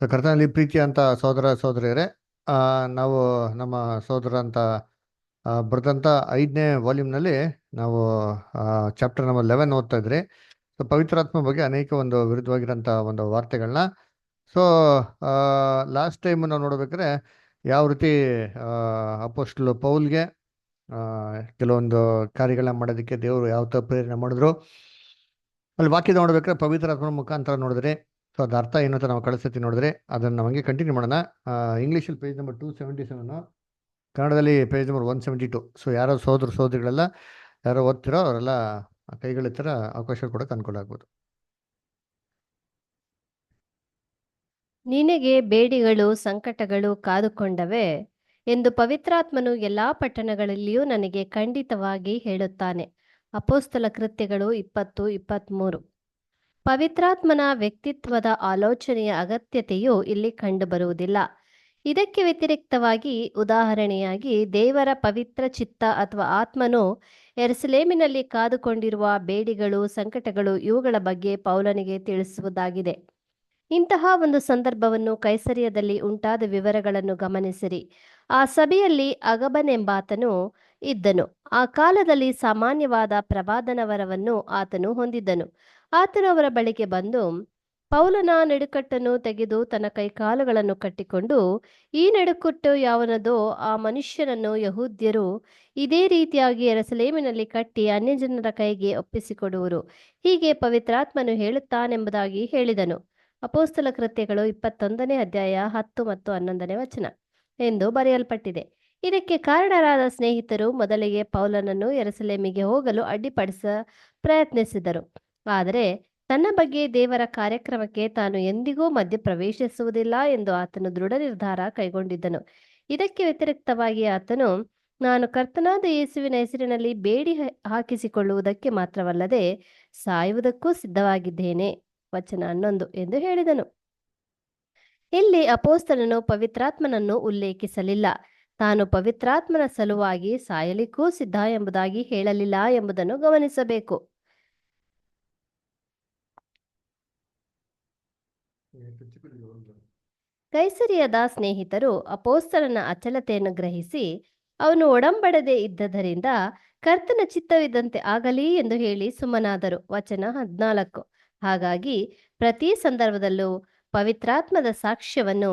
So ಕರ್ತನಲ್ಲಿ ಪ್ರೀತಿ ಅಂತ ಸಹೋದರ ಸಹೋದರಿಯರೇ, ಆ, ನಾವು ನಮ್ಮ ಸಹೋದರ ಅಂತ ಬರೆದಂಥ 5ನೇ ವಾಲ್ಯೂಮ್ನಲ್ಲಿ ನಾವು ಚಾಪ್ಟರ್ ನಂಬರ್ 11 ಓದ್ತಾ ಇದ್ರಿ. ಸೊ ಪವಿತ್ರಾತ್ಮ ಬಗ್ಗೆ ಅನೇಕ ಒಂದು ವಿರುದ್ಧವಾಗಿರೋಂಥ ಒಂದು ವಾರ್ತೆಗಳನ್ನ. ಸೊ ಲಾಸ್ಟ್ ಟೈಮ್ ನಾವು ನೋಡ್ಬೇಕಾದ್ರೆ ಯಾವ ರೀತಿ ಅಪೋಸ್ಟಲ್ ಪೌಲ್ಗೆ ಆ, ಕೆಲವೊಂದು ಕಾರ್ಯಗಳನ್ನ ಮಾಡೋದಕ್ಕೆ ದೇವರು ಯಾವ ಥರ ಪ್ರೇರಣೆ ಮಾಡಿದ್ರು ಅಲ್ಲಿ ವಾಕ್ಯದ ನೋಡ್ಬೇಕಾದ್ರೆ ಪವಿತ್ರಾತ್ಮನ ಮುಖಾಂತರ ನೋಡಿದ್ರೆ. ಸೊ ಅದ ಅರ್ಥ ಏನು ಅಂತ ನಾವು ಕಳಿಸ್ತಿ ನೋಡಿದ್ರೆ ಅದನ್ನು ನಮಗೆ ಕಂಟಿನ್ಯೂ ಮಾಡೋಣ. ಇಂಗ್ಲೀಷಲ್ಲಿ ಪೇಜ್ ನಂಬರ್ 277, ಕನ್ನಡದಲ್ಲಿ ಪೇಜ್ ನಂಬರ್ 172. ಸೊ ಯಾರೋ ಸೋದರ ಸೋದರಿಗಳೆಲ್ಲ ಯಾರೋ ಓದ್ತಿರೋ ಅವರೆಲ್ಲ ಕೈಗಳಿತ್ತರ ಅವಕಾಶ ಕೊಡೋಕೆ ಅನುಕೂಲ ಆಗ್ಬೋದು. ನಿನಗೆ ಬೇಡಿಗಳು ಸಂಕಟಗಳು ಕಾದುಕೊಂಡವೆ ಎಂದು ಪವಿತ್ರಾತ್ಮನು ಎಲ್ಲಾ ಪಟ್ಟಣಗಳಲ್ಲಿಯೂ ನನಗೆ ಖಂಡಿತವಾಗಿ ಹೇಳುತ್ತಾನೆ. ಅಪೋಸ್ತಲ ಕೃತ್ಯಗಳು 20:23. ಪವಿತ್ರಾತ್ಮನ ವ್ಯಕ್ತಿತ್ವದ ಆಲೋಚನೆಯ ಅಗತ್ಯತೆಯು ಇಲ್ಲಿ ಕಂಡುಬರುವುದಿಲ್ಲ. ಇದಕ್ಕೆ ವ್ಯತಿರಿಕ್ತವಾಗಿ, ಉದಾಹರಣೆಯಾಗಿ, ದೇವರ ಪವಿತ್ರ ಚಿತ್ತ ಅಥವಾ ಆತ್ಮನು ಯೆರೂಸಲೇಮಿನಲ್ಲಿ ಕಾದುಕೊಂಡಿರುವ ಬೇಡಿಗಳು ಸಂಕಟಗಳು ಇವುಗಳ ಬಗ್ಗೆ ಪೌಲನಿಗೆ ತಿಳಿಸುವುದಾಗಿದೆ. ಇಂತಹ ಒಂದು ಸಂದರ್ಭವನ್ನು ಕೈಸರಿಯದಲ್ಲಿ ಉಂಟಾದ ವಿವರಗಳನ್ನು ಗಮನಿಸಿರಿ. ಆ ಸಭೆಯಲ್ಲಿ ಅಗಬನೆಂಬಾತನು ಇದ್ದನು. ಆ ಕಾಲದಲ್ಲಿ ಸಾಮಾನ್ಯವಾದ ಪ್ರವಾದನ ವರವನ್ನು ಆತನು ಹೊಂದಿದ್ದನು. ಆತನು ಅವರ ಬಳಿಗೆ ಬಂದು ಪೌಲನ ನಡುಕಟ್ಟನ್ನು ತೆಗೆದು ತನ್ನ ಕೈಕಾಲುಗಳನ್ನು ಕಟ್ಟಿಕೊಂಡು, ಈ ನಡುಕಟ್ಟು ಯಾವನದೋ ಆ ಮನುಷ್ಯನನ್ನು ಯಹೂದ್ಯರು ಇದೇ ರೀತಿಯಾಗಿ ಯೆರೂಸಲೇಮಿನಲ್ಲಿ ಕಟ್ಟಿ ಅನ್ಯಜನರ ಕೈಗೆ ಒಪ್ಪಿಸಿಕೊಡುವರು. ಹೀಗೆ ಪವಿತ್ರಾತ್ಮನು ಹೇಳುತ್ತಾನೆಂಬುದಾಗಿ ಹೇಳಿದನು. ಅಪೋಸ್ತಲ ಕೃತ್ಯಗಳು 21ನೇ ಅಧ್ಯಾಯ 10 ಮತ್ತು 11ನೇ ವಚನ ಎಂದು ಬರೆಯಲ್ಪಟ್ಟಿದೆ. ಇದಕ್ಕೆ ಕಾರಣರಾದ ಸ್ನೇಹಿತರು ಮೊದಲಿಗೆ ಪೌಲನನ್ನು ಯೆರೂಸಲೇಮಿಗೆ ಹೋಗಲು ಅಡ್ಡಿಪಡಿಸ ಪ್ರಯತ್ನಿಸಿದರು. ಆದರೆ ತನ್ನ ಬಗ್ಗೆ ದೇವರ ಕಾರ್ಯಕ್ರಮಕ್ಕೆ ತಾನು ಎಂದಿಗೂ ಮಧ್ಯಪ್ರವೇಶಿಸುವುದಿಲ್ಲ ಎಂದು ಆತನು ದೃಢ ನಿರ್ಧಾರ ಕೈಗೊಂಡಿದ್ದನು. ಇದಕ್ಕೆ ವ್ಯತಿರಿಕ್ತವಾಗಿ ಆತನು, ನಾನು ಕರ್ತನಾದ ಯೇಸುವಿನ ಹೆಸರಿನಲ್ಲಿ ಬೇಡಿ ಹಾಕಿಸಿಕೊಳ್ಳುವುದಕ್ಕೆ ಮಾತ್ರವಲ್ಲದೆ ಸಾಯುವುದಕ್ಕೂ ಸಿದ್ಧವಾಗಿದ್ದೇನೆ, ವಚನ 11 ಎಂದು ಹೇಳಿದನು. ಇಲ್ಲಿ ಅಪೋಸ್ತಲನು ಪವಿತ್ರಾತ್ಮನನ್ನು ಉಲ್ಲೇಖಿಸಲಿಲ್ಲ. ತಾನು ಪವಿತ್ರಾತ್ಮನ ಸಲುವಾಗಿ ಸಾಯಲಿಕ್ಕೂ ಸಿದ್ಧ ಎಂಬುದಾಗಿ ಹೇಳಲಿಲ್ಲ ಎಂಬುದನ್ನು ಗಮನಿಸಬೇಕು. ಕೈಸರಿಯದ ಸ್ನೇಹಿತರು ಅಪೋಸ್ತಲನ ಅಚಲತೆಯನ್ನು ಗ್ರಹಿಸಿ ಅವನು ಒಡಂಬಡದೆ ಇದ್ದದರಿಂದ ಕರ್ತನ ಚಿತ್ತವಿದ್ದಂತೆ ಆಗಲಿ ಎಂದು ಹೇಳಿ ಸುಮ್ಮನಾದರು, ವಚನ 14. ಹಾಗಾಗಿ ಪ್ರತಿ ಸಂದರ್ಭದಲ್ಲೂ ಪವಿತ್ರಾತ್ಮದ ಸಾಕ್ಷ್ಯವನ್ನು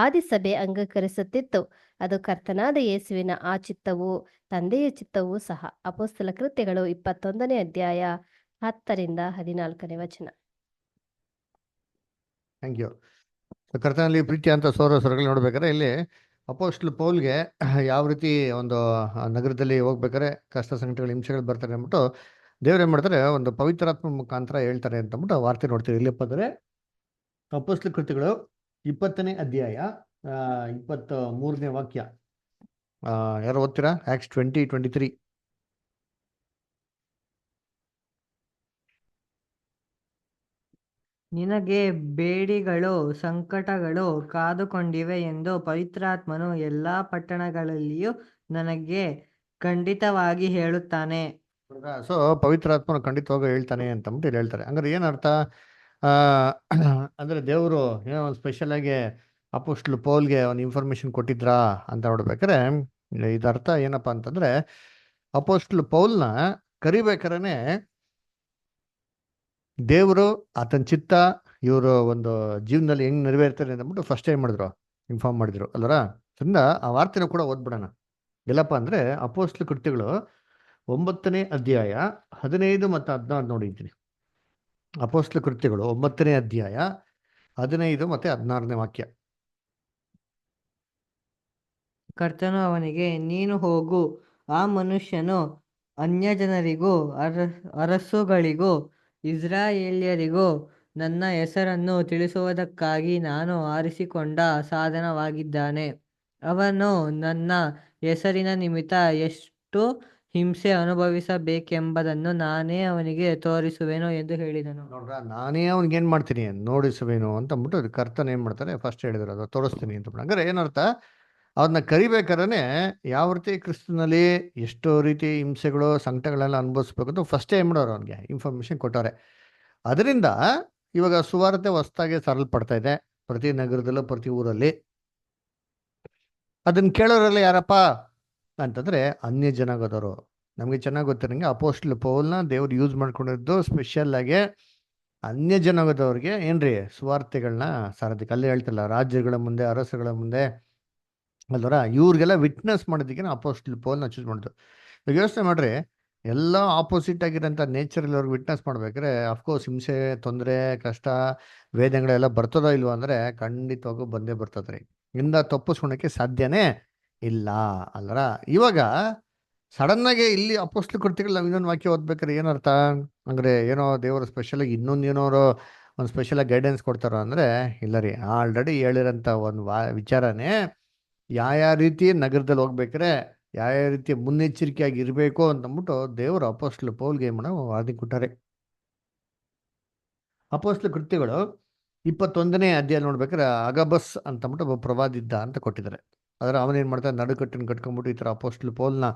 ಆದಿಸಭೆ ಅಂಗೀಕರಿಸುತ್ತಿತ್ತು. ಅದು ಕರ್ತನಾದ ಯೇಸುವಿನ ಆ ಚಿತ್ತವೂ ತಂದೆಯ ಚಿತ್ತವೂ ಸಹ. ಅಪೋಸ್ತಲ ಕೃತ್ಯಗಳು 21ನೇ ಅಧ್ಯಾಯ 10ರಿಂದ 14ನೇ ವಚನ. Thank you. ಕರ್ತನಲ್ಲಿ ಪ್ರೀತಿ ಅಂತ ಸೌರಗಳು ನೋಡ್ಬೇಕಾದ್ರೆ ಇಲ್ಲಿ ಅಪೋಸ್ಟಲ್ ಪೌಲ್ಗೆ ಯಾವ ರೀತಿ ಒಂದು ನಗರದಲ್ಲಿ ಹೋಗ್ಬೇಕಾದ್ರೆ ಕಷ್ಟ ಸಂಕಟಗಳು ಹಿಂಸೆಗಳು ಬರ್ತಾರೆ ಅಂದ್ಬಿಟ್ಟು ದೇವ್ರು ಏನ್ ಮಾಡ್ತಾರೆ, ಒಂದು ಪವಿತ್ರಾತ್ಮ ಮುಖಾಂತರ ಹೇಳ್ತಾರೆ ಅಂತ ಅಂದ್ಬಿಟ್ಟು ವಾರ್ತೆ ನೋಡ್ತೀವಿ. ಇಲ್ಲಪ್ಪ ಅಂದ್ರೆ ಅಪೋಸ್ಟಲ್ ಕೃತ್ಯಗಳು 20ನೇ ಅಧ್ಯಾಯ 23ನೇ ವಾಕ್ಯ. ಯಾರು ಓದ್ತೀರಾ? ಆಕ್ಟ್ಸ್ 20:23. ನಿನಗೆ ಬೇಡಿಗಳು ಸಂಕಟಗಳು ಕಾದುಕೊಂಡಿವೆ ಎಂದು ಪವಿತ್ರಾತ್ಮನು ಎಲ್ಲಾ ಪಟ್ಟಣಗಳಲ್ಲಿಯೂ ನನಗೆ ಖಂಡಿತವಾಗಿ ಹೇಳುತ್ತಾನೆ. ಸೊ ಪವಿತ್ರಾತ್ಮನು ಖಂಡಿತವಾಗ ಹೇಳ್ತಾನೆ ಅಂತ ಅಂದ್ಬಿಟ್ಟು ಇಲ್ಲಿ ಹೇಳ್ತಾರೆ. ಹಂಗಾರೆ ಏನರ್ಥ? ಆ ಅಂದ್ರೆ ದೇವರು ಏನೋ ಒಂದು ಸ್ಪೆಷಲ್ ಆಗಿ ಅಪೋಸ್ಟಲ್ ಪೌಲ್ಗೆ ಒಂದು ಇನ್ಫಾರ್ಮೇಶನ್ ಕೊಟ್ಟಿದ್ರಾ ಅಂತ ನೋಡ್ಬೇಕಾದ್ರೆ ಇದರ್ಥ ಏನಪ್ಪಾ ಅಂತಂದ್ರೆ, ಅಪೋಸ್ಟಲ್ ಪೌಲ್ನ ಕರಿಬೇಕಾರನೆ ದೇವರು ಆತನ ಚಿತ್ತ ಇವರು ಒಂದು ಜೀವನದಲ್ಲಿ ಹೆಂಗ್ ನೆರವೇರ್ತಾರೆ ಅಂದ್ಬಿಟ್ಟು ಫಸ್ಟ್ ಟೈಮ್ ಮಾಡಿದ್ರು, ಇನ್ಫಾರ್ಮ್ ಮಾಡಿದ್ರು ಅಲ್ವರ. ಅದರಿಂದ ಆ ವಾರ್ತೆನೂ ಕೂಡ ಓದ್ಬಿಡೋಣ. ಎಲ್ಲಪ್ಪ ಅಂದ್ರೆ ಅಪೋಸ್ಟಲ್ ಕೃತ್ಯಗಳು 9ನೇ ಅಧ್ಯಾಯ 15 ಮತ್ತು 16 ನೋಡಿದ್ದೀನಿ. ಅಪೋಸ್ಟಲ್ ಕೃತ್ಯಗಳು 9ನೇ ಅಧ್ಯಾಯ 15 ಮತ್ತು 16ನೇ ವಾಕ್ಯ. ಕರ್ತನು ಅವನಿಗೆ, ನೀನು ಹೋಗು, ಆ ಮನುಷ್ಯನು ಅನ್ಯಜನರಿಗೂ ಅರಸುಗಳಿಗೂ ಇಸ್ರಾಯೇಲ್ಯರಿಗೂ ನನ್ನ ಹೆಸರನ್ನು ತಿಳಿಸುವುದಕ್ಕಾಗಿ ನಾನು ಆರಿಸಿಕೊಂಡ ಸಾಧನವಾಗಿದ್ದಾನೆ. ಅವನು ನನ್ನ ಹೆಸರಿನ ನಿಮಿತ್ತ ಎಷ್ಟು ಹಿಂಸೆ ಅನುಭವಿಸಬೇಕೆಂಬುದನ್ನು ನಾನೇ ಅವನಿಗೆ ತೋರಿಸುವೆನು ಎಂದು ಹೇಳಿದನು. ನೋಡ್ರ, ನಾನೇ ಅವ್ನಿಗೆ ಏನ್ ಮಾಡ್ತೀನಿ ನೋಡಿಸುವೇನು ಅಂತ ಅಂದ್ಬಿಟ್ಟು ಅದು ಕರ್ತನ ಏನ್ ಮಾಡ್ತಾರೆ ಫಸ್ಟ್ ಹೇಳಿದ್ರು, ಅದು ತೋರಿಸ್ತೀನಿ ಅಂತ. ಹಂಗಾರೆ ಏನರ್ಥ? ಅವ್ರನ್ನ ಕರಿಬೇಕಾದ್ರೆ ಯಾವ ರೀತಿ ಕ್ರಿಸ್ತನಲ್ಲಿ ಎಷ್ಟೋ ರೀತಿ ಹಿಂಸೆಗಳು ಸಂಕಟಗಳೆಲ್ಲ ಅನುಭವಿಸ್ಬೇಕು ಅಂತ ಫಸ್ಟ್ ಏನ್ ಮಾಡೋರು ಅವ್ನಿಗೆ ಇನ್ಫಾರ್ಮೇಶನ್ ಕೊಟ್ಟವ್ರೆ. ಅದರಿಂದ ಇವಾಗ ಸುವಾರ್ತೆ ಹೊಸದಾಗಿ ಸರಲ್ಪಡ್ತಾ ಇದೆ. ಪ್ರತಿ ನಗರದಲ್ಲೂ ಪ್ರತಿ ಊರಲ್ಲಿ. ಅದನ್ನ ಕೇಳೋರೆಲ್ಲ ಯಾರಪ್ಪ ಅಂತಂದ್ರೆ ಅನ್ಯ ಜನಾಂಗದವರು. ನಮಗೆ ಚೆನ್ನಾಗಿ ಗೊತ್ತಿರಂಗೆ ಅಪೋಸ್ಟಲ್ ಪೌಲ್ನ ದೇವ್ರು ಯೂಸ್ ಮಾಡ್ಕೊಂಡಿದ್ದು ಸ್ಪೆಷಲ್ ಆಗಿ ಅನ್ಯ ಜನಾಂಗದವ್ರಿಗೆ ಏನ್ರಿ ಸುವಾರ್ತೆಗಳನ್ನ ಸಾರದಿಕ್ಕೆ. ಅಲ್ಲೇ ಹೇಳ್ತಿಲ್ಲ, ರಾಜ್ಯಗಳ ಮುಂದೆ ಅರಸುಗಳ ಮುಂದೆ ಅಲ್ವರ ಇವ್ರಿಗೆಲ್ಲ ವಿಟ್ನೆಸ್ ಮಾಡೋದಕ್ಕೆ ಅಪೋಸ್ಟಲ್ ಪೌಲ್ನ ಚೂಸ್ ಮಾಡಿದ್ರು. ಇವಾಗ ಯೋಚನೆ ಮಾಡ್ರಿ, ಎಲ್ಲ ಆಪೋಸಿಟ್ ಆಗಿರೋಂಥ ನೇಚರಲ್ಲಿ ಅವ್ರಿಗೆ ವಿಟ್ನೆಸ್ ಮಾಡ್ಬೇಕಾದ್ರೆ ಅಫ್ಕೋರ್ಸ್ ಹಿಂಸೆ, ತೊಂದರೆ, ಕಷ್ಟ, ವೇದನೆಗಳೆಲ್ಲ ಬರ್ತದೋ ಇಲ್ವೋ ಅಂದ್ರೆ ಖಂಡಿತವಾಗೂ ಬಂದೇ ಬರ್ತದ್ರಿ. ಇಂದ ತಪ್ಪಿಸ್ಕೊಳಕ್ಕೆ ಸಾಧ್ಯನೇ ಇಲ್ಲ ಅಲ್ವರ. ಇವಾಗ ಸಡನ್ ಆಗಿ ಇಲ್ಲಿ ಅಪೋಸ್ಟಲ್ ಕೃತಿಗಳು ನಾವು ಇನ್ನೊಂದು ವಾಕ್ಯ ಓದ್ಬೇಕಾದ್ರೆ ಏನರ್ಥ ಅಂದ್ರೆ, ಏನೋ ದೇವರು ಸ್ಪೆಷಲ್ ಆಗಿ ಇನ್ನೊಂದು ಏನೋರು ಒಂದು ಸ್ಪೆಷಲ್ ಆಗಿ ಗೈಡೆನ್ಸ್ ಕೊಡ್ತಾರೋ ಅಂದ್ರೆ ಇಲ್ಲ ರೀ. ಆಲ್ರೆಡಿ ಹೇಳಿರೋಂಥ ಒಂದು ವಿಚಾರನೇ ಯಾವ ರೀತಿ ನಗರದಲ್ಲಿ ಹೋಗ್ಬೇಕಾರೆ ಯಾವ ರೀತಿ ಮುನ್ನೆಚ್ಚರಿಕೆಯಾಗಿ ಇರಬೇಕು ಅಂತಂದ್ಬಿಟ್ಟು ದೇವರು ಅಪೋಸ್ಟಲ್ ಪೌಲ್ಗೆ ಏನು ಮಾಡೋ ವಾದಿ ಕೊಟ್ಟಾರೆ. ಅಪೋಸ್ಟಲ್ ಕೃತ್ಯಗಳು 21ನೇ ಅಧ್ಯಾಯ ನೋಡ್ಬೇಕಾದ್ರೆ ಅಗಬಸ್ ಅಂತಂದ್ಬಿಟ್ಟು ಒಬ್ಬ ಪ್ರವಾದಿ ಇದ್ದ ಅಂತ ಕೊಟ್ಟಿದ್ದಾರೆ. ಆದರೆ ಅವನೇನು ಮಾಡ್ತಾರೆ, ನಡುಕಟ್ಟಿನ ಕಟ್ಕೊಂಡ್ಬಿಟ್ಟು ಈ ಥರ ಅಪೋಸ್ಟಲ್ ಪೌಲ್ನ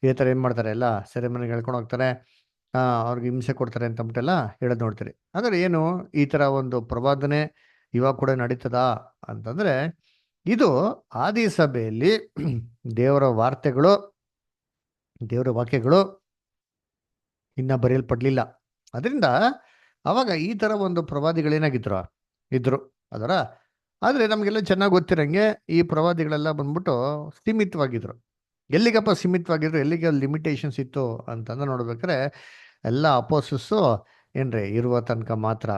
ಇದೇ ಥರ ಏನು ಮಾಡ್ತಾರೆ, ಎಲ್ಲ ಸೆರೆಮನೆಗೆ ಹೇಳ್ಕೊಂಡು ಹೋಗ್ತಾರೆ, ಅವ್ರಿಗೆ ಹಿಂಸೆ ಕೊಡ್ತಾರೆ ಅಂತಂದ್ಬಿಟ್ಟೆಲ್ಲ ಹೇಳೋದು ನೋಡ್ತೀರಿ. ಆದರೆ ಏನು ಈ ಥರ ಒಂದು ಪ್ರವಾದನೆ ಇವಾಗ ಕೂಡ ನಡೀತದಾ ಅಂತಂದರೆ, ಇದು ಆದಿ ಸಭೆಯಲ್ಲಿ ದೇವರ ವಾರ್ತೆಗಳು, ದೇವರ ವಾಕ್ಯಗಳು ಇನ್ನ ಬರೆಯಲ್ಪಡಲಿಲ್ಲ. ಅದರಿಂದ ಅವಾಗ ಈ ಥರ ಒಂದು ಪ್ರವಾದಿಗಳೇನಾಗಿದ್ರು ಇದ್ರು ಅದರ. ಆದರೆ ನಮಗೆಲ್ಲ ಚೆನ್ನಾಗಿ ಗೊತ್ತಿರಂಗೆ ಈ ಪ್ರವಾದಿಗಳೆಲ್ಲ ಬಂದ್ಬಿಟ್ಟು ಸೀಮಿತವಾಗಿದ್ರು. ಎಲ್ಲಿಗಪ್ಪ ಸೀಮಿತವಾಗಿದ್ರು, ಎಲ್ಲಿಗೆ ಲಿಮಿಟೇಷನ್ಸ್ ಇತ್ತು ಅಂತಂದ್ರೆ ನೋಡ್ಬೇಕಾದ್ರೆ ಎಲ್ಲ ಅಪೋಸಸ್ಸು ಏನ್ರಿ ಇರುವ ತನಕ ಮಾತ್ರ.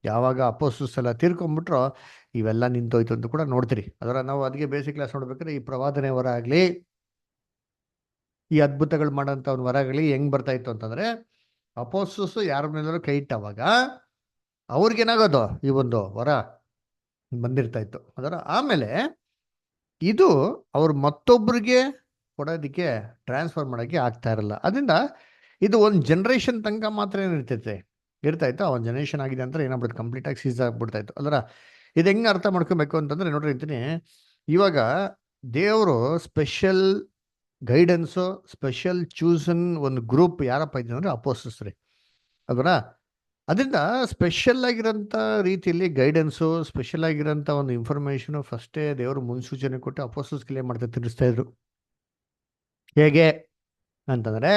ಯಾವಾಗ ಅಪೋಸಸ್ ಎಲ್ಲ ತೀರ್ಕೊಂಡ್ಬಿಟ್ರೋ ಇವೆಲ್ಲ ನಿಂತೋಯ್ತು ಅಂತ ಕೂಡ ನೋಡ್ತೀರಿ. ಅದರ ನಾವು ಅದಕ್ಕೆ ಬೇಸಿಕ್ ಕ್ಲಾಸ್ ನೋಡ್ಬೇಕಾದ್ರೆ ಈ ಪ್ರವಾದನೆ ವರ ಆಗಲಿ, ಈ ಅದ್ಭುತಗಳು ಮಾಡೋಂಥ ಒಂದು ವರ ಆಗಲಿ ಹೆಂಗ್ ಬರ್ತಾ ಇತ್ತು ಅಂತಂದ್ರೆ, ಅಪೋಸಸ್ಸು ಯಾರ ಮೇಲಾದ್ರು ಕೈ ಇಟ್ಟವಾಗ ಅವ್ರಿಗೇನಾಗೋದು ಈ ಒಂದು ವರ ಬಂದಿರ್ತಾ ಇತ್ತು. ಅದರ ಆಮೇಲೆ ಇದು ಅವ್ರು ಮತ್ತೊಬ್ಬರಿಗೆ ಕೊಡೋದಕ್ಕೆ ಟ್ರಾನ್ಸ್ಫರ್ ಮಾಡೋಕ್ಕೆ ಆಗ್ತಾ ಇರಲ್ಲ. ಅದರಿಂದ ಇದು ಒಂದು ಜನ್ರೇಷನ್ ತನಕ ಮಾತ್ರ ಇರ್ತಾ ಇತ್ತು. ಆ ಒಂದು ಜನ್ರೇಷನ್ ಆಗಿದೆ ಅಂತ ಏನಾಗ್ಬಿಡುತ್ತೆ, ಕಂಪ್ಲೀಟಾಗಿ ಸೀಸ್ ಆಗ್ಬಿಡ್ತಾ ಇತ್ತು. ಅಲ್ಲರ ಇದು ಹೆಂಗೆ ಅರ್ಥ ಮಾಡ್ಕೊಬೇಕು ಅಂತಂದ್ರೆ ನೋಡ್ರಿ ಅಂತೀನಿ, ಇವಾಗ ದೇವರು ಸ್ಪೆಷಲ್ ಗೈಡೆನ್ಸು, ಸ್ಪೆಷಲ್ ಚೂಸನ್ ಒಂದು ಗ್ರೂಪ್ ಯಾರಪ್ಪ ಇದೆ ಅಂದರೆ ಅಪೋಸ್ಟಲ್ಸ್ ರೀ. ಅದರ ಅದರಿಂದ ಸ್ಪೆಷಲ್ ಆಗಿರೋಂಥ ರೀತಿಯಲ್ಲಿ ಗೈಡೆನ್ಸು, ಸ್ಪೆಷಲ್ ಆಗಿರೋಂಥ ಒಂದು ಇನ್ಫಾರ್ಮೇಷನು ಫಸ್ಟೇ ದೇವರು ಮುನ್ಸೂಚನೆ ಕೊಟ್ಟು ಅಪೋಸ್ಟಲ್ಸ್ಗೆ ಏನು ಮಾಡ್ತಾ ತಿಳಿಸ್ತಾ ಇದ್ರು. ಹೇಗೆ ಅಂತಂದರೆ,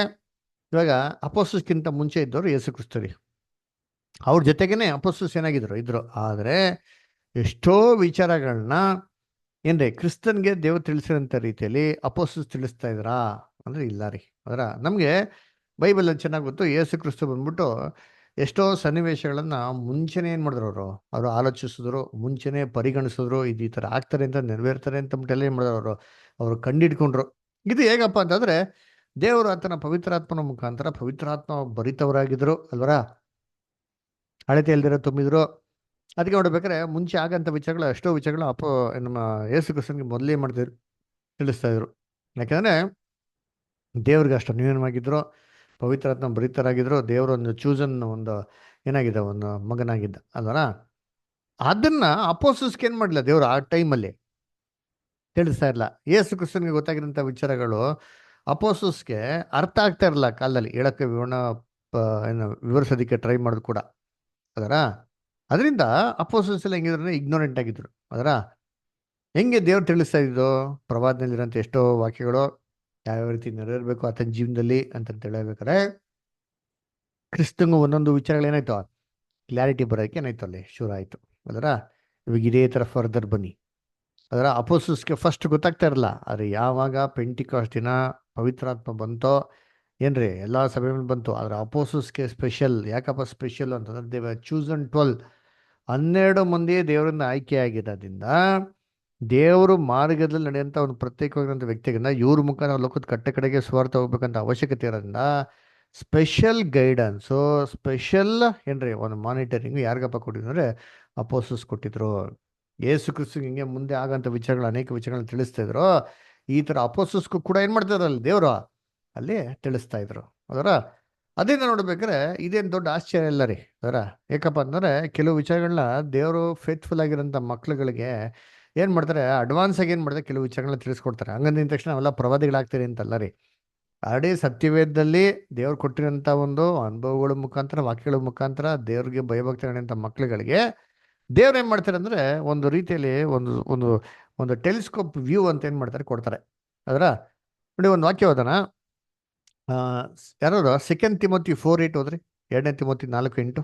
ಇವಾಗ ಅಪೋಸ್ಟಲ್ಸ್ಗಿಂತ ಮುಂಚೆ ಇದ್ದವರು ಯೇಸು ಕ್ರಿಸ್ತ ರೀ. ಅವ್ರ ಜೊತೆಗೇನೆ ಅಪೋಸ್ಟಲ್ಸ್ ಏನಾಗಿದ್ರು ಇದ್ರು. ಆದರೆ ಎಷ್ಟೋ ವಿಚಾರಗಳನ್ನ ಏನ್ರಿ ಕ್ರಿಸ್ತನ್ಗೆ ದೇವರು ತಿಳಿಸಿರೋಂಥ ರೀತಿಯಲ್ಲಿ ಅಪೋಸ್ಟಲ್ಸ್ ತಿಳಿಸ್ತಾ ಇದ್ರಾ ಅಂದರೆ ಇಲ್ಲ ರೀ. ಅದರ ನಮಗೆ ಬೈಬಲಲ್ಲಿ ಚೆನ್ನಾಗಿ ಗೊತ್ತು, ಯೇಸು ಕ್ರಿಸ್ತ ಬಂದ್ಬಿಟ್ಟು ಎಷ್ಟೋ ಸನ್ನಿವೇಶಗಳನ್ನು ಮುಂಚೆನೇ ಏನು ಮಾಡಿದ್ರು, ಅವರು ಆಲೋಚಿಸಿದ್ರು, ಮುಂಚೆನೇ ಪರಿಗಣಿಸಿದ್ರು, ಇದು ಈ ಥರ ಆಗ್ತಾರೆ ಅಂತ, ನೆರವೇರ್ತಾರೆ ಅಂತಂಬಿಟ್ಟೆಲ್ಲ ಏನು ಮಾಡಿದ್ರು, ಅವರು ಕಂಡಿಡ್ಕೊಂಡ್ರು. ಇದು ಹೇಗಪ್ಪ ಅಂತಂದರೆ ದೇವರು ಆತನ ಪವಿತ್ರಾತ್ಮನ ಮುಖಾಂತರ ಪವಿತ್ರಾತ್ಮ ಭರಿತವರಾಗಿದ್ರು ಅಲ್ವರ, ಅಳತೆ ಇಲ್ದಿರೋ ತುಂಬಿದ್ರು. ಅದಕ್ಕೆ ನೋಡ್ಬೇಕಾದ್ರೆ ಮುಂಚೆ ಆಗಂಥ ವಿಚಾರಗಳು, ಎಷ್ಟೋ ವಿಚಾರಗಳು ನಮ್ಮ ಯೇಸು ಕ್ರಿಸ್ತನಿಗೆ ಮೊದಲೇ ಮಾಡ್ತಿದ್ರು, ತಿಳಿಸ್ತಾ ಇದ್ರು. ಯಾಕೆಂದರೆ ದೇವ್ರಿಗೆ ಅಷ್ಟು ಅನ್ಯೋನ್ಯವಾಗಿದ್ರು, ಪವಿತ್ರಾತ್ಮ ಭರಿತರಾಗಿದ್ರು, ದೇವರೊಂದು ಚೂಸನ್ ಒಂದು ಏನಾಗಿದೆ, ಒಂದು ಮಗನಾಗಿದ್ದ ಅಲ್ವರ. ಅದನ್ನ ಅಪೋಸ್ಟಲ್ಸ್ಗೆ ಏನು ಮಾಡಲಿಲ್ಲ ದೇವರು ಆ ಟೈಮಲ್ಲಿ ತಿಳಿಸ್ತಾ ಇರಲ್ಲ. ಯೇಸು ಕ್ರಿಸ್ತನಿಗೆ ಗೊತ್ತಾಗಿರೋಂಥ ವಿಚಾರಗಳು ಅಪೋಸ್ಟಲ್ಸ್ಗೆ ಅರ್ಥ ಆಗ್ತಾ ಇರಲ್ಲ ಕಾಲದಲ್ಲಿ, ಹೇಳೋಕ್ಕೆ ವಿವರಿಸೋದಕ್ಕೆ ಟ್ರೈ ಮಾಡೋದು ಕೂಡ ಅದರ. ಅದರಿಂದ ಅಪೋಸ್ಟಲ್ಸ್ ಎಲ್ಲ ಹೆಂಗಿದ್ರು, ಇಗ್ನೋರೆಂಟ್ ಆಗಿದ್ರು. ಅದರ ಹೆಂಗೆ ದೇವ್ರು ತಿಳಿಸ್ತಾ ಇದ್ದು ಪ್ರವಾದನೆಯಲ್ಲಿರೋಂಥ ಎಷ್ಟೋ ವಾಕ್ಯಗಳು ಯಾವ್ಯಾವ ರೀತಿ ನೆರವೇರಬೇಕು ಆತನ ಜೀವನದಲ್ಲಿ ಅಂತ ಹೇಳಬೇಕಾದ್ರೆ ಕ್ರಿಸ್ತಂಗೂ ಒಂದೊಂದು ವಿಚಾರಗಳೇನಾಯ್ತು ಕ್ಲಾರಿಟಿ ಬರೋಕ್ಕೆ ಏನಾಯ್ತು ಅಲ್ಲಿ ಶುರು ಆಯಿತು. ಅದರ ಇವಾಗ ಇದೇ ಥರ ಫರ್ದರ್ ಬನ್ನಿ. ಅದರ ಅಪೋಸ್ಟಲ್ಸ್ಗೆ ಫಸ್ಟ್ ಗೊತ್ತಾಗ್ತಾ ಇರಲ್ಲ. ಆದರೆ ಯಾವಾಗ ಪೆಂಟಿಕಾಸ್ಟ್ ದಿನ ಪವಿತ್ರಾತ್ಮ ಬಂತೋ ಏನ್ರಿ ಎಲ್ಲ ಸಭೆ ಮೇಲೆ ಬಂತು. ಆದರೆ ಅಪೋಸ್ಟಲ್ಸ್ಗೆ ಸ್ಪೆಷಲ್. ಯಾಕಪ್ಪ ಸ್ಪೆಷಲ್ ಅಂತಂದ್ರೆ ದೇವ ಚೂಸನ್ 12, 12 ಮಂದಿ ದೇವರಿಂದ ಆಯ್ಕೆಯಾಗಿರೋದ್ರಿಂದ ದೇವರು ಮಾರ್ಗದಲ್ಲಿ ನಡೆಯುವಂಥ ಒಂದು ಪ್ರತ್ಯೇಕವಾಗಿರೋಂಥ ವ್ಯಕ್ತಿಗಿಂತ ಇವ್ರ ಮುಖಾಂತರ ಲೋಕದ ಕಟ್ಟೆ ಕಡೆಗೆ ಸ್ವಾರ್ಥ ಹೋಗ್ಬೇಕಂತ ಅವಶ್ಯಕತೆ ಇರೋದ್ರಿಂದ ಸ್ಪೆಷಲ್ ಗೈಡೆನ್ಸು, ಸ್ಪೆಷಲ್ ಏನ್ರಿ ಒಂದು ಮಾನಿಟರಿಂಗು ಯಾರಿಗಪ್ಪ ಕೊಟ್ಟಿದ್ರು ಅಂದರೆ ಅಪೋಸ್ಟಲ್ಸ್ ಕೊಟ್ಟಿದ್ರು. ಯೇಸು ಕ್ರಿಸ್ತಂಗೆ ಹಿಂಗೆ ಮುಂದೆ ಆಗಂಥ ವಿಚಾರಗಳು, ಅನೇಕ ವಿಚಾರಗಳನ್ನ ತಿಳಿಸ್ತಾ ಇದ್ರು. ಈ ಥರ ಅಪೋಸ್ಟಲ್ಸ್ಗೂ ಕೂಡ ಏನು ಮಾಡ್ತಿದ್ರು ಅಲ್ಲಿ ದೇವರು ಅಲ್ಲಿ ತಿಳಿಸ್ತಾ ಇದ್ರು. ಅದರ ಅದರಿಂದ ನೋಡ್ಬೇಕಾದ್ರೆ ಇದೇನು ದೊಡ್ಡ ಆಶ್ಚರ್ಯ ಇಲ್ಲ ರೀ. ಅದರ ಯಾಕಪ್ಪ ಅಂದರೆ ಕೆಲವು ವಿಚಾರಗಳನ್ನ ದೇವರು ಫೇತ್ಫುಲ್ ಆಗಿರೋಂಥ ಮಕ್ಳುಗಳಿಗೆ ಏನು ಮಾಡ್ತಾರೆ, ಅಡ್ವಾನ್ಸ್ ಆಗಿ ಏನು ಮಾಡ್ತಾರೆ, ಕೆಲವು ವಿಚಾರಗಳನ್ನ ತಿಳಿಸ್ಕೊಡ್ತಾರೆ. ಹಂಗಂದಿದ ತಕ್ಷಣ ಅವೆಲ್ಲ ಪ್ರವಾದಿಗಳಾಗ್ತಾರೆ ಅಂತಲ್ಲ ರೀ. ಆಲ್ರೆಡಿ ಸತ್ಯವೇದದಲ್ಲಿ ದೇವ್ರು ಕೊಟ್ಟಿರೋಂಥ ಒಂದು ಅನುಭವಗಳ ಮುಖಾಂತರ, ವಾಕ್ಯಗಳ ಮುಖಾಂತರ ದೇವ್ರಿಗೆ ಭಯಭಕ್ತಿ ನಡೆಯುವಂಥ ಮಕ್ಳುಗಳಿಗೆ ದೇವ್ರು ಏನು ಮಾಡ್ತಾರೆ ಅಂದರೆ ಒಂದು ರೀತಿಯಲ್ಲಿ ಒಂದು ಒಂದು ಒಂದು ಟೆಲಿಸ್ಕೋಪ್ ವ್ಯೂ ಅಂತ ಏನು ಮಾಡ್ತಾರೆ ಕೊಡ್ತಾರೆ. ಅದರ ನೋಡಿ ಒಂದು ವಾಕ್ಯ ಓದೋಣ. ಯಾರು 2 ತಿಮೋತಿ 4:8 ಹೋದ್ರಿ. 2 ತಿಮೋತಿ 4:8.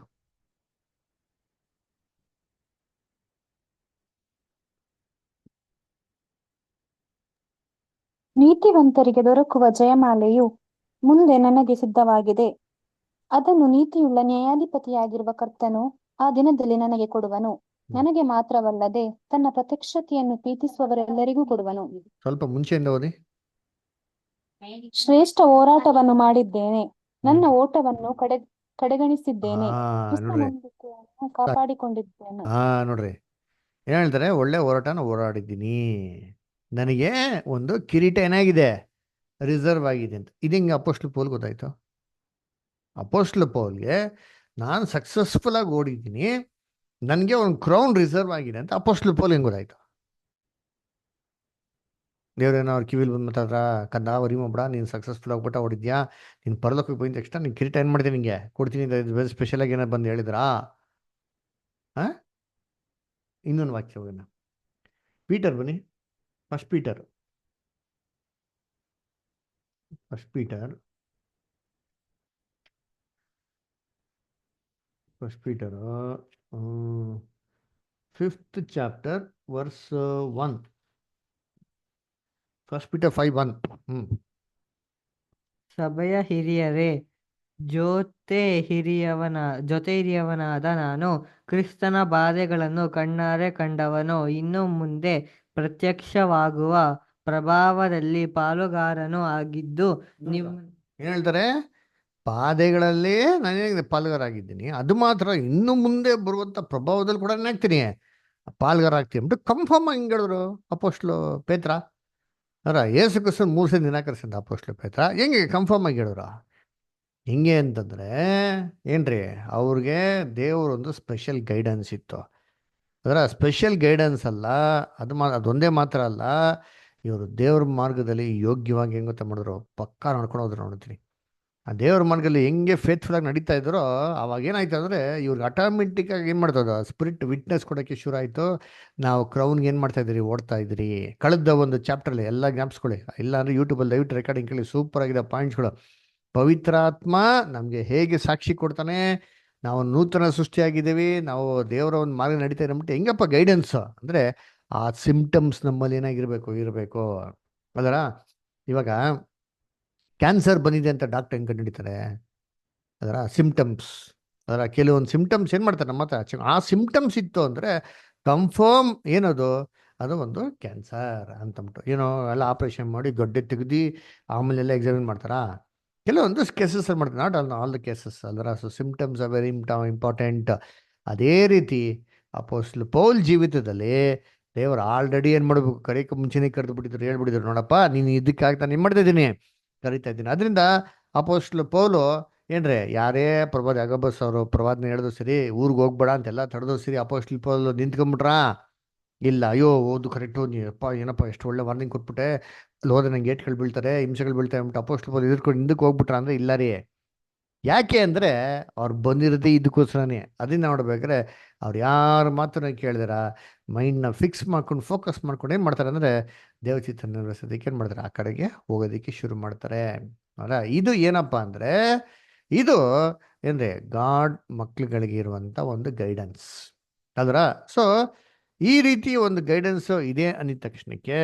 ನೀತಿವಂತರಿಗೆ ದೊರಕುವ ಜಯಮಾಲೆಯು ಮುಂದೆ ನನಗೆ ಸಿದ್ಧವಾಗಿದೆ. ಅದನ್ನು ನೀತಿಯುಳ್ಳ ನ್ಯಾಯಾಧಿಪತಿಯಾಗಿರುವ ಕರ್ತನು ಆ ದಿನದಲ್ಲಿ ನನಗೆ ಕೊಡುವನು. ನನಗೆ ಮಾತ್ರವಲ್ಲದೆ ತನ್ನ ಪ್ರತ್ಯಕ್ಷತೆಯನ್ನು ಪ್ರೀತಿಸುವವರೆಲ್ಲರಿಗೂ ಕೊಡುವನು. ಸ್ವಲ್ಪ ಮುಂಚೆಯಿಂದ ಓದಿ. ಶ್ರೇಷ್ಠ ಹೋರಾಟವನ್ನು ಮಾಡಿದ್ದೇನೆ, ನನ್ನ ಓಟವನ್ನು ಕಡೆಗಣಿಸಿದ್ದೇನೆ, ಕ್ರಿಸ್ತ ನೋಡ್ರಿ ನಂಬಿಕೆಯನ್ನು ಕಾಪಾಡಿಕೊಂಡಿದ್ದೇನೆ. ನೋಡ್ರಿ ಏನು ಹೇಳ್ತಾರೆ, ಒಳ್ಳೆ ಹೋರಾಟನ ಹೋರಾಡಿದ್ದೀನಿ, ನನಗೆ ಒಂದು ಕಿರೀಟ ಏನಾಗಿದೆ, ರಿಸರ್ವ್ ಆಗಿದೆ ಅಂತ. ಇದು ಹಿಂಗೆ ಅಪೋಸ್ಟ್ಲ್ ಪೌಲ್ ಗೊತ್ತಾಯ್ತು. ಅಪೋಸ್ಟ್ಲ್ ಪೌಲ್ಗೆ ನಾನು ಸಕ್ಸಸ್ಫುಲ್ ಆಗಿ ಓಡಿದ್ದೀನಿ, ನನಗೆ ಒಂದು ಕ್ರೌನ್ ರಿಸರ್ವ್ ಆಗಿದೆ ಅಂತ ಅಪೋಸ್ಟ್ಲ್ ಪೌಲ್ ಹೆಂಗೆ ಗೊತ್ತಾಯ್ತು? ದೇವ್ರೇನೋ ಅವ್ರ ಕಿವಿಲ್ ಬಂದು ಮಾತಾಡ್ರ, ಕಂದ ವರಿಮೊಬ್ಡ ನೀನು ಸಕ್ಸಸ್ಫುಲ್ ಆಗ್ಬಿಟ್ಟ ಓಡಿದ್ಯಾ, ನೀನು ಪರಲೋಕಕ್ಕೆ ಬಂದ ತಕ್ಷಣ ನೀನು ಕಿರೀಟ ಏನು ಮಾಡ್ತೀನಿ ನಿಂಗೆ ಕೊಡ್ತೀನಿ ಸ್ಪೆಷಲಾಗಿ ಏನಾರು ಬಂದು ಹೇಳಿದ್ರಾ? ಹಾಂ, ಇನ್ನೊಂದು ವಾಕ್ಯ ಹೋಗೋಣ. ಪೀಟರ್ ಬನ್ನಿ, first Peter 5th chapter verse 1. 1 Peter 5:1. ಸಭೆಯ ಹಿರಿಯರೇ, ಜೊತೆ ಹಿರಿಯವನಾದ ನಾನು ಕ್ರಿಸ್ತನ ಬಾಧೆಗಳನ್ನು ಕಣ್ಣಾರೆ ಕಂಡವನು. ಇನ್ನು ಮುಂದೆ ಪ್ರತ್ಯಕ್ಷವಾಗುವ ಪ್ರಭಾವದಲ್ಲಿ ಪಾಲುಗಾರನು ಆಗಿದ್ದು ಏನು ಹೇಳ್ತಾರೆ? ಬಾಧೆಗಳಲ್ಲಿ ನಾನೇ ಪಾಲ್ಗಾರ ಆಗಿದ್ದೀನಿ, ಅದು ಮಾತ್ರ ಇನ್ನು ಮುಂದೆ ಬರುವಂಥ ಪ್ರಭಾವದಲ್ಲಿ ಕೂಡ ಏನಾಗ್ತೀನಿ, ಪಾಲ್ಗಾರ ಆಗ್ತೀನಿ ಅಂದ್ಬಿಟ್ಟು ಕನ್ಫರ್ಮ್ ಆಗಿ ಹಿಂಗೆ ಹೇಳಿದ್ರು ಅಪೋಸ್ಟ್ಲು ಪೇತ್ರ. ಯೇಸು ಕ್ರಿಸ್ತನ 3 ಸಲ ನಿರಾಕರಿಸಿದ ಅಪೋಸ್ಟ್ಲು ಪೇತ್ರ ಹೆಂಗೆ ಕನ್ಫರ್ಮ್ ಆಗಿ ಹೇಳಿದ್ರು? ಹಿಂಗೆ ಅಂತಂದರೆ ಏನ್ರಿ, ಅವ್ರಿಗೆ ದೇವರೊಂದು ಸ್ಪೆಷಲ್ ಗೈಡೆನ್ಸ್ ಇತ್ತು. ಅದರ ಸ್ಪೆಷಲ್ ಗೈಡೆನ್ಸ್ ಅಲ್ಲ, ಅದೊಂದೇ ಮಾತ್ರ ಅಲ್ಲ, ಇವರು ದೇವ್ರ ಮಾರ್ಗದಲ್ಲಿ ಯೋಗ್ಯವಾಗಿ ಹೆಂಗೆ ಗೊತ್ತಾ ಮಾಡಿದ್ರು, ಪಕ್ಕಾ ನಡ್ಕೊಂಡು ಹೋದ್ರು. ನೋಡ್ತೀನಿ ಆ ದೇವ್ರ ಮಾರ್ಗದಲ್ಲಿ ಹೆಂಗೆ ಫೇತ್ಫುಲ್ಲಾಗಿ ನಡೀತಾ ಇದ್ರೋ, ಅವಾಗ ಏನಾಯ್ತು ಅಂದರೆ ಇವ್ರಿಗೆ ಆಟೋಮೆಟಿಕ್ಕಾಗಿ ಏನು ಮಾಡ್ತದ, ಸ್ಪಿರಿಟ್ ವಿಟ್ನೆಸ್ ಕೊಡೋಕ್ಕೆ ಶುರು ಆಯಿತು. ನಾವು ಕ್ರೌನ್ಗೆ ಏನು ಮಾಡ್ತಾ ಇದ್ದೀರಿ, ಓಡ್ತಾ ಇದ್ದೀರಿ. ಕಳೆದ ಒಂದು ಚಾಪ್ಟ್ರಲ್ಲಿ ಎಲ್ಲ ಜ್ಞಾಪಿಸ್ಕೊಳ್ಳಿ, ಇಲ್ಲ ಅಂದರೆ ಯೂಟ್ಯೂಬಲ್ಲಿ ದಯವಿಟ್ಟು ರೆಕಾರ್ಡಿಂಗ್ ಕೇಳಿ, ಸೂಪರ್ ಆಗಿದೆ ಪಾಯಿಂಟ್ಸ್ಗಳು. ಪವಿತ್ರಾತ್ಮ ನಮಗೆ ಹೇಗೆ ಸಾಕ್ಷಿ ಕೊಡ್ತಾನೆ, ನಾವು ನೂತನ ಸೃಷ್ಟಿಯಾಗಿದ್ದೀವಿ, ನಾವು ದೇವರ ಒಂದು ಮಾರ್ಗ ನಡೀತಾ ಇರೋಬಿಟ್ಟು ಹೆಂಗಪ್ಪ ಗೈಡೆನ್ಸ್ ಅಂದರೆ ಆ ಸಿಂಪ್ಟಮ್ಸ್ ನಮ್ಮಲ್ಲಿ ಇರಬೇಕು. ಅದರ ಇವಾಗ ಕ್ಯಾನ್ಸರ್ ಬಂದಿದೆ ಅಂತ ಡಾಕ್ಟರ್ ಹೆಂಗೆ ಕಂಡುಹಿಡಿತಾರೆ? ಅದರ ಸಿಂಪ್ಟಮ್ಸ್, ಅದರ ಕೆಲವೊಂದು ಸಿಂಪ್ಟಮ್ಸ್ ಏನು ಮಾಡ್ತಾರೆ ನಮ್ಮ ಹತ್ರ, ಆ ಸಿಂಪ್ಟಮ್ಸ್ ಇತ್ತು ಅಂದರೆ ಕನ್ಫರ್ಮ್ ಏನದು, ಅದು ಒಂದು ಕ್ಯಾನ್ಸರ್ ಅಂತಂದ್ಬಿಟ್ಟು ಏನೋ ಎಲ್ಲ ಆಪ್ರೇಷನ್ ಮಾಡಿ ಗಡ್ಡೆ ತೆಗೆದು ಆಮೇಲೆಲ್ಲ ಎಕ್ಸಾಮಿನ್ ಮಾಡ್ತಾರಾ? ಕೆಲವೊಂದು ಕೇಸಸ್ಸಲ್ಲಿ ಮಾಡ್ತಾರೆ, ನಾಟ್ ಆಲ್ ದ ಕೇಸಸ್. ಅದರ so symptoms are very important. ಅದೇ ರೀತಿ ಅಪೋಸ್ಟ್ಲ್ ಪೌಲ್ ಜೀವಿತದಲ್ಲಿ ದೇವರು ಆಲ್ರೆಡಿ ಏನು ಮಾಡಬೇಕು, ಕರೆಯಕ್ಕೆ ಮುಂಚೆನೇ ಕರೆದು ಬಿಟ್ಟಿದ್ರು, ಹೇಳ್ಬಿಟ್ಟಿದ್ರು, ನೋಡಪ್ಪ ನೀನು ಇದಕ್ಕಾಗ್ತಾನೆ ಏನು ಮಾಡ್ತಾ ಇದ್ದೀನಿ, ಕರಿತಾ ಇದ್ದೀನಿ. ಅದರಿಂದ ಅಪೋಸ್ಟ್ಲ್ ಪೌಲು ಏನ್ರಿ, ಯಾರೇ ಪ್ರವಾದಿ ಅಗಬಸ್ ಅವರು ಪ್ರವಾದನೆ ಹೇಳಿದ್ರು ಸರಿ, ಊರಿಗೆ ಹೋಗ್ಬೇಡ ಅಂತೆಲ್ಲ ತಡೆದು ಸರಿ, ಅಪೋಸ್ಟ್ಲ್ ಪೌಲು ನಿಂತ್ಕೊಂಡ್ಬಿಟ್ರಾ? ಇಲ್ಲ, ಅಯ್ಯೋ ಓದು ಕರೆಕ್ಟು, ನೀಪ್ಪ ಏನಪ್ಪ ಎಷ್ಟು ಒಳ್ಳೆ ವಾರ್ನಿಂಗ್ ಕೊಟ್ಬಿಟ್ಟೆ, ಅಲ್ಲಿ ಹೋದ್ರೆ ನಂಗೆ ಏಟ್ಗಳು ಬೀಳ್ತಾರೆ, ಹಿಂಸೆಗಳು ಬೀಳ್ತಾರೆ ಅಂದ್ಬಿಟ್ಟು ಅಪೋಸ್ಟ್ಲ್ ಪೌಲ್ ಇದಕ್ಕೆ ಹಿಂದಕ್ಕೆ ಹೋಗ್ಬಿಟ್ರ ಅಂದರೆ ಇಲ್ಲ ರೀ. ಯಾಕೆ ಅಂದರೆ ಅವ್ರು ಬಂದಿರೋದೇ ಇದಕ್ಕೋಸ್ಕರನೇ. ಅದನ್ನ ನೋಡ್ಬೇಕಾದ್ರೆ ಅವ್ರು ಯಾರ ಮಾತನ್ನ ಕೇಳಿದಾರ ಮೈಂಡ್ನ ಫಿಕ್ಸ್ ಮಾಡ್ಕೊಂಡು ಫೋಕಸ್ ಮಾಡ್ಕೊಂಡು ಏನು ಮಾಡ್ತಾರೆ ಅಂದರೆ ದೇವಚಿತ್ರ ನಿರ್ವಹಿಸೋದಕ್ಕೆ ಏನು ಮಾಡ್ತಾರೆ, ಆ ಕಡೆಗೆ ಹೋಗೋದಕ್ಕೆ ಶುರು ಮಾಡ್ತಾರೆ. ಅಲ್ಲ, ಇದು ಏನಪ್ಪ ಅಂದರೆ ಇದು ಏನ್ರಿ ಗಾಡ್ ಮಕ್ಳುಗಳಿಗೆ ಇರುವಂಥ ಒಂದು ಗೈಡೆನ್ಸ್ ಅದರ. ಸೊ ಈ ರೀತಿ ಒಂದು ಗೈಡೆನ್ಸು ಇದೆ ಅಂದಿದ ತಕ್ಷಣಕ್ಕೆ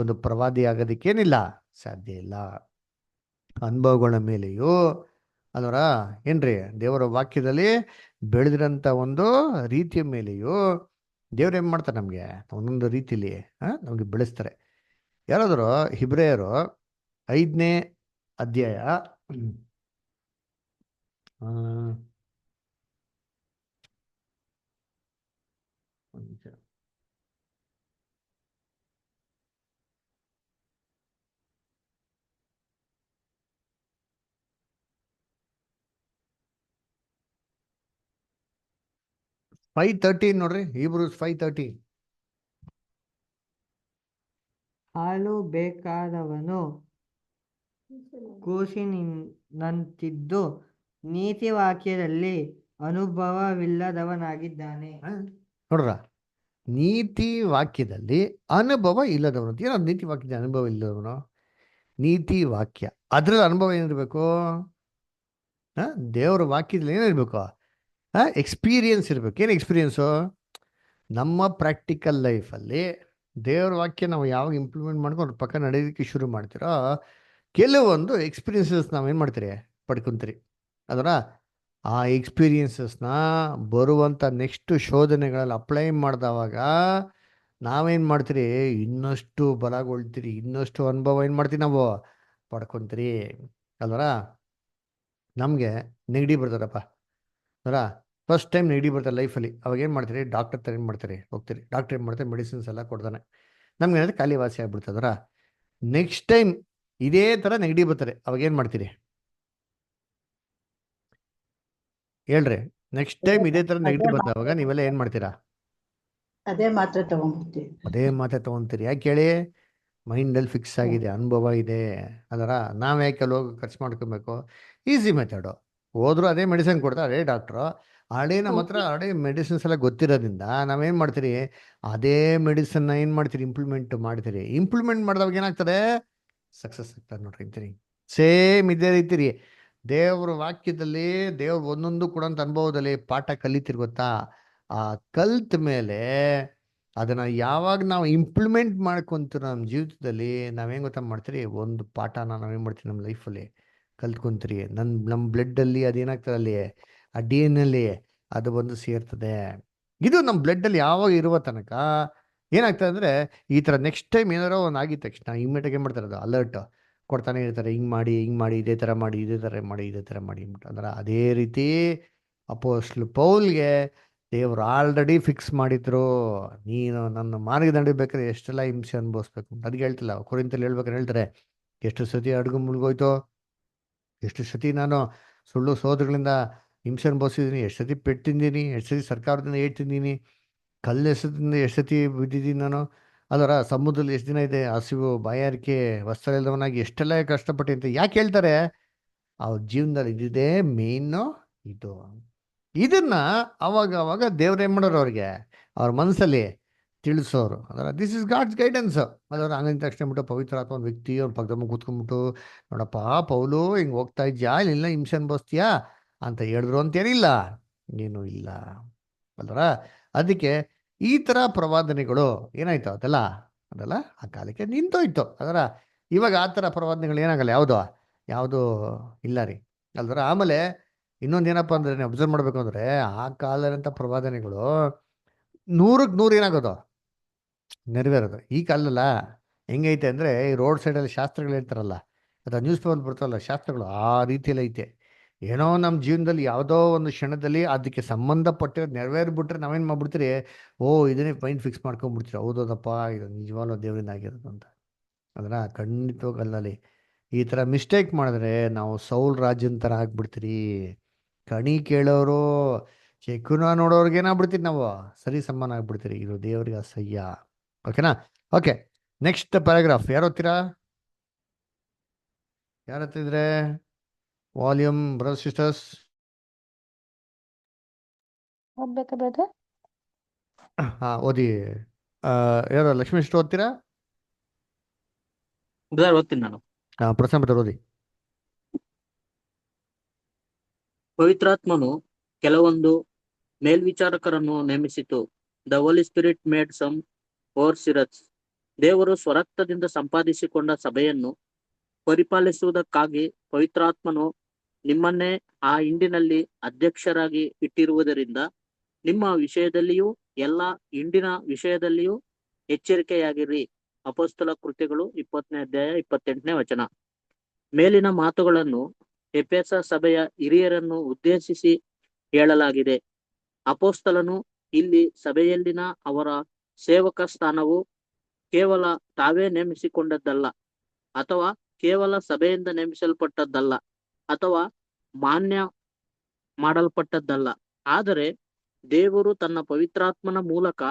ಒಂದು ಪ್ರವಾದಿ ಆಗೋದಕ್ಕೇನಿಲ್ಲ, ಸಾಧ್ಯ ಇಲ್ಲ. ಅನುಭವಗಳ ಮೇಲೆಯೂ ಅದರ ಏನ್ರಿ ದೇವರ ವಾಕ್ಯದಲ್ಲಿ ಬೆಳೆದಿರೋಂಥ ಒಂದು ರೀತಿಯ ಮೇಲೆಯೂ ದೇವ್ರು ಏನು ಮಾಡ್ತಾರೆ, ನಮಗೆ ಒಂದೊಂದು ರೀತಿಯಲ್ಲಿ ನಮಗೆ ಬೆಳೆಸ್ತಾರೆ. ಯಾರಾದರೂ ಹಿಬ್ರಿಯರು 5ನೇ ಅಧ್ಯಾಯ 5:13 ನೋಡ್ರಿ, Hebrews 5:13. ಹಾಲು ಬೇಕಾದವನು ಕೂಸಿನಂತಿದ್ದು ನೀತಿ ವಾಕ್ಯದಲ್ಲಿ ಅನುಭವವಿಲ್ಲದವನಾಗಿದ್ದಾನೆ. ನೋಡ್ರ, ನೀತಿ ವಾಕ್ಯದಲ್ಲಿ ಅನುಭವ ಇಲ್ಲದವನು ಅಂತ. ಏನೋ ನೀತಿ ವಾಕ್ಯದ ಅನುಭವ ಇಲ್ಲದವನು, ನೀತಿ ವಾಕ್ಯ ಅದ್ರಲ್ಲಿ ಅನುಭವ ಏನಿರಬೇಕು? ದೇವರ ವಾಕ್ಯದಲ್ಲಿ ಏನಿರಬೇಕು? ಎಕ್ಸ್ಪೀರಿಯನ್ಸ್ ಇರಬೇಕು. ಏನು ಎಕ್ಸ್ಪೀರಿಯನ್ಸು? ನಮ್ಮ ಪ್ರಾಕ್ಟಿಕಲ್ ಲೈಫಲ್ಲಿ ದೇವ್ರ ವಾಕ್ಯ ನಾವು ಯಾವಾಗ ಇಂಪ್ಲಿಮೆಂಟ್ ಮಾಡ್ಕೊಂಡು ಪಕ್ಕ ನಡೆಯೋದಕ್ಕೆ ಶುರು ಮಾಡ್ತೀರೋ, ಕೆಲವೊಂದು ಎಕ್ಸ್ಪೀರಿಯನ್ಸಸ್ ನಾವೇನು ಮಾಡ್ತೀರಿ? ಪಡ್ಕೊತೀರಿ. ಅದರ ಆ ಎಕ್ಸ್ಪೀರಿಯನ್ಸಸ್ನ ಬರುವಂಥ ನೆಕ್ಸ್ಟ್ ಶೋಧನೆಗಳಲ್ಲಿ ಅಪ್ಲೈ ಮಾಡಿದವಾಗ ನಾವೇನು ಮಾಡ್ತೀರಿ? ಇನ್ನಷ್ಟು ಬಲಗೊಳ್ತೀರಿ, ಇನ್ನಷ್ಟು ಅನುಭವ ಏನು ಮಾಡ್ತೀವಿ ನಾವು? ಪಡ್ಕೊತೀರಿ. ಅಲ್ವರ? ನಮಗೆ ನೆಗಡಿ ಬರ್ತಾರಪ್ಪ ಅದರ ಫಸ್ಟ್ ಟೈಮ್ ನೆಗಡಿ ಬರ್ತಾರೆ ಲೈಫಲ್ಲಿ. ಅವಾಗ ಏನು ಮಾಡ್ತೀರಿ? ಡಾಕ್ಟರ್ ಹತ್ರ ಏನು ಮಾಡ್ತೀರಿ? ಹೋಗ್ತೀರಿ. ಡಾಕ್ಟರ್ ಏನು ಮಾಡ್ತಾರೆ? ಮೆಡಿಸಿನ್ಸ್ ಎಲ್ಲ ಕೊಡ್ತಾನೆ. ನಮ್ಗೆ ಏನಾದ್ರೆ ಖಾಲಿ ವಾಸಿ ಆಗ್ಬಿಡ್ತದರ. ನೆಕ್ಸ್ಟ್ ಟೈಮ್ ಇದೇ ಥರ ನೆಗಡಿ ಬರ್ತಾರೆ, ಅವಾಗ ಏನು ಮಾಡ್ತೀರಿ? ಹೇಳ್ರಿ. ನೆಕ್ಸ್ಟ್ ಟೈಮ್ ಇದೇ ಥರ ನೆಗಡಿ ಬರ್ತಾವಾಗ ನೀವೆಲ್ಲ ಏನು ಮಾಡ್ತೀರಾ? ಅದೇ ಮಾತ್ರೆ ತಗೊಂಡ್ಬಿಡ್ತೀವಿ. ಅದೇ ಮಾತೆ ತೊಗೊತೀರಿ. ಯಾಕೆ ಹೇಳಿ? ಮೈಂಡಲ್ಲಿ ಫಿಕ್ಸ್ ಆಗಿದೆ, ಅನುಭವ ಇದೆ. ಅದರ ನಾವು ಯಾಕೆ ಹೋಗಿ ಖರ್ಚು ಮಾಡ್ಕೊಬೇಕು? Easy method. ಹೋದ್ರು ಅದೇ ಮೆಡಿಸಿನ್ ಕೊಡ್ತಾರೆ, ಅದೇ ಡಾಕ್ಟ್ರು. ಹಳೆ ನಮ್ಮ ಹತ್ರ ಹಳೆ ಮೆಡಿಸಿನ್ಸ್ ಎಲ್ಲ ಗೊತ್ತಿರೋದ್ರಿಂದ ನಾವೇನು ಮಾಡ್ತೀರಿ? ಅದೇ ಮೆಡಿಸನ್ನ ಏನು ಮಾಡ್ತೀರಿ? ಇಂಪ್ಲಿಮೆಂಟ್ ಮಾಡ್ತೀರಿ. ಇಂಪ್ಲಿಮೆಂಟ್ ಮಾಡಿದವಾಗ ಏನಾಗ್ತದೆ? ಸಕ್ಸಸ್ ಆಗ್ತದೆ ನೋಡ್ರಿ ಅಂತೀರಿ. ಸೇಮ್ ಇದೇ ರೀತಿ ರೀ. ದೇವ್ರ ವಾಕ್ಯದಲ್ಲಿ ದೇವ್ರ ಒಂದೊಂದು ಕೊಡೋಂಥ ಅನುಭವದಲ್ಲಿ ಪಾಠ ಕಲಿತಿರ್ ಗೊತ್ತಾ? ಆ ಕಲ್ತ ಮೇಲೆ ಅದನ್ನು ಯಾವಾಗ ನಾವು ಇಂಪ್ಲಿಮೆಂಟ್ ಮಾಡ್ಕೊತೀರೋ ನಮ್ಮ ಜೀವಿತದಲ್ಲಿ, ನಾವೇನು ಗೊತ್ತಾ ಮಾಡ್ತೀರಿ? ಒಂದು ಪಾಠನ ನಾವೇನು ಮಾಡ್ತೀವಿ ನಮ್ಮ ಲೈಫಲ್ಲಿ ಕಲ್ತ್ಕೊಂತೀರಿ. ನಮ್ಮ ಬ್ಲಡ್ಡಲ್ಲಿ ಅದೇನಾಗ್ತದೆ? ಅಲ್ಲಿ ಆ ಡಿ ಎನ್ ಅಲ್ಲಿ ಅದು ಬಂದು ಸೇರ್ತದೆ. ಇದು ನಮ್ಮ ಬ್ಲಡ್ಡಲ್ಲಿ ಯಾವಾಗ ಇರುವ ತನಕ ಏನಾಗ್ತದೆ ಅಂದರೆ, ಈ ಥರ ನೆಕ್ಸ್ಟ್ ಟೈಮ್ ಏನಾರೋ ಒಂದು ಆಗಿದ ತಕ್ಷಣ ಇಮ್ಮಿಡಿಯೇಟಾಗಿ ಏನು ಮಾಡ್ತಾರೆ? ಅದು ಅಲರ್ಟ್ ಕೊಡ್ತಾನೆ ಇರ್ತಾರೆ. ಹಿಂಗೆ ಮಾಡಿ, ಹಿಂಗೆ ಮಾಡಿ, ಇದೇ ಥರ ಮಾಡಿ, ಇದೇ ಥರ ಮಾಡಿ, ಇದೇ ಥರ ಮಾಡಿ ಅಂದ್ಬಿಟ್ಟು. ಅಂದ್ರೆ ಅದೇ ರೀತಿ ಅಪೊಸ್ತಲ ಪೌಲ್ಗೆ ದೇವರು ಆಲ್ರೆಡಿ ಫಿಕ್ಸ್ ಮಾಡಿದ್ರು. ನೀನು ನನ್ನ ಮಾರ್ಗ ನಡಿಬೇಕಾದ್ರೆ ಎಷ್ಟೆಲ್ಲ ಹಿಂಸೆ ಅನುಭವಿಸ್ಬೇಕು. ಅದಕ್ಕೆ ಹೇಳ್ತಿಲ್ಲ, ಕೊರಿಂಥಲ್ಲಿ ಹೇಳ್ಬೇಕಾದ್ರೆ ಹೇಳ್ತಾರೆ, ಎಷ್ಟು ಸತಿ ಅಡುಗು ಮುಳುಗೋಯ್ತು, ಎಷ್ಟು ಸತಿ ನಾನು ಸುಳ್ಳು ಸೋದರಗಳಿಂದ ಹಿಂಸೆ ಅನುಭವಿಸಿದ್ದೀನಿ, ಎಷ್ಟು ಸತಿ ಪೆಟ್ಟು ತಿಂದೀನಿ, ಎಷ್ಟು ಸತಿ ಸರ್ಕಾರದಿಂದ ಏಟ್ ತಿಂದೀನಿ, ಕಲ್ಲು ಎಸದಿಂದ ಎಷ್ಟು ಸತಿ ಬಿದ್ದಿದ್ದೀನಿ ನಾನು. ಅದರ ಸಮುದ್ರದಲ್ಲಿ ಎಷ್ಟು ದಿನ ಇದೆ, ಹಸಿವು, ಬಾಯಾರಿಕೆ, ವಸ್ತ್ರ ಇಲ್ಲದವನಾಗಿ ಎಷ್ಟೆಲ್ಲ ಕಷ್ಟಪಟ್ಟಿದ್ದೆ. ಯಾಕೆ ಹೇಳ್ತಾರೆ? ಅವ್ರ ಜೀವನದಲ್ಲಿ ಇದಿದೆ ಮೇಯ್ನು ಇದು. ಇದನ್ನ ಅವಾಗ ಅವಾಗ ದೇವ್ರು ಏನು ಮಾಡೋರು? ಅವ್ರಿಗೆ ಅವ್ರ ಮನಸ್ಸಲ್ಲಿ ತಿಳಿಸೋರು. ಅದರ ದಿಸ್ ಇಸ್ ಗಾಡ್ಸ್ ಗೈಡೆನ್ಸ್. ಅದರ ಹಂಗಂತ ತಕ್ಷಣ ಬಿಟ್ಟು ಪವಿತ್ರ ಅಥವಾ ಒಂದು ವ್ಯಕ್ತಿ ಅವ್ರ ಪಕ್ಕದ ಕೂತ್ಕೊಂಡ್ಬಿಟ್ಟು, ನೋಡಪ್ಪ ಪೌಲು ಹಿಂಗೆ ಹೋಗ್ತಾ ಇದ್ಯಾ, ಇಲ್ಲ ಹಿಂಸೆ ಅನ್ಭವಿಸ್ತೀಯಾ ಅಂತ ಹೇಳಿದ್ರು ಅಂತೇನಿಲ್ಲ, ಏನೂ ಇಲ್ಲ ಅಲ್ವರ. ಅದಕ್ಕೆ ಈ ಥರ ಪ್ರವಾದನೆಗಳು ಏನಾಯ್ತು? ಅದೆಲ್ಲ ಆ ಕಾಲಕ್ಕೆ ನಿಂತೋಯ್ತು. ಅದರ ಇವಾಗ ಆ ಥರ ಪ್ರವಾದನೆಗಳು ಏನಾಗಲ್ಲ, ಯಾವುದು ಇಲ್ಲ ರೀ ಅಲ್ವರ. ಆಮೇಲೆ ಇನ್ನೊಂದು ಏನಪ್ಪ ಅಂದರೆ, ನೀವು ಅಬ್ಸರ್ವ್ ಮಾಡಬೇಕು ಅಂದರೆ, ಆ ಕಾಲದಂಥ ಪ್ರವಾದನೆಗಳು 100ಕ್ಕೆ 100 ಏನಾಗೋದು? ನೆರವೇರೋದು. ಈ ಕಾಲದಲ್ಲ ಹೆಂಗೈತೆ ಅಂದರೆ, ಈ ರೋಡ್ ಸೈಡಲ್ಲಿ ಶಾಸ್ತ್ರಗಳು ಹೇಳ್ತಾರಲ್ಲ, ಅಥವಾ ನ್ಯೂಸ್ ಪೇಪರ್ ಬರ್ತಾರಲ್ಲ ಶಾಸ್ತ್ರಗಳು, ಆ ರೀತಿಯಲ್ಲಿ ಐತೆ. ಏನೋ ನಮ್ಮ ಜೀವನದಲ್ಲಿ ಯಾವುದೋ ಒಂದು ಕ್ಷಣದಲ್ಲಿ ಅದಕ್ಕೆ ಸಂಬಂಧಪಟ್ಟಿರೋ ನೆರವೇರ್ಬಿಟ್ರೆ ನಾವೇನು ಮಾಡ್ಬಿಡ್ತೀರಿ? ಇದನ್ನೇ ಮೈಂಡ್ ಫಿಕ್ಸ್ ಮಾಡ್ಕೊಂಡ್ಬಿಡ್ತೀರಿ. ಹೌದಪ್ಪ, ಇದು ನಿಜವಾಗ್ಲೂ ದೇವರಿಂದ ಆಗಿರೋದು ಅಂತ. ಅದರ ಖಂಡಿತವಾಗಲ್ಲಿ ಈ ಥರ ಮಿಸ್ಟೇಕ್ ಮಾಡಿದ್ರೆ ನಾವು ಸೌಲ್ ರಾಜ್ಯನ ಥರ ಆಗ್ಬಿಡ್ತೀರಿ. ಕಣಿ ಕೇಳೋರು ಚೆಕ್ಕುನ ನೋಡೋರ್ಗೆ ಏನಾಗ್ಬಿಡ್ತೀರಿ? ನಾವು ಸರಿ ಸಮಾನ ಆಗ್ಬಿಡ್ತೀರಿ. ಇದು ದೇವರಿಗೆ ಅಸಹ್ಯ. ಓಕೆನಾ? Okay, next paragraph. ಯಾರು ಓದ್ತೀರಾ? ಯಾರು ಓದ್ತಿದ್ರೆ? Volume brothers sisters. ಓದ್ಬೇಕಾ ಬ್ರದರ್? ಓದಿ. ಯಾರು ಲಕ್ಷ್ಮೀ ಸಿಸ್ಟರ್ ಓದ್ತೀರಾ? ಓದ್ತೀನಿ ನಾನು. ಪ್ರಸನ್ನ ಬ್ರದರ್ ಓದಿ. ಪವಿತ್ರಾತ್ಮನು ಕೆಲವೊಂದು ಮೇಲ್ವಿಚಾರಕರನ್ನು ನೇಮಿಸಿತು. The holy spirit made some overseers. ದೇವರು ಸ್ವರಕ್ತದಿಂದ ಸಂಪಾದಿಸಿಕೊಂಡ ಸಭೆಯನ್ನು ಪರಿಪಾಲಿಸುವುದಕ್ಕಾಗಿ ಪವಿತ್ರಾತ್ಮನು ನಿಮ್ಮನ್ನೇ ಆ ಹಿಂಡಿನಲ್ಲಿ ಅಧ್ಯಕ್ಷರಾಗಿ ಇಟ್ಟಿರುವುದರಿಂದ ನಿಮ್ಮ ವಿಷಯದಲ್ಲಿಯೂ ಎಲ್ಲ ಹಿಂಡಿನ ವಿಷಯದಲ್ಲಿಯೂ ಎಚ್ಚರಿಕೆಯಾಗಿರಿ. ಅಪೊಸ್ತಲ ಕೃತ್ಯಗಳು 20ನೇ ಅಧ್ಯಾಯ 28ನೇ ವಚನ. ಮೇಲಿನ ಮಾತುಗಳನ್ನು ಎಫೆಸ ಸಭೆಯ ಹಿರಿಯರನ್ನು ಉದ್ದೇಶಿಸಿ ಹೇಳಲಾಗಿದೆ. ಅಪೊಸ್ತಲನು ಇಲ್ಲಿ ಸಭೆಯಲ್ಲಿನ ಅವರ ಸೇವಕ ಸ್ಥಾನವು ಕೇವಲ ತಾವೇ ನೇಮಿಸಿಕೊಂಡದ್ದಲ್ಲ, ಅಥವಾ ಕೇವಲ ಸಭೆಯಿಂದ ನೇಮಿಸಲ್ಪಟ್ಟದ್ದಲ್ಲ, ಅಥವಾ ಮಾನ್ಯ ಮಾಡಲ್ಪಟ್ಟದ್ದಲ್ಲ. ಆದರೆ ದೇವರು ತನ್ನ ಪವಿತ್ರಾತ್ಮನ ಮೂಲಕ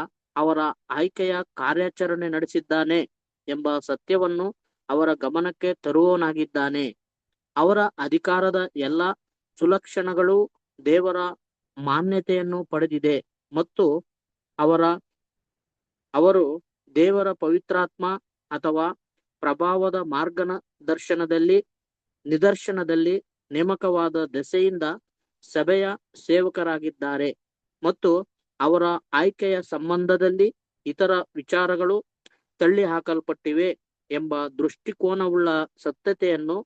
ಅವರ ಆಯ್ಕೆಯ ಕಾರ್ಯಾಚರಣೆ ನಡೆಸಿದ್ದಾನೆ ಎಂಬ ಸತ್ಯವನ್ನು ಅವರ ಗಮನಕ್ಕೆ ತರುವವನಾಗಿದ್ದಾನೆ. ಅವರ ಅಧಿಕಾರದ ಎಲ್ಲ ಸುಲಕ್ಷಣಗಳು ದೇವರ ಮಾನ್ಯತೆಯನ್ನು ಪಡೆದಿದೆ ಮತ್ತು ಅವರ ಅವರು ದೇವರ ಪವಿತ್ರಾತ್ಮ ಅಥವಾ ಪ್ರಭಾವದ ಮಾರ್ಗದರ್ಶನದಲ್ಲಿ ನಿದರ್ಶನದಲ್ಲಿ ನೇಮಕವಾದ ದೆಸೆಯಿಂದ ಸಭೆಯ ಸೇವಕರಾಗಿದ್ದಾರೆ ಮತ್ತು ಅವರ ಆಯ್ಕೆಯ ಸಂಬಂಧದಲ್ಲಿ ಇತರ ವಿಚಾರಗಳು ತಳ್ಳಿ ಹಾಕಲ್ಪಟ್ಟಿವೆ ಎಂಬ ದೃಷ್ಟಿಕೋನವುಳ್ಳ ಸತ್ಯತೆಯನ್ನು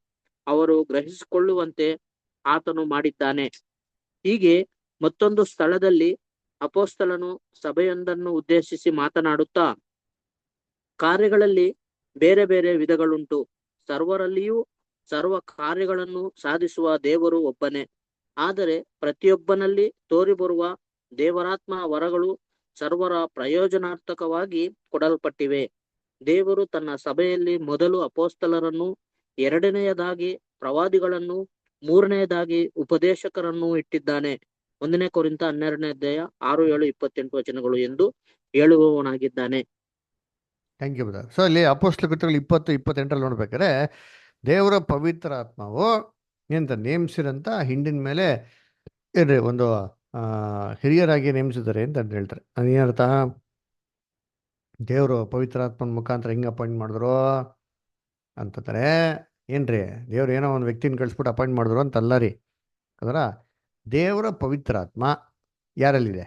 ಅವರು ಗ್ರಹಿಸಿಕೊಳ್ಳುವಂತೆ ಆತನು ಮಾಡಿದ್ದಾನೆ. ಹೀಗೆ ಮತ್ತೊಂದು ಸ್ಥಳದಲ್ಲಿ ಅಪೊಸ್ತಲನು ಸಭೆಯೊಂದನ್ನು ಉದ್ದೇಶಿಸಿ ಮಾತನಾಡುತ್ತಾ, ಕಾರ್ಯಗಳಲ್ಲಿ ಬೇರೆ ಬೇರೆ ವಿಧಗಳುಂಟು, ಸರ್ವರಲ್ಲಿಯೂ ಸರ್ವ ಕಾರ್ಯಗಳನ್ನು ಸಾಧಿಸುವ ದೇವರು ಒಬ್ಬನೇ. ಆದರೆ ಪ್ರತಿಯೊಬ್ಬನಲ್ಲಿ ತೋರಿಬರುವ ದೇವರಾತ್ಮ ವರಗಳು ಸರ್ವರ ಪ್ರಯೋಜನಾರ್ಥಕವಾಗಿ ಕೊಡಲ್ಪಟ್ಟಿವೆ. ದೇವರು ತನ್ನ ಸಭೆಯಲ್ಲಿ ಮೊದಲು ಅಪೊಸ್ತಲರನ್ನು, ಎರಡನೆಯದಾಗಿ ಪ್ರವಾದಿಗಳನ್ನು, ಮೂರನೆಯದಾಗಿ ಉಪದೇಶಕರನ್ನು ಇಟ್ಟಿದ್ದಾನೆ. 1 ಕೊರಿಂಥ 12ನೇ ಅಧ್ಯಾಯ 6, 7, 28 ವಚನಗಳು ಎಂದು ಹೇಳುವವನಾಗಿದ್ದಾನೆ. Thank you brother. ಸೊ ಇಲ್ಲಿ ಅಪೊಸ್ತಲ ಕೃತ್ಯಗಳು 20-28 ನೋಡ್ಬೇಕಾದ್ರೆ ದೇವರ ಪವಿತ್ರ ಆತ್ಮವು ಎಂತ ನೇಮಿಸಿರಂತ ಹಿಂಡಿನ ಮೇಲೆ ಏನ್ರಿ ಒಂದು ಹಿರಿಯರಾಗಿ ನೇಮಿಸಿದ್ದಾರೆ ಅಂತ ಹೇಳ್ತಾರೆ. ಅದೇನರ್ಥ? ದೇವರು ಪವಿತ್ರಾತ್ಮನ ಮುಖಾಂತರ ಹೆಂಗೆ ಅಪಾಯಿಂಟ್ ಮಾಡಿದ್ರು ಅಂತಂದರೆ ಏನ್ರಿ, ದೇವ್ರು ಏನೋ ಒಂದು ವ್ಯಕ್ತಿನ ಕಳಿಸ್ಬಿಟ್ಟು ಅಪಾಯಿಂಟ್ ಮಾಡಿದ್ರು ಅಂತಲ್ಲ ರೀ. ಅದರ ದೇವರ ಪವಿತ್ರಾತ್ಮ ಯಾರಲ್ಲಿದೆ?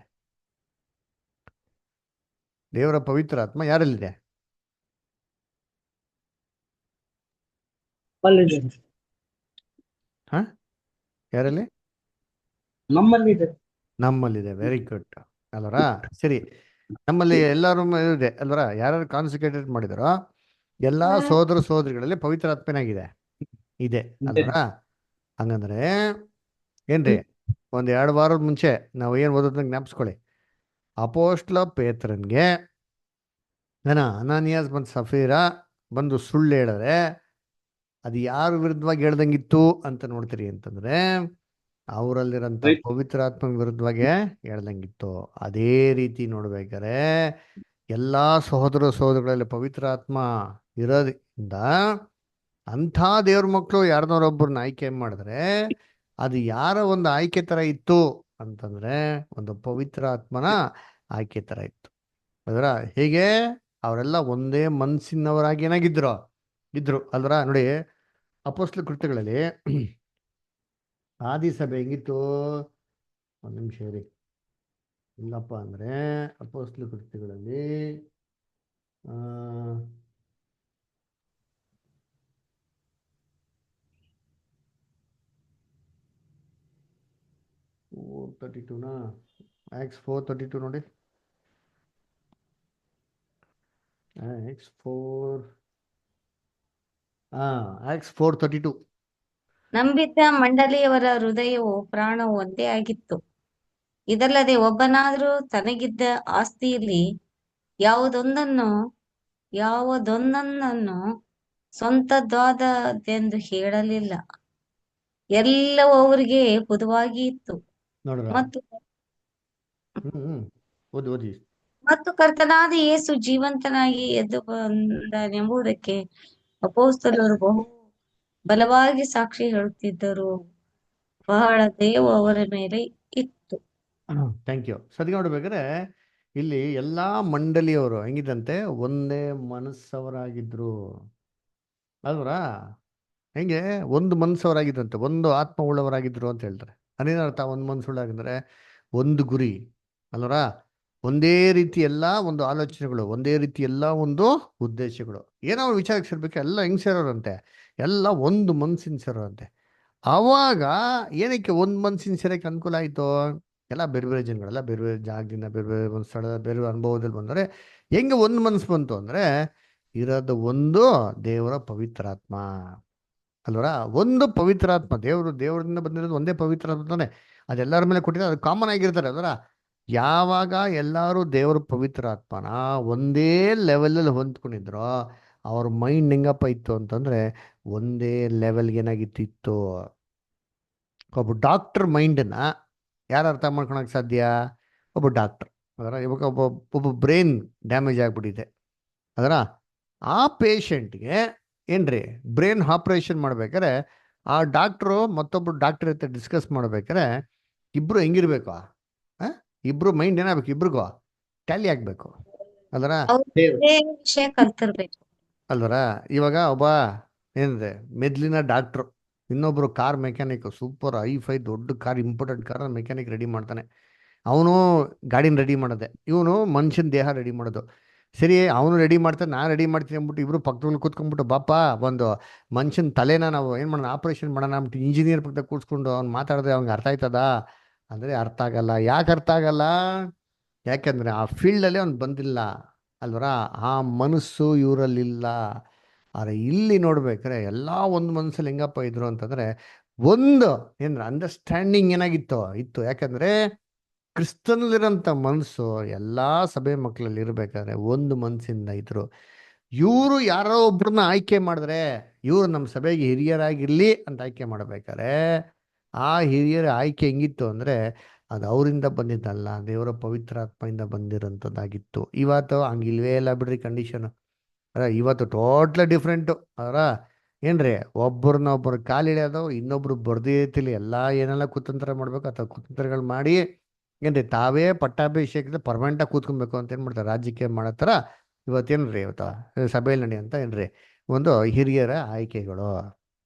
ದೇವರ ಪವಿತ್ರಾತ್ಮ ಯಾರಲ್ಲಿದೆ? ಹಾ, ಯಾರಲ್ಲಿ? ನಮ್ಮಲ್ಲಿದೆ. ವೆರಿ ಗುಡ್ ಅಲ್ವರ. ಸರಿ, ನಮ್ಮಲ್ಲಿ ಎಲ್ಲರೂ ಇದೆ ಅಲ್ವರ. ಯಾರು ಕಾನ್ಸಂಟ್ರೇಟ್ ಮಾಡಿದಾರೋ ಎಲ್ಲಾ ಸೋದರ ಸೋದರಿಗಳಲ್ಲಿ ಪವಿತ್ರಾತ್ಮನಾಗಿದೆ ಇದೆ ಅಲ್ವರ. ಹಂಗಂದ್ರೆ ಏನ್ರಿ, 1-2 ವಾರದ ಮುಂಚೆ ನಾವು ಏನು ಓದೋದನ್ನ ಜ್ಞಾಪಿಸ್ಕೊಳ್ಳಿ. ಅಪೋಸ್ಟ್ಲ ಪೇತ್ರನ್ಗೆ ಅನಾನಿಯಾಸ್ ಮತ್ತು ಸಫೀರಾ ಬಂದು ಸುಳ್ಳು ಹೇಳಿದ್ರೆ ಅದು ಯಾರ ವಿರುದ್ಧವಾಗಿ ಹೇಳ್ದಂಗಿತ್ತು ಅಂತ ನೋಡ್ತೀರಿ ಅಂತಂದ್ರೆ ಅವರಲ್ಲಿರೋಂಥ ಪವಿತ್ರಾತ್ಮ ವಿರುದ್ಧವಾಗಿ ಹೇಳ್ದಂಗಿತ್ತು. ಅದೇ ರೀತಿ ನೋಡ್ಬೇಕಾರೆ ಎಲ್ಲ ಸಹೋದರ ಸಹೋದರಗಳಲ್ಲಿ ಪವಿತ್ರಾತ್ಮ ಇರೋದ್ರಿಂದ ಅಂಥ ದೇವ್ರ ಮಕ್ಕಳು ಯಾರನ್ನೋರೊಬ್ಬರನ್ನ ಆಯ್ಕೆ ಮಾಡಿದ್ರೆ ಅದು ಯಾರ ಒಂದು ಆಯ್ಕೆ ಥರ ಇತ್ತು ಅಂತಂದ್ರೆ ಒಂದು ಪವಿತ್ರಾತ್ಮನ ಆಯ್ಕೆ ಥರ ಇತ್ತು. ಅದರ ಹೇಗೆ ಅವರೆಲ್ಲ ಒಂದೇ ಮನಸ್ಸಿನವರಾಗಿ ಇದ್ರು ಅಲ್ವರ. ನೋಡಿ, ಅಪೊಸ್ತಲ ಕೃತ್ಯಗಳಲ್ಲಿ ಆದಿ ಸಭೆ ಹೆಂಗಿತ್ತು? ಒಂದು ನಿಮಿಷ ರೀ. ಇಲ್ಲಪ್ಪ ಅಂದರೆ ಅಪೊಸ್ತಲ ಕೃತ್ಯಗಳಲ್ಲಿ ಆ 4:32 Acts 4:32 ನೋಡಿ. Acts 4:32 ನಂಬಿದ್ದ ಮಂಡಳಿಯವರ ಹೃದಯವೂ ಪ್ರಾಣವೂ ಒಂದೇ ಆಗಿತ್ತು. ಇದಲ್ಲದೆ ಒಬ್ಬನಾದರೂ ತನಗಿದ್ದ ಆಸ್ತಿಯಲ್ಲಿ ಯಾವುದೊಂದನ್ನು ಸ್ವಂತದ್ದಾದದೆಂದು ಹೇಳಲಿಲ್ಲ. ಎಲ್ಲವೂ ಅವರಿಗೆ ಪುದುವಾಗಿ ಇತ್ತು. ನೋಡ್ರ. ಓದಿ ಮತ್ತು ಕರ್ತನಾದ ಯೇಸು ಜೀವಂತನಾಗಿ ಎದ್ದು ಬಂದನೆಂಬುದಕ್ಕೆ ಅಪೊಸ್ತಲರು ಬಹು ಬಲವಾಗಿ ಸಾಕ್ಷಿ ಹೇಳುತ್ತಿದ್ದರು. ಬಹಳ ದಯವು ಅವರ ಮೇಲೆ ಇತ್ತು. Thank you. ಸದ್ಯ ನೋಡ್ಬೇಕಾದ್ರೆ ಇಲ್ಲಿ ಎಲ್ಲಾ ಮಂಡಳಿಯವರು ಹೆಂಗಿದಂತೆ ಒಂದೇ ಮನಸ್ಸವರಾಗಿದ್ರು ಅಲ್ವರ. ಹೆಂಗೆ ಒಂದು ಮನಸ್ಸವರಾಗಿದ್ರಂತೆ, ಒಂದು ಆತ್ಮ ಉಳ್ಳವರಾಗಿದ್ರು ಅಂತ ಹೇಳ್ತಾರೆ. ಅದೇನರ್ಥ? ಒಂದು ಮನಸ್ಸುಳ್ಳಾಗಿದ್ರೆ ಒಂದು ಗುರಿ ಅಲ್ವರ. ಒಂದೇ ರೀತಿ ಎಲ್ಲ ಒಂದು ಆಲೋಚನೆಗಳು, ಒಂದೇ ರೀತಿ ಎಲ್ಲ ಒಂದು ಉದ್ದೇಶಗಳು. ಏನೋ ವಿಚಾರಕ್ಕೆ ಸೇರ್ಬೇಕು, ಎಲ್ಲ ಹೆಂಗ್ ಸೇರೋರಂತೆ, ಎಲ್ಲ ಒಂದು ಮನಸ್ಸಿನ ಸೇರೋರಂತೆ. ಆವಾಗ ಏನಕ್ಕೆ ಒಂದು ಮನಸ್ಸಿನ ಸೇರಕ್ಕೆ ಅನುಕೂಲ ಆಯಿತು? ಎಲ್ಲ ಬೇರೆ ಬೇರೆ ಜನಗಳೆಲ್ಲ ಬೇರೆ ಬೇರೆ ಜಾಗದಿಂದ, ಬೇರೆ ಬೇರೆ ಒಂದು ಸ್ಥಳದ ಬೇರೆ ಬೇರೆ ಅನುಭವದಲ್ಲಿ ಬಂದರೆ ಹೆಂಗೆ ಒಂದು ಮನಸ್ಸು ಬಂತು ಅಂದರೆ ಇರೋದು ಒಂದು ದೇವರ ಪವಿತ್ರಾತ್ಮ ಅಲ್ವರ. ಒಂದು ಪವಿತ್ರಾತ್ಮ ದೇವರಿಂದ ಬಂದಿರೋದು ಒಂದೇ ಪವಿತ್ರಾತ್ಮ ತಾನೆ. ಅದೆಲ್ಲರ ಮೇಲೆ ಕೊಟ್ಟಿದ್ದಾರೆ, ಅದು ಕಾಮನ್ ಆಗಿರ್ತಾರೆ ಅಲ್ವರ. ಯಾವಾಗ ಎಲ್ಲರೂ ದೇವರ ಪವಿತ್ರಾತ್ಮನ ಒಂದೇ ಲೆವೆಲಲ್ಲಿ ಹೊಂದ್ಕೊಂಡಿದ್ರೋ ಅವ್ರ ಮೈಂಡ್ ಹೆಂಗಪ್ಪ ಇತ್ತು ಅಂತಂದರೆ ಒಂದೇ ಲೆವೆಲ್ಗೆ ಏನಾಗಿತ್ತಿತ್ತು. ಒಬ್ಬ ಡಾಕ್ಟರ್ ಮೈಂಡನ್ನ ಯಾರು ಅರ್ಥ ಮಾಡ್ಕೊಳಕ್ಕೆ ಸಾಧ್ಯ? ಒಬ್ಬ ಡಾಕ್ಟರ್. ಅದರ ಇವಾಗ ಒಬ್ಬ ಬ್ರೈನ್ ಡ್ಯಾಮೇಜ್ ಆಗಿಬಿಟ್ಟಿದೆ ಅದರ. ಆ ಪೇಷಂಟ್ಗೆ ಏನ್ರಿ ಬ್ರೈನ್ ಆಪ್ರೇಷನ್ ಮಾಡ್ಬೇಕಾರೆ ಆ ಡಾಕ್ಟ್ರು ಮತ್ತೊಬ್ಬರು ಡಾಕ್ಟರ್ ಜೊತೆ ಡಿಸ್ಕಸ್ ಮಾಡ್ಬೇಕಾರೆ ಇಬ್ಬರು ಹೆಂಗಿರ್ಬೇಕು? ಇಬ್ಬರು ಮೈಂಡ್ ಏನಾಗಬೇಕು? ಇಬ್ರಿಗೂ ಟ್ಯಾಲಿ ಆಗ್ಬೇಕು ಅಲ್ವರ ಅವ್ರು ದೇವ್ ಬೇರೆ ವಿಷಯ ಕಲ್ತಿರ್ಬೇಕು. ಅಲ್ವರ ಇವಾಗ ಒಬ್ಬ ಏನಿದೆ ಮೆದ್ಲಿನ ಡಾಕ್ಟ್ರು, ಇನ್ನೊಬ್ರು ಕಾರ್ ಮೆಕ್ಯಾನಿಕ್, ಸೂಪರ್ ಐ5 ದೊಡ್ಡ car, imported car mechanic ready ಮಾಡ್ತಾನೆ. ಅವನು ಗಾಡಿನ ರೆಡಿ ಮಾಡೋದೆ, ಇವನು ಮನುಷ್ಯನ ದೇಹ ರೆಡಿ ಮಾಡೋದು. ಸರಿ, ಅವನು ರೆಡಿ ಮಾಡ್ತಾನೆ, ನಾನು ರೆಡಿ ಮಾಡ್ತೀನಿ ಅಂದ್ಬಿಟ್ಟು ಇಬ್ರು ಪಕ್ಕದಲ್ಲಿ ಕೂತ್ಕೊಂಡ್ಬಿಟ್ಟು ಬಾಪ ಒಂದು ಮನುಷ್ಯನ ತಲೆನ ನಾವು ಏನು ಮಾಡೋಣ ಆಪರೇಷನ್ ಮಾಡೋಣ ಅಂದ್ಬಿಟ್ಟು ಇಂಜಿನಿಯರ್ ಪಕ್ಕದಾಗ ಕೂತ್ಕೊಂಡು ಅವ್ನು ಮಾತಾಡಿದ್ರೆ ಅವ್ನಿಗೆ ಅರ್ಥ ಆಯ್ತದ ಅಂದರೆ ಅರ್ಥ ಆಗಲ್ಲ. ಯಾಕೆ ಅರ್ಥ ಆಗಲ್ಲ? ಯಾಕೆಂದರೆ ಆ ಫೀಲ್ಡಲ್ಲಿ ಅವ್ನು ಬಂದಿಲ್ಲ ಅಲ್ವರ, ಆ ಮನಸ್ಸು ಇವರಲ್ಲಿಲ್ಲ. ಆದರೆ ಇಲ್ಲಿ ನೋಡ್ಬೇಕಾದ್ರೆ ಎಲ್ಲ ಒಂದು ಮನಸ್ಸಲ್ಲಿ ಹೆಂಗಪ್ಪ ಇದ್ರು ಅಂತಂದರೆ ಒಂದು ಏನಂದ್ರೆ ಅಂಡರ್ಸ್ಟ್ಯಾಂಡಿಂಗ್ ಏನಾಗಿತ್ತು ಇತ್ತು. ಯಾಕಂದರೆ ಕ್ರಿಸ್ತನಲ್ಲಿರೋಂಥ ಮನಸ್ಸು ಎಲ್ಲ ಸಭೆ ಮಕ್ಕಳಲ್ಲಿ ಇರಬೇಕಾದ್ರೆ ಒಂದು ಮನಸ್ಸಿಂದ ಇದ್ರು. ಇವರು ಯಾರೋ ಒಬ್ರನ್ನ ಆಯ್ಕೆ ಮಾಡಿದ್ರೆ ಇವರು ನಮ್ಮ ಸಭೆಗೆ ಹಿರಿಯರಾಗಿರ್ಲಿ ಅಂತ ಆಯ್ಕೆ ಮಾಡ್ಬೇಕಾದ್ರೆ ಆ ಹಿರಿಯರ ಆಯ್ಕೆ ಹೆಂಗಿತ್ತು ಅಂದರೆ ಅದು ಅವರಿಂದ ಬಂದಿದ್ದಲ್ಲ, ದೇವರ ಪವಿತ್ರಾತ್ಮೆಯಿಂದ ಬಂದಿರೋಂಥದ್ದಾಗಿತ್ತು. ಇವತ್ತು ಹಂಗಿಲ್ವೇ ಇಲ್ಲ ಬಿಡ್ರಿ ಕಂಡೀಷನ್. ಇವತ್ತು ಟೋಟ್ಲಿ ಡಿಫ್ರೆಂಟು. ಅವರ ಏನ್ರಿ, ಒಬ್ಬರನ್ನೊಬ್ಬರು ಕಾಲಿಳಿಯೋದು, ಇನ್ನೊಬ್ರು ಬರ್ದೇತಿಲಿ ಎಲ್ಲ ಏನೆಲ್ಲ ಕುತಂತ್ರ ಮಾಡ್ಬೇಕು ಅಥವಾ ಕುತಂತ್ರಗಳು ಮಾಡಿ ಏನ್ರಿ ತಾವೇ ಪಟ್ಟಾಭಿಷೇಕದ ಪರ್ಮನೆಂಟಾಗಿ ಕೂತ್ಕೊಬೇಕು ಅಂತ ಏನು ಮಾಡ್ತಾರೆ, ರಾಜಕೀಯ ಮಾಡೋ ಥರ ಇವತ್ತೇನ್ರಿ ಇವತ್ತು ಸಭೆಯಲ್ಲಿ ನಡಿ ಅಂತ ಏನ್ರಿ ಒಂದು ಹಿರಿಯರ ಆಯ್ಕೆಗಳು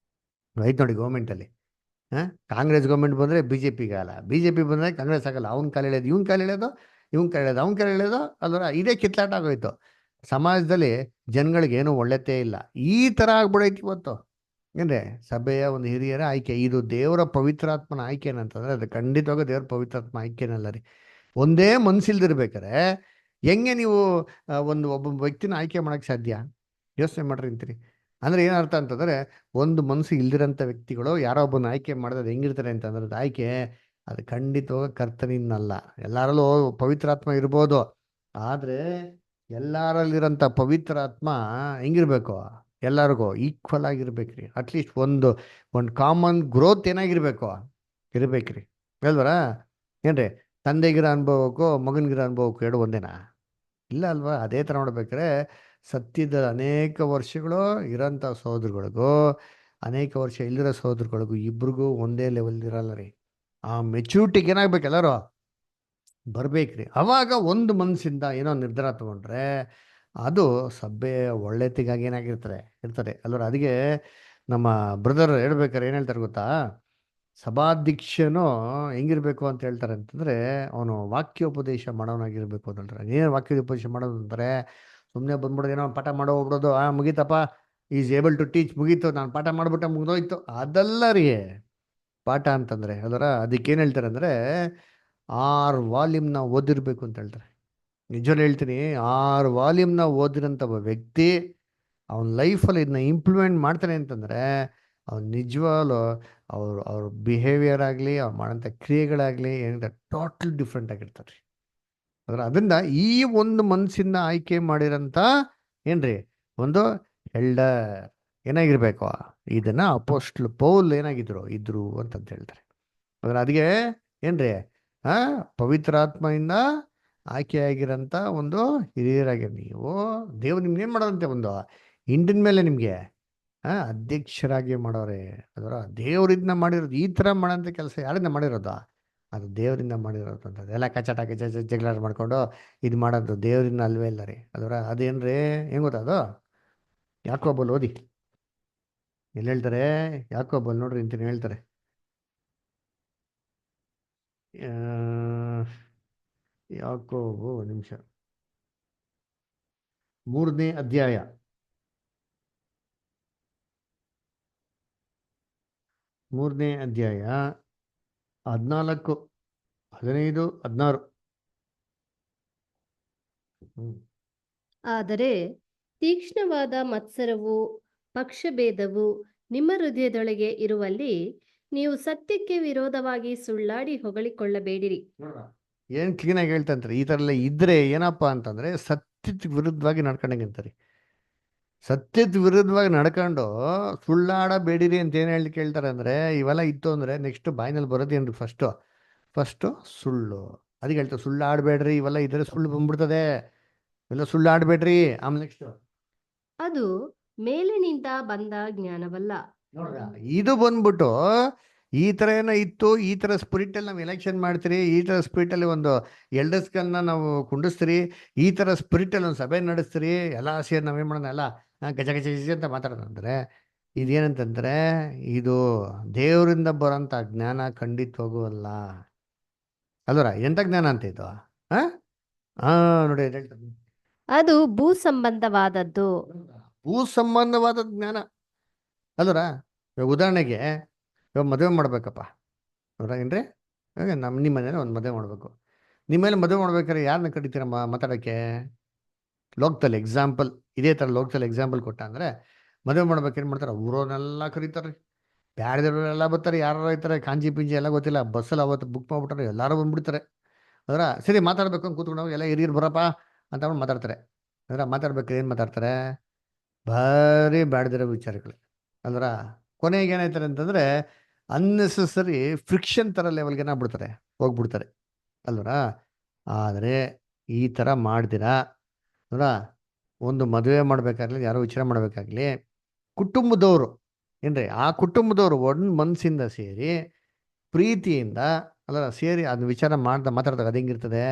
ಆಯ್ತು ನೋಡಿ. ಗೌರ್ಮೆಂಟಲ್ಲಿ ಕಾಂಗ್ರೆಸ್ ಗೌರ್ಮೆಂಟ್ ಬಂದರೆ ಬಿ ಜೆ ಪಿಗೆ ಆಗಲ್ಲ, ಬಿ ಜೆ ಪಿ ಬಂದರೆ ಕಾಂಗ್ರೆಸ್ ಆಗಲ್ಲ, ಅವ್ನ ಕಾಲು ಎಳೆಯೋದು ಇವ್ನ ಕಾಲು ಎಳೆಯೋದು, ಇವ್ನ ಕಾಲು ಎಳೆಯೋದು ಅವ್ನ ಕಾಲು ಎಳೆಯೋದು ಅಲ್ವರ, ಇದೇ ಕಿತ್ಲಾಟ ಆಗೋಯ್ತು. ಸಮಾಜದಲ್ಲಿ ಜನಗಳಿಗೆ ಏನೂ ಒಳ್ಳೆತೇ ಇಲ್ಲ. ಈ ಥರ ಆಗ್ಬಿಡೈತಿ ಇವತ್ತು. ಏನ್ರಿ ಸಭೆಯ ಒಂದು ಹಿರಿಯರ ಆಯ್ಕೆ, ಇದು ದೇವರ ಪವಿತ್ರಾತ್ಮನ ಆಯ್ಕೆ ಏನಂತಂದ್ರೆ ಅದು ಖಂಡಿತವಾಗ ದೇವರ ಪವಿತ್ರಾತ್ಮ ಆಯ್ಕೆನಲ್ಲ ರೀ. ಒಂದೇ ಮನ್ಸಿಲ್ದಿರ್ಬೇಕಾರೆ ಹೆಂಗೆ ನೀವು ಒಬ್ಬ ವ್ಯಕ್ತಿನ ಆಯ್ಕೆ ಮಾಡೋಕ್ಕೆ ಸಾಧ್ಯ? ಯೋಚನೆ ಮಾಡ್ರಿ ಅಂತೀರಿ. ಅಂದರೆ ಏನರ್ಥ ಅಂತಂದರೆ ಒಂದು ಮನಸ್ಸು ಇಲ್ದಿರೋಂಥ ವ್ಯಕ್ತಿಗಳು ಯಾರೋ ಒಬ್ಬನ ಆಯ್ಕೆ ಮಾಡಿದ್ರೆ ಅದು ಹೆಂಗಿರ್ತಾರೆ ಅಂತಂದ್ರೆ ಅದು ಆಯ್ಕೆ ಅದು ಖಂಡಿತವಾಗ ಕರ್ತನಿನ್ನಲ್ಲ. ಎಲ್ಲರಲ್ಲೂ ಪವಿತ್ರಾತ್ಮ ಇರ್ಬೋದು, ಆದರೆ ಎಲ್ಲರಲ್ಲಿರೋಂಥ ಪವಿತ್ರಾತ್ಮ ಹೆಂಗಿರ್ಬೇಕು? ಎಲ್ಲರಿಗೂ ಈಕ್ವಲ್ ಆಗಿರ್ಬೇಕ್ರಿ. ಅಟ್ಲೀಸ್ಟ್ ಒಂದು ಕಾಮನ್ ಗ್ರೋತ್ ಏನಾಗಿರ್ಬೇಕು, ಇರ್ಬೇಕ್ರಿ ಅಲ್ವರ. ಏನ್ರಿ ತಂದೆಗಿರೋ ಅನುಭವಕ್ಕೂ ಮಗನಿಗಿರೋ ಅನುಭವಕ್ಕೂ ಎರಡು ಒಂದೇನಾ? ಇಲ್ಲ ಅಲ್ವಾ? ಅದೇ ಥರ ನೋಡ್ಬೇಕಾದ್ರೆ ಸತ್ಯದ ಅನೇಕ ವರ್ಷಗಳು ಇರೋಂಥ ಸಹೋದರಗಳಿಗೂ ಅನೇಕ ವರ್ಷ ಇಲ್ಲಿರೋ ಸಹೋದರಗಳಿಗೂ ಇಬ್ರಿಗೂ ಒಂದೇ ಲೆವೆಲ್ ಇರಲ್ಲ ರೀ. ಆ ಮೆಚೂರಿಟಿಗೆ ಏನಾಗ್ಬೇಕು, ಎಲ್ಲರೂ ಬರ್ಬೇಕ್ರಿ. ಅವಾಗ ಒಂದು ಮನಸ್ಸಿಂದ ಏನೋ ನಿರ್ಧಾರ ತಗೊಂಡ್ರೆ ಅದು ಸಭೆಯ ಒಳ್ಳೆತಿಗಾಗಿ ಇರ್ತಾರೆ ಅಲ್ವರ. ಅದಕ್ಕೆ ನಮ್ಮ ಬ್ರದರ್ ಹೇಳ್ಬೇಕಾರೆ ಏನು ಹೇಳ್ತಾರೆ ಗೊತ್ತಾ, ಸಭಾಧ್ಯಕ್ಷನು ಹೆಂಗಿರ್ಬೇಕು ಅಂತ ಹೇಳ್ತಾರೆ ಅಂತಂದರೆ ಅವನು ವಾಕ್ಯೋಪದೇಶ ಮಾಡೋನಾಗಿರ್ಬೇಕು ಅಂತ ಹೇಳ್ತಾರೆ. ಏನು ವಾಕ್ಯೋಪದೇಶ ಮಾಡೋದು ಅಂತಾರೆ? ಸುಮ್ಮನೆ ಬಂದ್ಬಿಡೋದು, ಏನೋ ಪಾಠ ಮಾಡೋ ಹೋಗ್ಬಿಡೋದು, ಮುಗೀತಪ್ಪ ಈಸ್ ಏಬಲ್ ಟು ಟೀಚ್, ಮುಗೀತು, ನಾನು ಪಾಠ ಮಾಡಿಬಿಟ್ಟೆ ಮುಗಿದೋಯ್ತು, ಅದಲ್ಲ ರೀ ಪಾಠ ಅಂತಂದರೆ ಅದರ. ಅದಕ್ಕೇನು ಹೇಳ್ತಾರೆ ಅಂದರೆ 6 ವಾಲ್ಯೂಮ್ನ ಓದಿರ್ಬೇಕು ಅಂತ ಹೇಳ್ತಾರೆ. ನಿಜವೂ ಹೇಳ್ತೀನಿ, 6 ವಾಲ್ಯೂಮ್ನ ಓದಿರೋಂಥ ಒಬ್ಬ ವ್ಯಕ್ತಿ ಅವನ ಲೈಫಲ್ಲಿ ಇದನ್ನ ಇಂಪ್ಲಿಮೆಂಟ್ ಮಾಡ್ತಾನೆ ಅಂತಂದರೆ ಅವ್ನು ನಿಜವಾಗ್ಲೂ ಅವ್ರ ಬಿಹೇವಿಯರ್ ಆಗಲಿ ಅವ್ರು ಮಾಡೋಂಥ ಕ್ರಿಯೆಗಳಾಗಲಿ ಏನಿದೆ ಟೋಟಲ್ ಡಿಫ್ರೆಂಟ್ ಆಗಿರ್ತಾರೆ ರೀ. ಅದರಿಂದ ಈ ಒಂದು ಮನಸ್ಸಿಂದ ಆಯ್ಕೆ ಮಾಡಿರೋಂಥ ಏನ್ರಿ ಒಂದು ಎಲ್ಡರ್ ಏನಾಗಿರ್ಬೇಕು, ಇದನ್ನ ಅಪೊಸ್ಟಲ್ ಪೌಲ್ ಏನಾಗಿದ್ರು ಇದ್ರು ಅಂತಂತ ಹೇಳ್ತಾರೆ. ಅದಕ್ಕೆ ಏನ್ರಿ ಪವಿತ್ರಾತ್ಮೆಯಿಂದ ಆಯ್ಕೆಯಾಗಿರೋಂಥ ಒಂದು ಹಿರಿಯರಾಗಿ ನೀವು ದೇವ್ರು ನಿಮ್ಗೆ ಏನು ಮಾಡೋದಂತೆ, ಒಂದು ಹಿಂಡಿನ ಮೇಲೆ ನಿಮಗೆ ಅಧ್ಯಕ್ಷರಾಗಿ ಮಾಡೋರೆ. ಅದರ ದೇವರಿಂದ ಮಾಡಿರೋದು. ಈ ಥರ ಮಾಡೋಂಥ ಕೆಲಸ ಯಾರಿಂದ ಮಾಡಿರೋದು? ಅದು ದೇವರಿಂದ ಮಾಡಿರೋದು ಅಂತ. ಎಲ್ಲ ಕಚಾಟ ಜಗಳ ಮಾಡ್ಕೊಂಡು ಇದು ಮಾಡೋದು ದೇವರಿಂದ ಅಲ್ವೇ ಇಲ್ಲ ರೀ. ಅದರ ಅದೇನ್ರಿ ಹೆಂಗೆ ಗೊತ್ತಾ, ಅದು ಯಾಕೋಬಲ್ಲಿ ಓದಿ, ಎಲ್ಲಿ ಹೇಳ್ತಾರೆ? ಯಾಕೋಬಲ್ಲಿ ನೋಡ್ರಿ ಅಂತೀನಿ ಹೇಳ್ತಾರೆ. ಯಾಕೋಬು ನಿಮಿಷ 3ನೇ ಅಧ್ಯಾಯ 14, 15, 16. ಆದರೆ ತೀಕ್ಷ್ಣವಾದ ಮತ್ಸರವು ಪಕ್ಷಭೇದವು ನಿಮ್ಮ ಹೃದಯದೊಳಗೆ ಇರುವಲ್ಲಿ ನೀವು ಸತ್ಯಕ್ಕೆ ವಿರೋಧವಾಗಿ ಸುಳ್ಳಾಡಿ ಹೊಗಳಿಕೊಳ್ಳಬೇಡಿರಿ. ಏನ್ ಕ್ಲೀನಾಗಿ ಹೇಳ್ತಂತಾರೆ, ಈ ಥರ ಎಲ್ಲ ಇದ್ರೆ ಏನಪ್ಪಾ ಅಂತಂದ್ರೆ ಸತ್ಯದ ವಿರುದ್ಧವಾಗಿ ನಡ್ಕೊಂಡಂಗೆ ಅಂತಾರೆ. ಸತ್ಯದ ವಿರುದ್ಧವಾಗಿ ನಡ್ಕೊಂಡು ಸುಳ್ಳಾಡಬೇಡಿರಿ ಅಂತ ಏನು ಹೇಳಿ ಕೇಳ್ತಾರೆ ಅಂದರೆ, ಇವೆಲ್ಲ ಇತ್ತು ಅಂದರೆ ನೆಕ್ಸ್ಟ್ ಬಾಯಿನಲ್ಲಿ ಬರೋದೇನ್ರಿ? ಫಸ್ಟು ಸುಳ್ಳು. ಅದಕ್ಕೆ ಹೇಳ್ತಾರೆ ಸುಳ್ಳಾಡಬೇಡ್ರಿ, ಇವೆಲ್ಲ ಇದ್ರೆ ಸುಳ್ಳು ಬಂದ್ಬಿಡ್ತದೆ, ಇವೆಲ್ಲ ಸುಳ್ಳಾಡಬೇಡ್ರಿ. ಆಮೇಲೆ ನೆಕ್ಸ್ಟ್ ಅದು ಮೇಲಿನಿಂದ ಬಂದ ಜ್ಞಾನವಲ್ಲ. ನೋಡ್ರ, ಇದು ಬಂದ್ಬಿಟ್ಟು ಈ ಥರ ಏನೋ ಇತ್ತು, ಈ ಥರ ಸ್ಪಿರಿಟಲ್ಲಿ ನಾವು ಎಲೆಕ್ಷನ್ ಮಾಡ್ತೀರಿ, ಈ ಥರ ಸ್ಪಿರಿಟಲ್ಲಿ ಒಂದು ಎಲ್ಡರ್ಸ್ಗಳನ್ನ ನಾವು ಕುಂಡಿಸ್ತೀರಿ, ಈ ಥರ ಸ್ಪಿರಿಟಲ್ಲಿ ಒಂದು ಸಭೆ ನಡೆಸ್ತೀರಿ, ಎಲ್ಲ ಸೇರಿ ನಾವೇನು ಮಾಡೋಣ ಎಲ್ಲ ಗಜ ಗಜ ಗಜ ಅಂತ ಮಾತಾಡೋದಂದ್ರೆ ಇದೇನಂತಂದ್ರೆ ಇದು ದೇವರಿಂದ ಬರೋಂಥ ಜ್ಞಾನ ಖಂಡಿತವಾಗೂ ಅಲ್ಲ. ಅಲ್ವರ ಎಂಥ ಜ್ಞಾನ ಅಂತ ಇದು? ಹಾ ಹಾ ನೋಡಿ ಹೇಳ್ತಾರೆ, ಅದು ಭೂ ಸಂಬಂಧವಾದದ್ದು. ಭೂ ಸಂಬಂಧವಾದ ಜ್ಞಾನ ಅಲ್ವರ. ಇವಾಗ ಉದಾಹರಣೆಗೆ ಇವಾಗ ಮದುವೆ ಮಾಡ್ಬೇಕಪ್ಪ ಅವರ ಏನ್ರಿ, ಇವಾಗ ನಿಮ್ಮ ಮನೇಲಿ ಒಂದು ಮದುವೆ ಮಾಡಬೇಕು. ನಿಮ್ಮ ಮೇಲೆ ಮದುವೆ ಮಾಡ್ಬೇಕಾದ್ರೆ ಯಾರನ್ನ ಕರಿತೀರ ಮಾತಾಡೋಕ್ಕೆ? ಲೋಕದಲ್ಲಿ ಎಕ್ಸಾಂಪಲ್, ಇದೇ ಥರ ಲೋಕದಲ್ಲಿ ಎಕ್ಸಾಂಪಲ್ ಕೊಟ್ಟ ಅಂದರೆ ಮದುವೆ ಮಾಡ್ಬೇಕು ಏನು ಮಾಡ್ತಾರೆ, ಊರವನ್ನೆಲ್ಲ ಕರೀತಾರೆ, ಬ್ಯಾಡ್ದವರೆಲ್ಲ ಬರ್ತಾರೆ, ಯಾರು ಇರ್ತಾರೆ, ಕಾಂಜಿ ಪಿಂಜಿ ಎಲ್ಲ ಗೊತ್ತಿಲ್ಲ, ಬಸ್ಸಲ್ಲಿ ಅವತ್ತು ಬುಕ್ ಮಾಡ್ಬಿಟ್ರೆ ಎಲ್ಲರೂ ಬಂದ್ಬಿಡ್ತಾರೆ. ಅದರ ಸರಿ ಮಾತಾಡ್ಬೇಕು ಅಂತ ಕೂತ್ಕೊಂಡು ಎಲ್ಲ ಹಿರಿಯರು ಬರಪ್ಪ ಅಂತ ಅವ್ನು ಮಾತಾಡ್ತಾರೆ. ಅದರ ಮಾತಾಡ್ಬೇಕು ಏನು ಮಾತಾಡ್ತಾರೆ, ಭಾರಿ ಬ್ಯಾಡ್ದಿರೋ ವಿಚಾರಗಳು. ಅಲ್ವರ ಕೊನೆಗೆ ಏನಾಯ್ತಾರೆ ಅಂತಂದರೆ ಅನ್ನೆಸೆಸರಿ ಫ್ರಿಕ್ಷನ್ ಥರ ಲೆವೆಲ್ಗೆ ಏನಾಗ್ಬಿಡ್ತಾರೆ, ಹೋಗ್ಬಿಡ್ತಾರೆ ಅಲ್ವರ. ಆದರೆ ಈ ಥರ ಮಾಡ್ದಿರಾ ಅಲ್ವರ, ಒಂದು ಮದುವೆ ಮಾಡ್ಬೇಕಾಗ್ಲಿ, ಯಾರೋ ವಿಚಾರ ಮಾಡಬೇಕಾಗ್ಲಿ, ಕುಟುಂಬದವರು ಏನ್ರಿ, ಆ ಕುಟುಂಬದವರು ಒಂದು ಮನಸ್ಸಿಂದ ಸೇರಿ ಪ್ರೀತಿಯಿಂದ ಅಲ್ಲ ಸೇರಿ ಅದನ್ನ ವಿಚಾರ ಮಾತಾಡಿದಾಗ ಅದು ಹೆಂಗಿರ್ತದೆ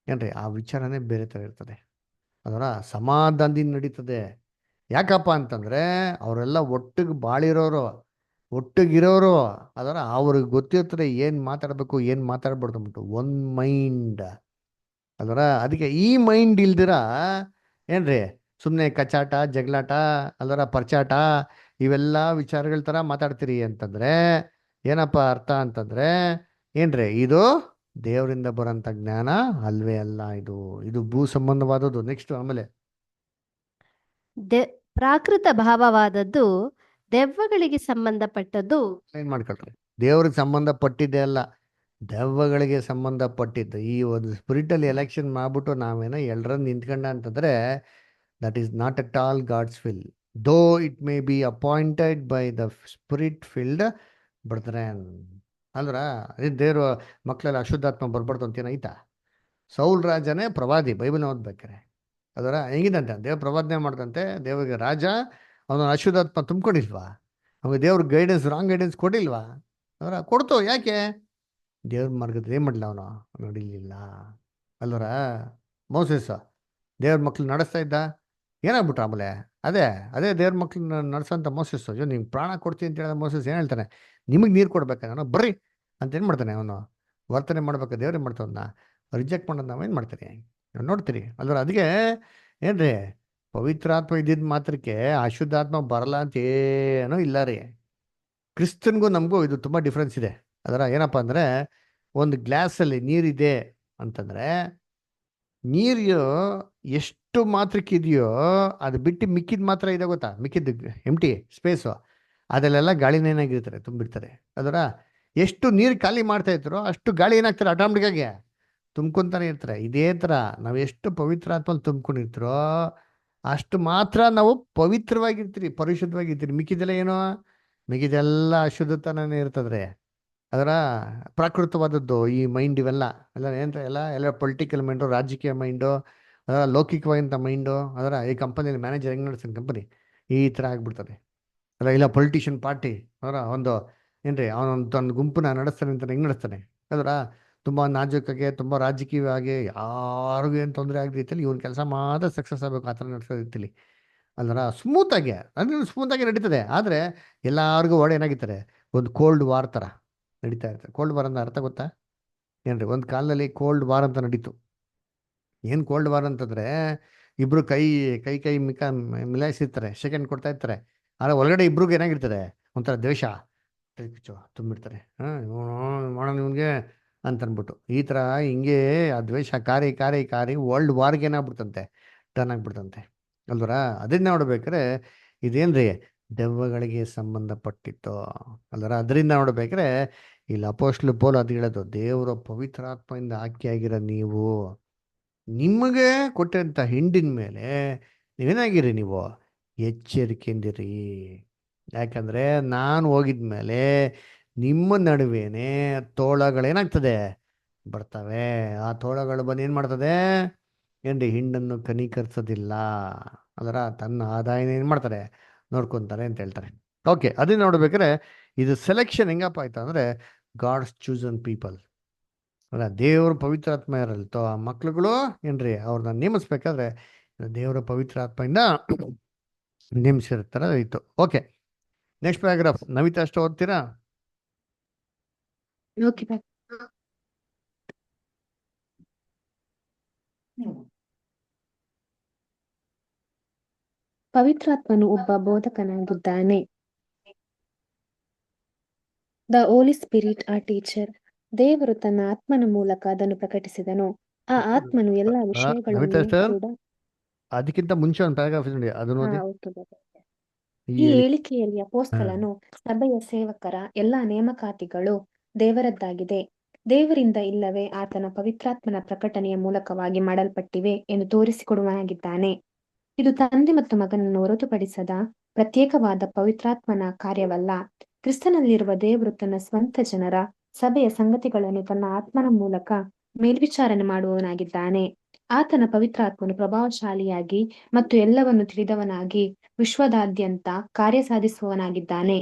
ಏನ್ರಿ, ಆ ವಿಚಾರನೇ ಬೇರೆ ಥರ ಇರ್ತದೆ. ಅದರ ಸಮಾಧಾನದಿಂದ ನಡೀತದೆ. ಯಾಕಪ್ಪ ಅಂತಂದರೆ ಅವರೆಲ್ಲ ಒಟ್ಟಿಗೆ ಬಾಳಿರೋರು, ಒಟ್ಟಿಗಿರೋರು. ಅದರ ಅವ್ರಿಗೆ ಗೊತ್ತಿರ್ತದೆ ಏನು ಮಾತಾಡಬೇಕು ಏನು ಮಾತಾಡ್ಬಾರ್ದು ಅಂದ್ಬಿಟ್ಟು, ಒಂದು ಮೈಂಡ್. ಅದರ ಅದಕ್ಕೆ ಈ ಮೈಂಡ್ ಇಲ್ದಿರ ಏನ್ರಿ ಸುಮ್ಮನೆ ಕಚಾಟ ಜಗಳಾಟ ಅಲ್ಲರ ಪರ್ಚಾಟ ಇವೆಲ್ಲ ವಿಚಾರಗಳ ಥರ ಮಾತಾಡ್ತೀರಿ ಅಂತಂದರೆ ಏನಪ್ಪ ಅರ್ಥ ಅಂತಂದರೆ ಏನ್ರಿ, ಇದು ದೇವರಿಂದ ಬರೋಂಥ ಜ್ಞಾನ ಅಲ್ವೇ ಅಲ್ಲ. ಇದು ಭೂ ಸಂಬಂಧವಾದದ್ದು. ನೆಕ್ಸ್ಟ್ ಆಮೇಲೆ ಪ್ರಾಕೃತ ಭಾವವಾದದ್ದು ದೆವ್ವಗಳಿಗೆ ಸಂಬಂಧಪಟ್ಟದ್ದು. ಏನ್ ಮಾಡ್ಕೊಳ್ರಿ, ದೇವ್ರಿಗೆ ಸಂಬಂಧಪಟ್ಟಿದ್ದೇ ಅಲ್ಲ, ದೆವ್ವಗಳಿಗೆ ಸಂಬಂಧಪಟ್ಟಿದ್ದು. ಈ ಒಂದು ಸ್ಪಿರಿಟಲ್ಲಿ ಎಲೆಕ್ಷನ್ ಮಾಡ್ಬಿಟ್ಟು ನಾವೇನೋ ಎಲ್ಲರನ್ನು ನಿಂತ್ಕೊಂಡ ಅಂತಂದರೆ that is not at all God's will, though it may be appointed by the spirit filled brethren. ಅಲ್ರ ದೇವ್ರ ಮಕ್ಕಳೆಲ್ಲ ಅಶುದ್ಧಾತ್ಮ ಬರ್ಬಾರ್ದು ಅಂತೇನು ಐತಾ? ಸೌಲ್ ರಾಜನೇ ಪ್ರವಾದಿ, ಬೈಬಲ್ನ ಓದ್ಬೇಕಾರೆ ಅದರ ಹೆಂಗಿದಂತೆ ದೇವ್ರ ಪ್ರವಾದನೆ ಮಾಡ್ದಂತೆ, ದೇವರಿಗೆ ರಾಜ ಅವನು ಅಶುದ್ಧಾತ್ಮ ತುಂಬ್ಕೊಂಡಿಲ್ವಾ? ಅವ್ನಿಗೆ ದೇವ್ರ ಗೈಡೆನ್ಸ್, ರಾಂಗ್ ಗೈಡೆನ್ಸ್ ಕೊಟ್ಟಿಲ್ವಾ? ಅದರ ಕೊಡ್ತು. ಯಾಕೆ? ದೇವ್ರ ಮಾರ್ಗದಲ್ಲಿ ಏನು ಮಾಡಲಿಲ್ಲ, ಅವನು ನಡಿಲಿಲ್ಲ ಅಲ್ವರ. ಮೋಸೆಸ್ ದೇವ್ರ ಮಕ್ಳು ನಡೆಸ್ತಾ ಇದ್ದ, ಏನಾಗ್ಬಿಟ್ರು ಆಮೇಲೆ? ಅದೇ ದೇವ್ರ ಮಕ್ಳನ್ನ ನಡೆಸೋಂಥ ಮೋಸೆಸ್, ಅಯ್ಯೋ ನಿಮ್ಗೆ ಪ್ರಾಣ ಕೊಡ್ತೀನಿ ಅಂತ ಹೇಳಿದ ಮೋಸೆಸ್ ಏನು ಹೇಳ್ತಾನೆ, ನಿಮಗೆ ನೀರು ಕೊಡ್ಬೇಕಾ ನಾನು ಬರ್ರಿ ಅಂತ ಏನು ಮಾಡ್ತಾನೆ ಅವನು? ವರ್ತನೆ ಮಾಡ್ಬೇಕು, ದೇವ್ರೇನು ಮಾಡ್ತಾವನ್ನ ರಿಜೆಕ್ಟ್ ಮಾಡೋದು ನಾವೇನು ಮಾಡ್ತೀರಿ ನೋಡ್ತೀರಿ ಅಲ್ವರ. ಅದಕ್ಕೆ ಏನ್ರಿ, ಪವಿತ್ರಾತ್ಮ ಇದ್ದಿದ್ದ ಮಾತ್ರಕ್ಕೆ ಅಶುದ್ಧಾತ್ಮ ಬರಲ್ಲ ಅಂತ ಏನೂ ಇಲ್ಲ ರೀ. ಕ್ರಿಸ್ತನ್ಗೂ ನಮಗೂ ಇದು ತುಂಬ ಡಿಫ್ರೆನ್ಸ್ ಇದೆ. ಅದರ ಏನಪ್ಪ ಅಂದರೆ, ಒಂದು ಗ್ಲಾಸಲ್ಲಿ ನೀರಿದೆ ಅಂತಂದರೆ ನೀರು ಎಷ್ಟು ಮಾತ್ರಕ್ಕೆ ಇದೆಯೋ ಅದು ಬಿಟ್ಟು ಮಿಕ್ಕಿದ ಮಾತ್ರ ಇದೆ ಗೊತ್ತಾ, ಮಿಕ್ಕಿದ್ದು ಎಂಟಿ ಸ್ಪೇಸು ಅದಲ್ಲೆಲ್ಲ ಗಾಳಿನೇನಾಗಿರ್ತಾರೆ, ತುಂಬಿರ್ತಾರೆ. ಅದರ ಎಷ್ಟು ನೀರು ಖಾಲಿ ಮಾಡ್ತಾ ಇರ್ತಾರೋ ಅಷ್ಟು ಗಾಳಿ ಏನಾಗ್ತಾರೆ, ಆಟೋಮೆಟಿಕ್ಕಾಗಿ ತುಂಬ್ಕೊತಾನೆ ಇರ್ತಾರೆ. ಇದೇ ಥರ ನಾವು ಎಷ್ಟು ಪವಿತ್ರಾತ್ಮಲ್ಲಿ ತುಂಬ್ಕೊಂಡಿರ್ತೀರೋ ಅಷ್ಟು ಮಾತ್ರ ನಾವು ಪವಿತ್ರವಾಗಿರ್ತೀರಿ, ಪರಿಶುದ್ಧವಾಗಿರ್ತೀರಿ. ಮಿಕ್ಕಿದೆಲ್ಲ ಏನೋ, ಮಿಕ್ಕಿದೆಲ್ಲ ಅಶುದ್ಧತನೇ ಇರ್ತದ್ರೆ. ಅದರ ಪ್ರಾಕೃತವಾದದ್ದು ಈ ಮೈಂಡ್ ಇವೆಲ್ಲ ಎಲ್ಲ ಏನ್ರ ಎಲ್ಲ ಪೊಲಿಟಿಕಲ್ ಮೈಂಡು, ರಾಜಕೀಯ ಮೈಂಡು, ಅದರ ಲೌಕಿಕವಾದಂಥ ಮೈಂಡು. ಅದರ ಈ ಕಂಪನಿಯಲ್ಲಿ ಮ್ಯಾನೇಜರ್ ಹೆಂಗೆ ನಡೆಸ್ತಾನೆ ಕಂಪನಿ, ಈ ಥರ ಆಗ್ಬಿಡ್ತದೆ. ಅಲ್ಲ ಇಲ್ಲ ಪೊಲಿಟಿಷಿಯನ್ ಪಾರ್ಟಿ ಅದರ ಒಂದು ಏನ್ರಿ ಅವನೊಂದು ತನ್ನ ಗುಂಪನ್ನ ನಡೆಸ್ತಾನೆ ಅಂತ ಹೆಂಗೆ ನಡೆಸ್ತಾನೆ, ಅದರ ತುಂಬ ನಾಜೂಕಾಗೆ, ತುಂಬ ರಾಜಕೀಯವಾಗಿ, ಯಾರಿಗೂ ಏನು ತೊಂದರೆ ಆಗದ ರೀತಿಯಲ್ಲಿ ಇವನ್ ಕೆಲಸ ಮಾತ್ರ ಸಕ್ಸಸ್ ಆಗಬೇಕು ಆ ಥರ ನಡೆಸೋ ರೀತಿಲಿ ಅಲ್ವರ. ಸ್ಮೂತಾಗಿ ಅಂದರೆ ಸ್ಮೂತಾಗಿ ನಡೀತದೆ. ಆದರೆ ಎಲ್ಲರಿಗೂ ಒಡೆ ಏನಾಗಿರ್ತಾರೆ, ಒಂದು ಕೋಲ್ಡ್ ವಾರ್ ಥರ ನಡೀತಾ ಇರ್ತಾರೆ. ಕೋಲ್ಡ್ ವಾರ್ ಅಂತ ಅರ್ಥ ಗೊತ್ತಾ ಏನ್ರಿ? ಒಂದು ಕಾಲದಲ್ಲಿ ಕೋಲ್ಡ್ ವಾರ್ ಅಂತ ನಡೀತು. ಏನು ಕೋಲ್ಡ್ ವಾರ್ ಅಂತಂದರೆ ಇಬ್ಬರು ಕೈ ಮಿಲಾಯಿಸಿರ್ತಾರೆ, ಸೆಕೆಂಡ್ ಕೊಡ್ತಾ ಇರ್ತಾರೆ. ಆದರೆ ಒಳಗಡೆ ಇಬ್ರಿಗೂ ಏನಾಗಿರ್ತದೆ, ಒಂಥರ ದ್ವೇಷ ತುಂಬಿಡ್ತಾರೆ. ಮಾಡೋಣ ಇವನಿಗೆ ಅಂತ ಅಂದ್ಬಿಟ್ಟು ಈ ಥರ ಹಿಂಗೆ ಆ ದ್ವೇಷ ಕಾರಿ ವರ್ಲ್ಡ್ ವಾರ್ಗೆ ಏನಾಗ್ಬಿಡ್ತಂತೆ, ಟರ್ನ್ ಆಗ್ಬಿಡ್ತಂತೆ ಅಲ್ವರ. ಅದನ್ನ ನೋಡ್ಬೇಕಾರೆ ಇದೇನ್ರಿ ದೆವ್ವಗಳಿಗೆ ಸಂಬಂಧಪಟ್ಟಿತ್ತು ಅಲ್ವರ. ಅದರಿಂದ ನೋಡ್ಬೇಕಾದ್ರೆ ಇಲ್ಲಿ ಅಪೊಸ್ತಲ ಪೌಲ ಅದು ಹೇಳೋದು, ದೇವರ ಪವಿತ್ರಾತ್ಮದಿಂದ ಆಯ್ಕೆಯಾಗಿರೋ ನೀವು ನಿಮಗೆ ಕೊಟ್ಟಂಥ ಹಿಂಡಿನ ಮೇಲೆ ನೀವೇನಾಗಿರಿ, ನೀವು ಎಚ್ಚರಿಕೆಯಿಂದಿರಿ. ಯಾಕಂದರೆ ನಾನು ಹೋಗಿದ್ಮೇಲೆ ನಿಮ್ಮ ನಡುವೆನೇ ತೋಳಗಳೇನಾಗ್ತದೆ ಬರ್ತವೆ. ಆ ತೋಳಗಳು ಬಂದು ಏನು ಮಾಡ್ತದೆ ಏನ್ರಿ, ಹಿಂಡನ್ನು ಕನೀಕರಿಸೋದಿಲ್ಲ. ಅದರ ತನ್ನ ಆದಾಯನ ಏನು ಮಾಡ್ತಾರೆ ನೋಡ್ಕೊತಾರೆ ಅಂತ ಹೇಳ್ತಾರೆ. ಓಕೆ, ಅದನ್ನ ನೋಡ್ಬೇಕಾದ್ರೆ ಇದು ಸೆಲೆಕ್ಷನ್ ಹೆಂಗಪ್ಪ ಆಯ್ತು ಅಂದರೆ ಗಾಡ್ಸ್ ಚೂಸನ್ ಪೀಪಲ್ ಅಲ್ಲ, ದೇವ್ರ ಪವಿತ್ರಾತ್ಮ ಇರಲ್ತೋ ಆ ಮಕ್ಳುಗಳು ಏನ್ರಿ ಅವ್ರನ್ನ ನೇಮಿಸ್ಬೇಕಾದ್ರೆ ದೇವರ ಪವಿತ್ರಾತ್ಮೆಯಿಂದ ನೇಮಿಸಿರ್ತಾರ ಇತ್ತು. ಓಕೆ, ನೆಕ್ಸ್ಟ್ ಪ್ಯಾರಾಗ್ರಾಫ್ ನವಿತಾ ಅಷ್ಟು ಓದ್ತೀರಾ? ಓಕೆ ಪವಿತ್ರಾತ್ಮನು ಒಬ್ಬ ಬೋಧಕನಾಗಿದ್ದಾನೆ. ದ ಹೋಲಿ ಸ್ಪಿರಿಟ್ ಆ ಟೀಚರ್. ದೇವರು ತನ್ನ ಆತ್ಮನ ಮೂಲಕ ಅದನ್ನು ಪ್ರಕಟಿಸಿದನು. ಆ ಆತ್ಮನು ಎಲ್ಲಾ ನವಿತಾ ವಿಷಯಗಳನ್ನು ಸರ್, ಕೂಡ ಅದಕ್ಕಿಂತ ಮುಂಚೆ ಒಂದು ಪ್ಯಾರಾಗ್ರಾಫ್ ನೋಡಿ, ಅದನ್ನ ಓದಿ. Okay brother. ಈ ಈ ಹೇಳಿ. ಹೇಳಿಕೆಯಲ್ಲಿ ಅಪೊಸ್ತಲನು ಸಭೆಯ ಸೇವಕರ ಎಲ್ಲಾ ನೇಮಕಾತಿಗಳು ದೇವರದ್ದಾಗಿದೆ, ದೇವರಿಂದ ಇಲ್ಲವೇ ಆತನ ಪವಿತ್ರಾತ್ಮನ ಪ್ರಕಟಣೆಯ ಮೂಲಕವಾಗಿ ಮಾಡಲ್ಪಟ್ಟಿವೆ ಎಂದು ತೋರಿಸಿಕೊಡುವನಾಗಿದ್ದಾನೆ. ಇದು ತಂದೆ ಮತ್ತು ಮಗನನ್ನು ಹೊರತುಪಡಿಸದ ಪ್ರತ್ಯೇಕವಾದ ಪವಿತ್ರಾತ್ಮನ ಕಾರ್ಯವಲ್ಲ. ಕ್ರಿಸ್ತನಲ್ಲಿರುವ ದೇವರು ತನ್ನ ಸ್ವಂತ ಜನರ ಸಭೆಯ ಸಂಗತಿಗಳನ್ನು ತನ್ನ ಆತ್ಮನ ಮೂಲಕ ಮೇಲ್ವಿಚಾರಣೆ ಮಾಡುವವನಾಗಿದ್ದಾನೆ. ಆತನ ಪವಿತ್ರಾತ್ಮನು ಪ್ರಭಾವಶಾಲಿಯಾಗಿ ಮತ್ತು ಎಲ್ಲವನ್ನು ತಿಳಿದವನಾಗಿ ವಿಶ್ವದಾದ್ಯಂತ ಕಾರ್ಯ ಸಾಧಿಸುವವನಾಗಿದ್ದಾನೆ.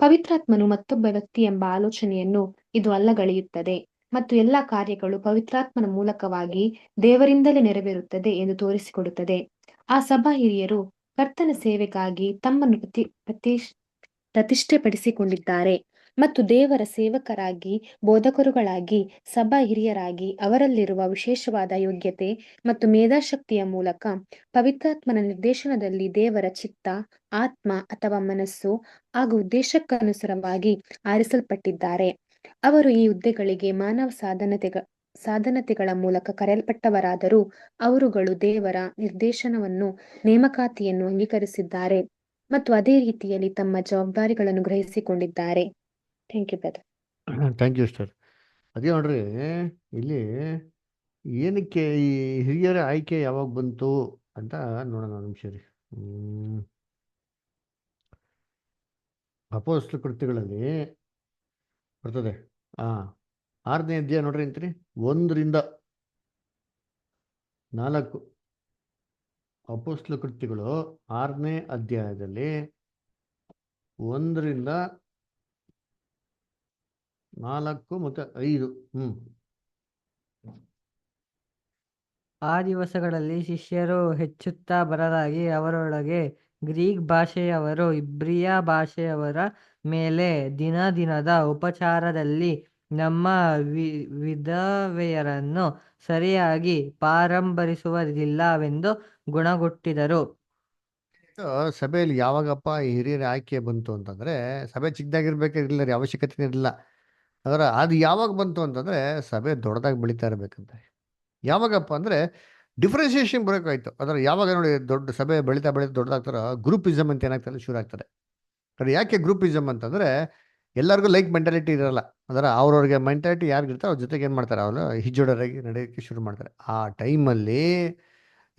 ಪವಿತ್ರಾತ್ಮನು ಮತ್ತೊಬ್ಬ ವ್ಯಕ್ತಿ ಎಂಬ ಆಲೋಚನೆಯನ್ನು ಇದು ಅಲ್ಲಗಳೆಯುತ್ತದೆ ಮತ್ತು ಎಲ್ಲಾ ಕಾರ್ಯಗಳು ಪವಿತ್ರಾತ್ಮನ ಮೂಲಕವಾಗಿ ದೇವರಿಂದಲೇ ನೆರವೇರುತ್ತದೆ ಎಂದು ತೋರಿಸಿಕೊಡುತ್ತದೆ. ಆ ಸಭಾ ಹಿರಿಯರು ಕರ್ತನ ಸೇವೆಗಾಗಿ ತಮ್ಮನ್ನು ಪ್ರತಿಷ್ಠೆಪಡಿಸಿಕೊಂಡಿದ್ದಾರೆ ಮತ್ತು ದೇವರ ಸೇವಕರಾಗಿ, ಬೋಧಕರುಗಳಾಗಿ, ಸಭಾ ಹಿರಿಯರಾಗಿ ಅವರಲ್ಲಿರುವ ವಿಶೇಷವಾದ ಯೋಗ್ಯತೆ ಮತ್ತು ಮೇಧಾಶಕ್ತಿಯ ಮೂಲಕ ಪವಿತ್ರಾತ್ಮನ ನಿರ್ದೇಶನದಲ್ಲಿ ದೇವರ ಚಿತ್ತ, ಆತ್ಮ ಅಥವಾ ಮನಸ್ಸು ಹಾಗೂ ಉದ್ದೇಶಕ್ಕನುಸಾರವಾಗಿ ಆರಿಸಲ್ಪಟ್ಟಿದ್ದಾರೆ. ಅವರು ಈ ಹುದ್ದೆಗಳಿಗೆ ಮಾನವ ಸಾಧನತೆಗಳ ಮೂಲಕ ಕರೆಯಲ್ಪಟ್ಟವರಾದರೂ ಅವರುಗಳು ದೇವರ ನಿರ್ದೇಶನವನ್ನು, ನೇಮಕಾತಿಯನ್ನು ಅಂಗೀಕರಿಸಿದ್ದಾರೆ ಮತ್ತು ಅದೇ ರೀತಿಯಲ್ಲಿ ತಮ್ಮ ಜವಾಬ್ದಾರಿಗಳನ್ನು ಗ್ರಹಿಸಿಕೊಂಡಿದ್ದಾರೆ. Thank you brother. Thank you sir. ಅದೇ ನೋಡ್ರಿ, ಇಲ್ಲಿ ಏನಕ್ಕೆ ಈ ಹಿರಿಯರ ಆಯ್ಕೆ ಯಾವಾಗ ಬಂತು ಅಂತ ನೋಡೋಣ ಒಂದು ನಿಮಿಷ ರೀ. ಅಪೊಸ್ತಲ ಕೃತ್ಯಗಳಲ್ಲಿ ಬರ್ತದೆ. 6ನೇ ಅಧ್ಯಾಯ ನೋಡ್ರಿ ಅಂತೀರಿ, 1-4. ಅಪೊಸ್ತಲ ಕೃತ್ಯಗಳು 6ನೇ ಅಧ್ಯಾಯದಲ್ಲಿ 1-4 ಮತ್ತು 5. ಆ ದಿವಸಗಳಲ್ಲಿ ಶಿಷ್ಯರು ಹೆಚ್ಚುತ್ತಾ ಬರಲಾಗಿ ಅವರೊಳಗೆ ಗ್ರೀಕ್ ಭಾಷೆಯವರು ಇಬ್ರಿಯ ಭಾಷೆಯವರ ಮೇಲೆ ದಿನದ ಉಪಚಾರದಲ್ಲಿ ನಮ್ಮ ವಿಧವೆಯರನ್ನು ಸರಿಯಾಗಿ ಪ್ರಾರಂಭಿಸುವುದಿಲ್ಲವೆಂದು ಗುಣಗುಟ್ಟಿದರು. ಸಭೆಯಲ್ಲಿ ಯಾವಾಗಪ್ಪ ಈ ಹಿರಿಯರ ಆಯ್ಕೆ ಬಂತು ಅಂತಂದ್ರೆ, ಸಭೆ ಚಿಕ್ಕದಾಗಿರ್ಬೇಕಿರಲಿಲ್ಲ ರೀ, ಅವಶ್ಯಕತೆ ಇರಲಿಲ್ಲ. ಅದರ ಅದು ಯಾವಾಗ ಬಂತು ಅಂತಂದ್ರೆ ಸಭೆ ದೊಡ್ಡದಾಗಿ ಬೆಳೀತಾ ಇರಬೇಕಂತ. ಯಾವಾಗಪ್ಪ ಅಂದ್ರೆ ಡಿಫ್ರೆನ್ಸಿಯೇಷನ್ ಬರೋಕಾಯ್ತು. ಅದರ ಯಾವಾಗ ನೋಡಿ ದೊಡ್ಡ ಸಭೆ ಬೆಳೀತಾ ದೊಡ್ಡದಾಗ್ತಾರ, ಗ್ರೂಪಿಸಮ್ ಅಂತ ಏನಾಗ್ತದೆ ಶುರು ಆಗ್ತದೆ. ಅದು ಯಾಕೆ ಗ್ರೂಪಿಸಮ್ ಅಂತಂದ್ರೆ ಎಲ್ಲರಿಗೂ ಲೈಕ್ ಮೆಂಟಾಲಿಟಿ ಇರಲ್ಲ. ಅದರ ಅವ್ರವ್ರಿಗೆ ಮೆಂಟಾಲಿಟಿ ಯಾರಿಗಿರ್ತಾರೆ ಅವ್ರ ಜೊತೆಗೆ ಏನು ಮಾಡ್ತಾರೆ, ಅವರು ಹಿಜ್ಜೋಡರಾಗಿ ನಡೆಯೋಕ್ಕೆ ಶುರು ಮಾಡ್ತಾರೆ. ಆ ಟೈಮಲ್ಲಿ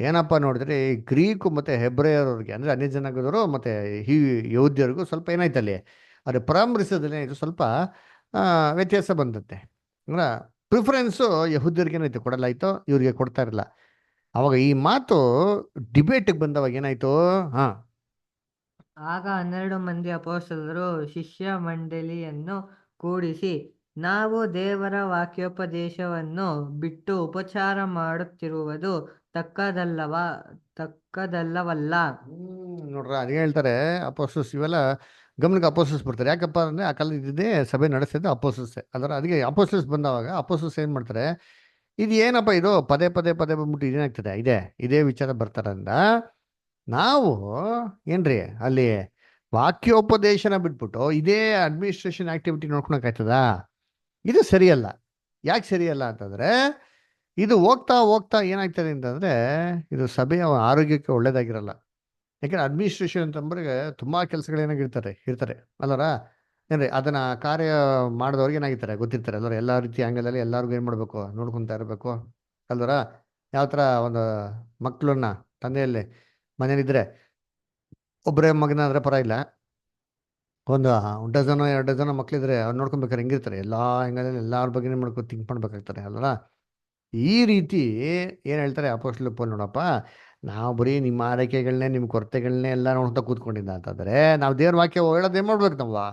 ಏನಪ್ಪ ನೋಡಿದ್ರೆ ಗ್ರೀಕು ಮತ್ತು ಹೆಬ್ರೇಯರವ್ರಿಗೆ ಅಂದರೆ ಅನ್ಯ ಜನಾಂಗದವರು ಮತ್ತು ಈ ಯಹೂದ್ಯರಿಗೂ ಸ್ವಲ್ಪ ಏನಾಯ್ತಲ್ಲಿ ಅದು ಪರಾಮರಿಸೋದ್ರಲ್ಲಿ ಇದು ಸ್ವಲ್ಪ ವ್ಯತ್ಯಾಸ ಬಂದತ್ತೆ. ಅಂದ್ರೆ ಪ್ರಿಫರೆನ್ಸು ಯಹೂದ್ಯರಿಗೆ ಏನಾಯ್ತು ಕೊಡಲಾಯ್ತು, ಇವ್ರಿಗೆ ಕೊಡ್ತಾ ಇರಲಿಲ್ಲ. ಅವಾಗ ಈ ಮಾತು ಡಿಬೇಟಿಗೆ ಬಂದವಾಗ ಏನಾಯ್ತು, ಆಗ 12 ಮಂದಿ ಅಪೊಸ್ತಲರು ಶಿಷ್ಯ ಮಂಡಳಿಯನ್ನು ಕೂಡಿಸಿ, ನಾವು ದೇವರ ವಾಕ್ಯೋಪದೇಶವನ್ನು ಬಿಟ್ಟು ಉಪಚಾರ ಮಾಡುತ್ತಿರುವುದು ತಕ್ಕದಲ್ಲವಲ್ಲ. ನೋಡ್ರ ಅದೇ ಹೇಳ್ತಾರೆ ಅಪೋಸ್ತಲಸ್. ಇವೆಲ್ಲ ಗಮನಕ್ಕೆ ಅಪೋಸ್ತಲಸ್ ಬರ್ತಾರೆ. ಯಾಕಪ್ಪ ಅಂದರೆ ಆ ಕಾಲದ ಸಭೆ ನಡೆಸಿದ್ದು ಅಪೋಸ್ತಲಸೇ. ಅದರ ಅದಕ್ಕೆ ಅಪೋಸ್ತಲಸ್ ಬಂದವಾಗ ಅಪೋಸ್ತಲಸ್ ಏನು ಮಾಡ್ತಾರೆ, ಇದು ಏನಪ್ಪ ಇದು ಪದೇ ಬಂದ್ಬಿಟ್ಟು ಇದೇನಾಗ್ತದೆ, ಇದೇ ವಿಚಾರ ಬರ್ತಾರಂದ ನಾವು ಏನ್ರಿ ಅಲ್ಲಿ ವಾಕ್ಯೋಪದೇಶನ ಬಿಟ್ಬಿಟ್ಟು ಇದೇ ಅಡ್ಮಿನಿಸ್ಟ್ರೇಷನ್ ಆಕ್ಟಿವಿಟಿ ನೋಡ್ಕೊಳಕಾಯ್ತದ? ಇದು ಸರಿಯಲ್ಲ. ಯಾಕೆ ಸರಿಯಲ್ಲ ಅಂತಂದ್ರೆ ಇದು ಹೋಗ್ತಾ ಏನಾಗ್ತದೆ ಅಂತಂದ್ರೆ ಇದು ಸಭೆಯ ಆರೋಗ್ಯಕ್ಕೆ ಒಳ್ಳೇದಾಗಿರಲ್ಲ. ಯಾಕೆಂದ್ರೆ ಅಡ್ಮಿನಿಸ್ಟ್ರೇಷನ್ ಅಂತಂದ್ರೆ ತುಂಬಾ ಕೆಲಸಗಳು ಇರ್ತಾರೆ ಅಲ್ಲರ ಏನ್ರಿ, ಅದನ್ನ ಕಾರ್ಯ ಮಾಡಿದವ್ರಿಗೆ ಏನಾಗಿರ್ತಾರೆ ಗೊತ್ತಿರ್ತಾರೆ ಅಲ್ಲರ. ಎಲ್ಲ ರೀತಿ ಆಂಗಲಲ್ಲಿ ಎಲ್ಲರಿಗೂ ಏನು ಮಾಡಬೇಕು, ನೋಡ್ಕೊತಾ ಇರಬೇಕು ಅಲ್ವರ. ಯಾವ ಥರ ಒಂದು ಮಕ್ಕಳನ್ನ ತಂದೆಯಲ್ಲಿ ಮನೇಲಿದ್ರೆ ಒಬ್ಬರೇ ಮಗನ ಆದರೆ ಪರ, ಒಂದು 1 ಡಜನ್ ಮಕ್ಕಳಿದ್ರೆ ಅವ್ರು ನೋಡ್ಕೊಬೇಕಾದ್ರೆ ಹೆಂಗಿರ್ತಾರೆ, ಎಲ್ಲ ಹೆಂಗಲ್ಲಿ ಎಲ್ಲರ ಬಗ್ಗೆ ಥಿಂಕ್ ಮಾಡ್ಬೇಕಾಗ್ತಾರೆ ಅಲ್ವರ. ಈ ರೀತಿ ಏನು ಹೇಳ್ತಾರೆ ಅಪೊಸ್ತಲ ಪೌಲ್, ನೋಡಪ್ಪ ನಾವು ಬರೀ ನಿಮ್ಮ ಆರೈಕೆಗಳನ್ನೇ ನಿಮ್ಮ ಕೊರತೆಗಳನ್ನೇ ಎಲ್ಲ ನೋಡ್ತಾ ಕೂತ್ಕೊಂಡಿದ್ದ ಅಂತಂದ್ರೆ ನಾವು ದೇವ್ರ ವಾಕ್ಯ ಹೇಳೋದು ಏನ್ ಮಾಡ್ಬೇಕು ನಾವು?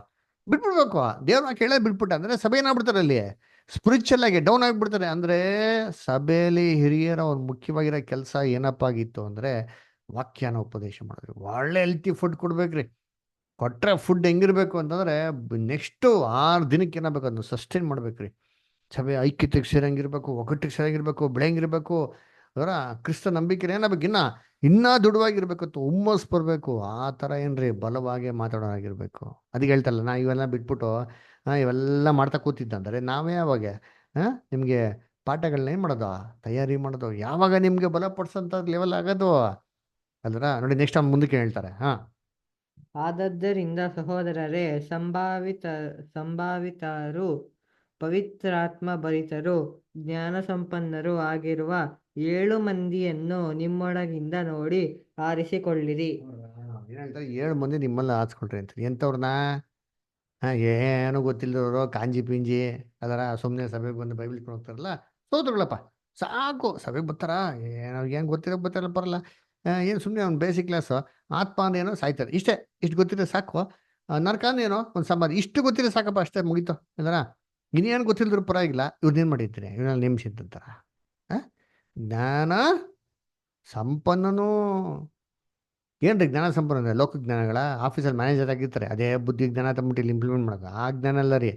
ಬಿಟ್ಬಿಡ್ಬೇಕು. ದೇವ್ರ ವಾಕ್ಯ ಹೇಳೋದು ಬಿಟ್ಬಿಟ್ಟು ಅಂದ್ರೆ ಸಭೆ ಏನಾಗ್ಬಿಡ್ತಾರೆ ಅಲ್ಲಿ ಸ್ಪಿರಿಚುವಲ್ ಆಗಿ ಡೌನ್ ಆಗಿಬಿಡ್ತಾರೆ. ಅಂದ್ರೆ ಸಭೆಯಲ್ಲಿ ಹಿರಿಯರ ಒಂದು ಮುಖ್ಯವಾಗಿರೋ ಕೆಲಸ ಏನಪ್ಪ ಆಗಿತ್ತು ಅಂದ್ರೆ ವಾಕ್ಯನ ಉಪದೇಶ ಮಾಡಿದ್ರಿ, ಒಳ್ಳೆ ಹೆಲ್ತಿ ಫುಡ್ ಕೊಡ್ಬೇಕ್ರಿ. ಕೊಟ್ರೆ ಫುಡ್ ಹೆಂಗಿರ್ಬೇಕು ಅಂತಂದ್ರೆ ನೆಕ್ಸ್ಟ್ 6 ದಿನಕ್ಕೆ ಏನಾಗಬೇಕು ಅದನ್ನ ಸಸ್ಟೈನ್ ಮಾಡ್ಬೇಕ್ರಿ. ಸಭೆ ಐಕ್ಯತೆಗೆ ಸೇರಂಗಿರ್ಬೇಕು, ಒಗ್ಗಟ್ಟಿಗೆ ಸೇರಂಗಿರ್ಬೇಕು, ಬೆಳೆಯಂಗಿರ್ಬೇಕು. ಅದರ ಕ್ರಿಸ್ತ ನಂಬಿಕೆ ಏನಾಗಬೇಕು, ಇನ್ನೂ ದೃಢವಾಗಿರ್ಬೇಕು ಅಂತ ಹುಮ್ಮಸ್ ಬರಬೇಕು. ಆ ಥರ ಏನ್ರಿ ಬಲವಾಗಿ ಮಾತಾಡೋನಾಗಿರ್ಬೇಕು. ಅದಕ್ಕೆ ಹೇಳ್ತಲ್ಲ, ನಾ ಇವೆಲ್ಲ ಬಿಟ್ಬಿಟ್ಟು ಇವೆಲ್ಲ ಮಾಡ್ತಾ ಕೂತಿದ್ದಂದರೆ ನಾವೇ ಅವಾಗ ನಿಮಗೆ ಪಾಠಗಳನ್ನ ಏನು ಮಾಡೋದು, ತಯಾರಿ ಮಾಡೋದು, ಯಾವಾಗ ನಿಮಗೆ ಬಲಪಡಿಸೋಂಥ ಲೆವೆಲ್ ಆಗೋದು ಅಲ್ರ. ನೋಡಿ ನೆಕ್ಸ್ಟ್ ಅವ್ನು ಮುಂದಕ್ಕೆ ಹೇಳ್ತಾರೆ. ಆದದ್ದರಿಂದ ಸಹೋದರರೇ, ಸಂಭಾವಿತರು, ಪವಿತ್ರಾತ್ಮ ಭರಿತರು, ಜ್ಞಾನಸಂಪನ್ನರು ಆಗಿರುವ 7 ಮಂದಿಯನ್ನು ನಿಮ್ಮೊಳಗಿಂದ ನೋಡಿ ಆರಿಸಿಕೊಳ್ಳಿರಿ. ಏನು ಹೇಳ್ತಾರೆ? 7 ಮಂದಿ ನಿಮ್ಮಲ್ಲಿ ಆರಿಸ್ಕೊಳ್ರಿ ಅಂತ. ಎಂಥವ್ರನ್ನ? ಏನು ಗೊತ್ತಿಲ್ಲದವರು, ಕಾಂಜಿ ಪಿಂಜಿ ಅದರ ಸುಮ್ಮನೆ ಸಭೆಗೆ ಬಂದು ಬೈಬಲ್ ಇಟ್ಕೊಂಡು ಹೋಗ್ತಾರಲ್ಲ, ಸೋದರುಗಳಪ್ಪ. ಸಾಕು ಸಭೆಗೆ ಬರ್ತಾರ, ಏನು ಗೊತ್ತಿರೋ ಗೊತ್ತಿರಲ್ಲ ಬರಲ್ಲ, ಏನು ಸುಮ್ಮನೆ ಒಂದು ಬೇಸಿಕ್ ಕ್ಲಾಸು, ಆತ್ಮ ಅಂದೇನೋ ಸಾಯ್ತಾರೆ, ಇಷ್ಟು ಗೊತ್ತಿರೋ ಸಾಕು. ನರಕ ಅಂದೇನೋ ಒಂದು ಸಮಾಧಿ, ಇಷ್ಟು ಗೊತ್ತಿರೋ ಸಾಕಪ್ಪ, ಅಷ್ಟೇ ಮುಗೀತು ಅಲ್ಲರ. ಇನ್ನೇನು ಗೊತ್ತಿಲ್ಲದ್ರು ಪರವಾಗಿಲ್ಲ, ಇವ್ರನ್ನೇನು ಮಾಡಿರ್ತೀನಿ, ಇವನಲ್ಲಿ ನೇಮಿಸಿದ್ದಂತಾರ. ಜ್ಞಾನ ಸಂಪನ್ನನು. ಏನ್ರಿ ಜ್ಞಾನ ಸಂಪನ್ನ? ಲೋಕ ಜ್ಞಾನಗಳ ಆಫೀಸಲ್ಲಿ ಮ್ಯಾನೇಜರ್ ಆಗಿರ್ತಾರೆ, ಅದೇ ಬುದ್ಧಿ ಜ್ಞಾನ ತಂದ್ಬಿಟ್ಟು ಇಲ್ಲಿ ಇಂಪ್ಲಿಮೆಂಟ್ ಮಾಡೋದು ಆ ಜ್ಞಾನ ಅಲ್ಲ ರೀ.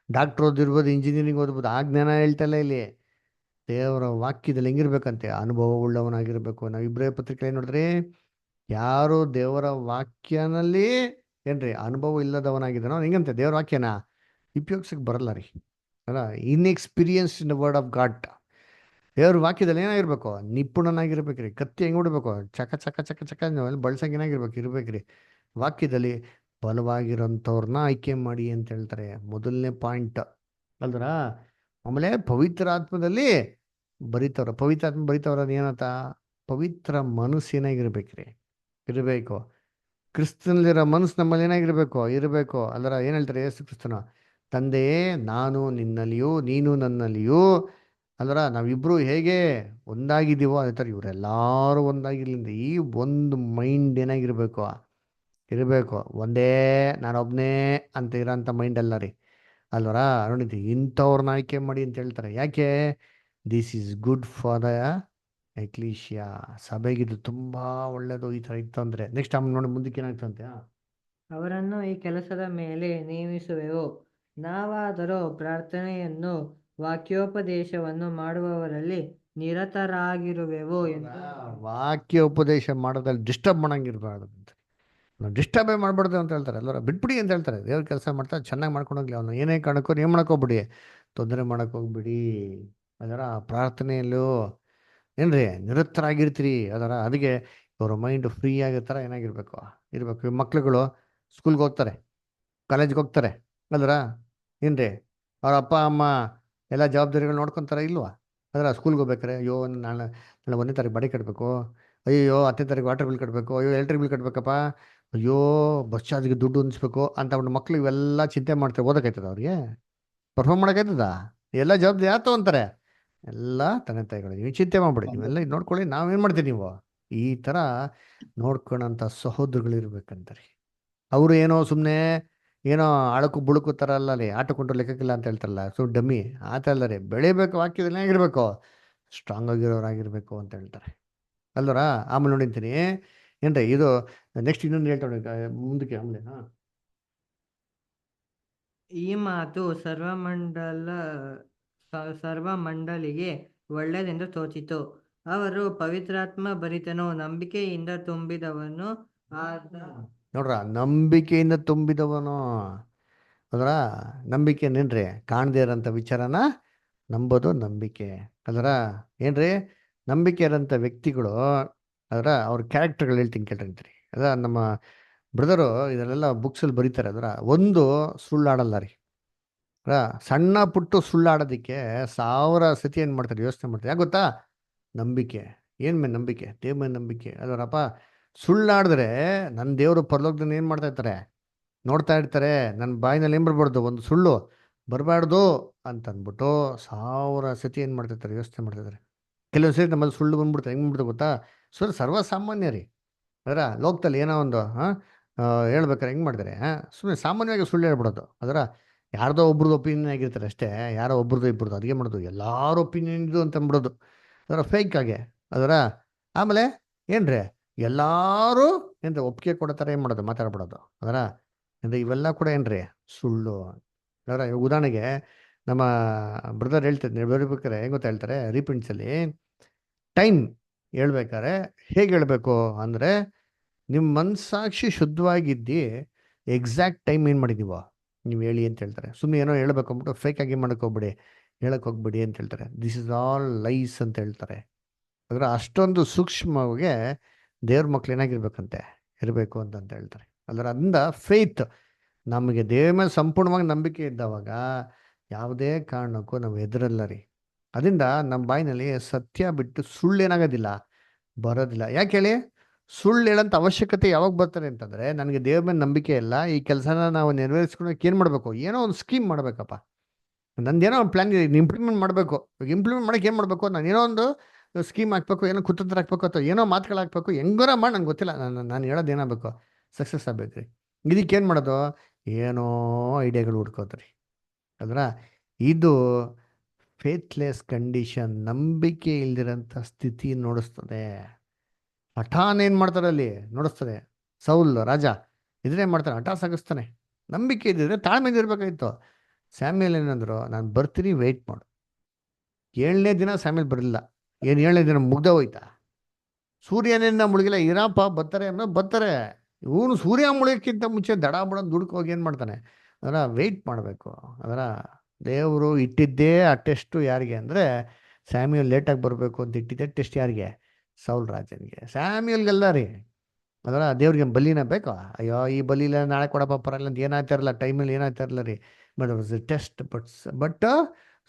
ಡಾಕ್ಟ್ರ್ ಓದಿರ್ಬೋದು, ಇಂಜಿನಿಯರಿಂಗ್ ಓದ್ಬೋದು, ಆ ಜ್ಞಾನ ಹೇಳ್ತಲ್ಲ ಇಲ್ಲಿ. ದೇವರ ವಾಕ್ಯದಲ್ಲಿ ಹೆಂಗಿರ್ಬೇಕಂತೆ, ಅನುಭವ ಉಳ್ಳವನಾಗಿರ್ಬೇಕು. ನಾವು ಇಬ್ರೇ ಪತ್ರಿಕೆ ನೋಡಿದ್ರಿ, ಯಾರು ದೇವರ ವಾಕ್ಯನಲ್ಲಿ ಏನ್ರಿ ಅನುಭವ ಇಲ್ಲದವನಾಗಿದ್ದಾನೋ ಹೆಂಗಂತೆ ದೇವರ ವಾಕ್ಯನ ಉಪಯೋಗಿಸಕ್ಕೆ ಬರಲ್ಲ ರೀ ಅಲ್ಲ. Inexperience in the word of god. ದೇವ್ರ ವಾಕ್ಯದಲ್ಲಿ ಏನಾಗಿರ್ಬೇಕು, ನಿಪುಣನಾಗಿರ್ಬೇಕ್ರಿ. ಕತ್ತಿ ಹೆಂಗ್ ಬಿಡ್ಬೇಕು, ಚಕ ಚಕ ಚಕ ಚಕ ಬಳಸಂಗೆ ಏನಾಗಿರ್ಬೇಕು, ಇರ್ಬೇಕ್ರಿ. ವಾಕ್ಯದಲ್ಲಿ ಬಲವಾಗಿರೋಂಥವ್ರನ್ನ ಆಯ್ಕೆ ಮಾಡಿ ಅಂತ ಹೇಳ್ತಾರೆ, ಮೊದಲನೇ ಪಾಯಿಂಟ್ ಅಲ್ದ್ರ. ಆಮೇಲೆ ಪವಿತ್ರಾತ್ಮದಲ್ಲಿ ಪವಿತ್ರಾತ್ಮ ಬರಿತವ್ರ ಏನಂತ, ಪವಿತ್ರ ಮನಸ್ಸು ಏನಾಗಿರ್ಬೇಕ್ರಿ, ಇರಬೇಕು. ಕ್ರಿಸ್ತನಲ್ಲಿರೋ ಮನಸ್ಸು ನಮ್ಮಲ್ಲಿ ಏನಾಗಿರ್ಬೇಕು, ಇರಬೇಕು ಅಲ್ಲರ. ಏನು ಹೇಳ್ತಾರೆ ಯೇಸು ಕ್ರಿಸ್ತನ, ತಂದೆಯೇ ನಾನು ನಿನ್ನಲ್ಲಿಯೂ ನೀನು ನನ್ನಲ್ಲಿಯೂ ಅಲ್ಲರ, ನಾವಿಬ್ರು ಹೇಗೆ ಒಂದಾಗಿದ್ದೀವೋ ಅದೇ ಥರ ಇವರೆಲ್ಲರೂ ಒಂದಾಗಿರ್ಲಿಂದ ಈ ಒಂದು ಮೈಂಡ್ ಏನಾಗಿರ್ಬೇಕು, ಇರಬೇಕು. ಒಂದೇ ನಾನೊಬ್ಬನೇ ಅಂತ ಇರೋಂಥ ಮೈಂಡ್ ಅಲ್ಲ ರೀ ಅಲ್ವರ. ನೋಡಿದ್ವಿ ಇಂಥವ್ರನ್ನ ಆಯ್ಕೆ ಮಾಡಿ ಅಂತ ಹೇಳ್ತಾರೆ. ಯಾಕೆ? This is good for the ecclesia. ಸಭೆಗಿದು ತುಂಬ ಒಳ್ಳೆಯದು ಈ ಥರ ಇತ್ತು ಅಂದರೆ. ನೆಕ್ಸ್ಟ್ ಆಮೇಲೆ ನೋಡಿ ಮುಂದಕ್ಕೆ ಏನಾಗ್ತಂತೆ. ಅವರನ್ನು ಈ ಕೆಲಸದ ಮೇಲೆ ನೇಮಿಸುವೆವು. ನಾವಾದರೂ ಪ್ರಾರ್ಥನೆಯನ್ನು ವಾಕ್ಯೋಪದೇಶವನ್ನು ಮಾಡುವವರಲ್ಲಿ ನಿರತರಾಗಿರುವೆವು ಎಂದು. ವಾಕ್ಯ ಉಪದೇಶ ಮಾಡೋದ್ರಲ್ಲಿ ಡಿಸ್ಟರ್ಬ್ ಮಾಡಂಗಿರ್ಬಾರ್ದು ಅಂತ. ನಾವು ಡಿಸ್ಟರ್ಬೇ ಮಾಡ್ಬಾರ್ದು ಅಂತ ಹೇಳ್ತಾರೆ ಎಲ್ಲರೂ. ಬಿಟ್ಬಿಡಿ ಅಂತ ಹೇಳ್ತಾರೆ. ದೇವ್ರ ಕೆಲಸ ಮಾಡ್ತಾರೆ, ಚೆನ್ನಾಗಿ ಮಾಡ್ಕೊಂಡು ಹೋಗ್ಲಿ. ಅವನು ಏನೇ ಕಾರಣಕ್ಕೂ ಏನು ಮಾಡೋಕ್ಕೋಗ್ಬಿಡಿ, ತೊಂದರೆ ಮಾಡೋಕ್ಕೋಗ್ಬಿಡಿ ಅದರ. ಪ್ರಾರ್ಥನೆಯಲ್ಲೂ ಏನ್ರಿ ನಿರತರಾಗಿರ್ತೀರಿ ಅದರ. ಅದಕ್ಕೆ ಅವರ ಮೈಂಡ್ ಫ್ರೀ ಆಗೋ ಥರ ಏನಾಗಿರ್ಬೇಕು, ಇರಬೇಕು. ಮಕ್ಳುಗಳು ಸ್ಕೂಲ್ಗೆ ಹೋಗ್ತಾರೆ, ಕಾಲೇಜ್ಗೆ ಹೋಗ್ತಾರೆ ಅಲ್ರ. ಏನ್ರಿ ಅವ್ರ ಅಪ್ಪ ಅಮ್ಮ ಎಲ್ಲ ಜವಾಬ್ದಾರಿಗಳು ನೋಡ್ಕೊತಾರೆ ಇಲ್ವಾ ಅದರ. ಸ್ಕೂಲ್ಗೆ ಹೋಗ್ಬೇಕಾರೆ ಅಯ್ಯೋ ನಾಳೆ 1ನೇ ತಾರೀಕು ಬಾಡಿ ಕಟ್ಟಬೇಕು, ಅಯ್ಯೋ 10ನೇ ತಾರೀಕು ವಾಟರ್ ಬಿಲ್ ಕಟ್ಟಬೇಕು, ಅಯ್ಯೋ ಎಲೆಕ್ಟ್ರಿಕ್ ಬಿಲ್ ಕಟ್ಟಬೇಕಪ್ಪ, ಅಯ್ಯೋ ಬಸ್ ಚಾರ್ಜ್ಗೆ ದುಡ್ಡು ಹೊಂದಿಸ್ಬೇಕು ಅಂತ ಅವ್ನ ಮಕ್ಳು ಇವೆಲ್ಲ ಚಿಂತೆ ಮಾಡ್ತಾರೆ. ಓದೋಕ್ಕಾಯ್ತದ ಅವ್ರಿಗೆ? ಪರ್ಫಾರ್ಮ್ ಮಾಡೋಕ್ಕಾಯ್ತದ? ಎಲ್ಲ ಜವಾಬ್ದಾರಿ ಯಾರು ತೊಗೊಂತಾರೆ? ಎಲ್ಲ ತಂದೆ ತಾಯಿಗಳು. ನೀವು ಚಿಂತೆ ಮಾಡ್ಬಿಡಿ, ನೀವೆಲ್ಲ ಇದು ನೋಡ್ಕೊಳ್ಳಿ, ನಾವೇನು ಮಾಡ್ತೀವಿ ನೀವು ಈ ಥರ ನೋಡ್ಕೊಳಂಥ ಸಹೋದರಗಳು ಇರ್ಬೇಕಂತಾರೆ. ಅವರು ಏನೋ ಸುಮ್ಮನೆ ಏನೋ ಆಳಕ್ಕೂ ಬುಳುಕು ಥರ ಅಲ್ಲ ರೀ, ಆಟಕ್ಕೊಂಡ್ರು ಲೆಕ್ಕಕ್ಕಿಲ್ಲ ಅಂತ ಹೇಳ್ತಾರಲ್ಲ, ಸೊ ಡಮ್ಮಿ ಆ ಥರ ಅಲ್ಲ ರೀ. ಬೆಳಿಬೇಕು, ವಾಕ್ಯದಲ್ಲಿ ಆಗಿರ್ಬೇಕು, ಸ್ಟ್ರಾಂಗ್ ಆಗಿರೋರಾಗಿರ್ಬೇಕು ಅಂತ ಹೇಳ್ತಾರೆ ಅಲ್ವರ. ಆಮೇಲೆ ನೋಡಿರ್ತೀನಿ ಏನ್ರಿ ಇದು ನೆಕ್ಸ್ಟ್ ಇನ್ನೊಂದು ಹೇಳ್ತಾಳೆ ಮುಂದಕ್ಕೆ ಆಮೇಲೆ. ಈ ಮಾತು ಸರ್ವಮಂಡಲಿಗೆ ಒಳ್ಳೆಯದೆಂದು ತೋಚಿತು. ಅವರು ಪವಿತ್ರಾತ್ಮ ಭರಿತನು, ನಂಬಿಕೆಯಿಂದ ತುಂಬಿದವನು ಆದ. ನೋಡ್ರ, ನಂಬಿಕೆಯಿಂದ ತುಂಬಿದವನು ಅದರ. ನಂಬಿಕೆ ಏನ್ರಿ, ಕಾಣದೇ ಇರೋಂಥ ವಿಚಾರನ ನಂಬೋದು ನಂಬಿಕೆ ಅದರ. ಏನ್ರಿ ನಂಬಿಕೆ ಇರೋಂಥ ವ್ಯಕ್ತಿಗಳು ಅದರ ಅವ್ರ ಕ್ಯಾರೆಕ್ಟರ್ಗಳು ಹೇಳ್ತೀನಿ ಕೇಳ್ರಿ ಅಂತೀರಿ. ಅದ ನಮ್ಮ ಬ್ರದರು ಇದನ್ನೆಲ್ಲ ಬುಕ್ಸಲ್ಲಿ ಬರೀತಾರೆ. ಅದರ ಒಂದು ಸುಳ್ಳಾಡಲ್ಲ ರೀ. ಸಣ್ಣ ಪುಟ್ಟು ಸುಳ್ಳಾಡೋದಕ್ಕೆ 1000 ಸತಿ ಏನು ಮಾಡ್ತಾರೆ, ಯೋಚನೆ ಮಾಡ್ತಾರೆ. ಯಾಕೆ ಗೊತ್ತಾ? ನಂಬಿಕೆ. ಏನು ಮೇಲೆ ನಂಬಿಕೆ? ದೇವ ಮೇಲೆ ನಂಬಿಕೆ ಅದರಪ್ಪ. ಸುಳ್ಳಾಡಿದ್ರೆ ನನ್ನ ದೇವರು ಪರಲೋಕದಲ್ಲಿ ಏನು ಮಾಡ್ತಾ ಇರ್ತಾರೆ, ನೋಡ್ತಾ ಇರ್ತಾರೆ. ನನ್ನ ಬಾಯಿನಲ್ಲಿ ಏನು ಬರಬಾರ್ದು, ಒಂದು ಸುಳ್ಳು ಬರಬಾರ್ದು ಅಂತ ಅಂದ್ಬಿಟ್ಟು 1000 ಸತಿ ಏನು ಮಾಡ್ತಿರ್ತಾರೆ, ಯೋಚನೆ ಮಾಡ್ತಿರ್ತಾರೆ. ಕೆಲವೊಂದು ಸರಿ ನಮ್ಮಲ್ಲಿ ಸುಳ್ಳು ಬಂದ್ಬಿಡ್ತಾರೆ. ಹೆಂಗೆ ಬಂದ್ಬಿಡ್ತಾರೆ ಗೊತ್ತಾ? ಸರ್ವಸಾಮಾನ್ಯ ರೀ. ಅದರ ಲೋಕದಲ್ಲಿ ಏನೋ ಒಂದು ಹೇಳ್ಬೇಕಾರೆ ಹೆಂಗೆ ಮಾಡ್ತಾರೆ, ಸುಮ್ಮನೆ ಸಾಮಾನ್ಯವಾಗಿ ಸುಳ್ಳು ಹೇಳ್ಬಿಡೋದು. ಅದರ ಯಾರ್ದೋ ಒಬ್ರದ್ದು ಒಪಿನಿಯನ್ ಆಗಿರ್ತಾರೆ ಅಷ್ಟೇ, ಯಾರೋ ಒಬ್ರದ್ದು ಇಬ್ಬರದು ಅದಿಗೆ ಮಾಡೋದು, ಎಲ್ಲಾರ ಒಪಿನಿಯನ್ ಇದು ಅಂತ ಅಂದ್ಬಿಡೋದು. ಅದರ ಫೇಕ್ ಆಗಿ. ಅದರ ಆಮೇಲೆ ಏನ್ರಿ ಎಲ್ಲರೂ ಏನ್ರಿ ಒಪ್ಪಿಗೆ ಕೊಡೋ ಥರ ಏನು ಮಾಡೋದು, ಮಾತಾಡ್ಬಿಡೋದು. ಅದರ ಅಂದರೆ ಇವೆಲ್ಲ ಕೂಡ ಏನ್ರಿ ಸುಳ್ಳು. ಅದರ ಉದಾಹರಣೆಗೆ ನಮ್ಮ ಬ್ರದರ್ ಹೇಳ್ತಿದ್ದೆ, ಬರೀಬೇಕಾರೆ ಹೆಂಗೆ ಗೊತ್ತಾ ಹೇಳ್ತಾರೆ, ರೀಪ್ರಿಂಟ್ಸಲ್ಲಿ ಟೈಮ್ ಹೇಳ್ಬೇಕಾರೆ ಹೇಗೆ ಹೇಳಬೇಕು ಅಂದರೆ, ನಿಮ್ಮ ಮನಸ್ಸಾಕ್ಷಿ ಶುದ್ಧವಾಗಿದ್ದು ಎಕ್ಸಾಕ್ಟ್ ಟೈಮ್ ಏನು ಮಾಡಿದೀವೋ ನೀವು ಹೇಳಿ ಅಂತ ಹೇಳ್ತಾರೆ. ಸುಮ್ಮನೆ ಏನೋ ಹೇಳ್ಬೇಕು ಅಂದ್ಬಿಟ್ಟು ಫೇಕ್ ಆಗಿ ಮಾಡಕ್ಕೆ ಹೋಗ್ಬಿಡಿ, ಹೇಳಕ್ಕೆ ಹೋಗ್ಬಿಡಿ ಅಂತ ಹೇಳ್ತಾರೆ. ದಿಸ್ ಇಸ್ ಆಲ್ ಲೈಸ್ ಅಂತ ಹೇಳ್ತಾರೆ. ಅದರ ಅಷ್ಟೊಂದು ಸೂಕ್ಷ್ಮವಾಗಿ ದೇವ್ರ ಮಕ್ಳು ಏನಾಗಿರ್ಬೇಕಂತೆ ಇರಬೇಕು ಅಂತ ಹೇಳ್ತಾರೆ. ಅದರಿಂದ ಫೇತ್ ನಮಗೆ ದೇವ್ರ ಮೇಲೆ ಸಂಪೂರ್ಣವಾಗಿ ನಂಬಿಕೆ ಇದ್ದವಾಗ ಯಾವುದೇ ಕಾರಣಕ್ಕೂ ನಾವು ಎದುರಲ್ಲ ರೀ. ಅದರಿಂದ ನಮ್ಮ ಬಾಯಿನಲ್ಲಿ ಸತ್ಯ ಬಿಟ್ಟು ಸುಳ್ಳು ಏನಾಗೋದಿಲ್ಲ, ಬರೋದಿಲ್ಲ. ಯಾಕೆ ಹೇಳಿ, ಸುಳ್ಳು ಹೇಳೋಂಥ ಅವಶ್ಯಕತೆ ಯಾವಾಗ ಬರ್ತಾರೆ ಅಂತಂದರೆ, ನನಗೆ ದೇವ್ರ ಮೇಲೆ ನಂಬಿಕೆ ಇಲ್ಲ, ಈ ಕೆಲಸನ ನಾವು ನೆರವೇರಿಸ್ಕೊಳಕ್ಕೆ ಏನು ಮಾಡಬೇಕು, ಏನೋ ಒಂದು ಸ್ಕೀಮ್ ಮಾಡಬೇಕಪ್ಪ, ನಂದೇನೋ ಒಂದು ಪ್ಲ್ಯಾನ್ ಇದೆ, ಇಂಪ್ಲಿಮೆಂಟ್ ಮಾಡಬೇಕು. ಈಗ ಇಂಪ್ಲಿಮೆಂಟ್ ಮಾಡೋಕ್ಕೆ ಏನು ಮಾಡಬೇಕು, ನಾನು ಏನೋ ಒಂದು ಸ್ಕೀಮ್ ಹಾಕ್ಬೇಕು, ಏನೋ ಕುತಂತ್ರ ಹಾಕ್ಬೇಕು, ಅಥವಾ ಏನೋ ಮಾತುಗಳು ಹಾಕ್ಬೇಕು, ಹೆಂಗಾರ ಮಾಡಿ ನಂಗೆ ಗೊತ್ತಿಲ್ಲ, ನಾನು ಹೇಳೋದು ಏನಾಗಬೇಕು, ಸಕ್ಸಸ್ ಆಗಬೇಕು ರೀ. ಇದಕ್ಕೇನು ಮಾಡೋದು, ಏನೋ ಐಡಿಯಾಗಳು ಹುಡ್ಕೋದ್ರಿ. ಅದರ ಇದು ಫೇತ್ಲೆಸ್ ಕಂಡೀಷನ್, ನಂಬಿಕೆ ಇಲ್ದಿರೋಂಥ ಸ್ಥಿತಿ ನೋಡಿಸ್ತದೆ. ಹಠಾನ್ ಏನು ಮಾಡ್ತಾರೆ ಅಲ್ಲಿ ನೋಡಿಸ್ತದೆ. ಸೌಲ್ ರಾಜ ಇದ್ರೆ ಮಾಡ್ತಾನೆ, ಹಠ ಸಾಗಿಸ್ತಾನೆ. ನಂಬಿಕೆ ಇದ್ದಿದ್ರೆ ತಾಳ್ಮೆಯಿಂದ ಇರಬೇಕಾಗಿತ್ತು. ಸ್ಯಾಮ್ಯಲ್ ಏನಂದ್ರು, ನಾನು ಬರ್ತೀನಿ, ವೆಯ್ಟ್ ಮಾಡು. 7ನೇ ದಿನ ಸ್ಯಾಮ್ಯಲ್ ಬರಲಿಲ್ಲ. ಏನು 7ನೇ ದಿನ ಮುಗ್ದ ಹೋಯ್ತಾ, ಸೂರ್ಯನಿಂದ ಮುಳುಗಿಲ್ಲ, ಇರಪ್ಪ ಬರ್ತಾರೆ ಅನ್ನೋ ಬರ್ತಾರೆ. ಇವನು ಸೂರ್ಯ ಮುಳುಗಕ್ಕಿಂತ ಮುಂಚೆ ದಡ ಬಡ ದುಡ್ಕು ಹೋಗಿ ಏನು ಮಾಡ್ತಾನೆ, ಅದರ ವೆಯ್ಟ್ ಮಾಡಬೇಕು. ಅದರ ದೇವರು ಇಟ್ಟಿದ್ದೇ ಆ ಟೆಸ್ಟು ಯಾರಿಗೆ ಅಂದರೆ, ಸ್ಯಾಮ್ಯಲ್ ಲೇಟಾಗಿ ಬರಬೇಕು ಅಂತ ಇಟ್ಟಿದ್ದೆ ಟೆಸ್ಟ್ ಯಾರಿಗೆ, ಸೌಲ್ ರಾಜನಿಗೆ. ಸ್ಯಾಮ್ಯಲ್ಗೆಲ್ಲ ರೀ. ಅದರ ದೇವ್ರಿಗೆ ಬಲಿನ ಬೇಕಾ, ಅಯ್ಯೋ ಈ ಬಲಿಲ್ಲ ನಾಳೆ ಕೊಡಪ್ಪ ಪರಲ್ಲ ಅಂತ ಏನಾಗ್ತಾರಲ್ಲ, ಟೈಮಲ್ಲಿ ಏನಾಗ್ತಾರಲ್ಲ ರೀ. But was test. ಬಟ್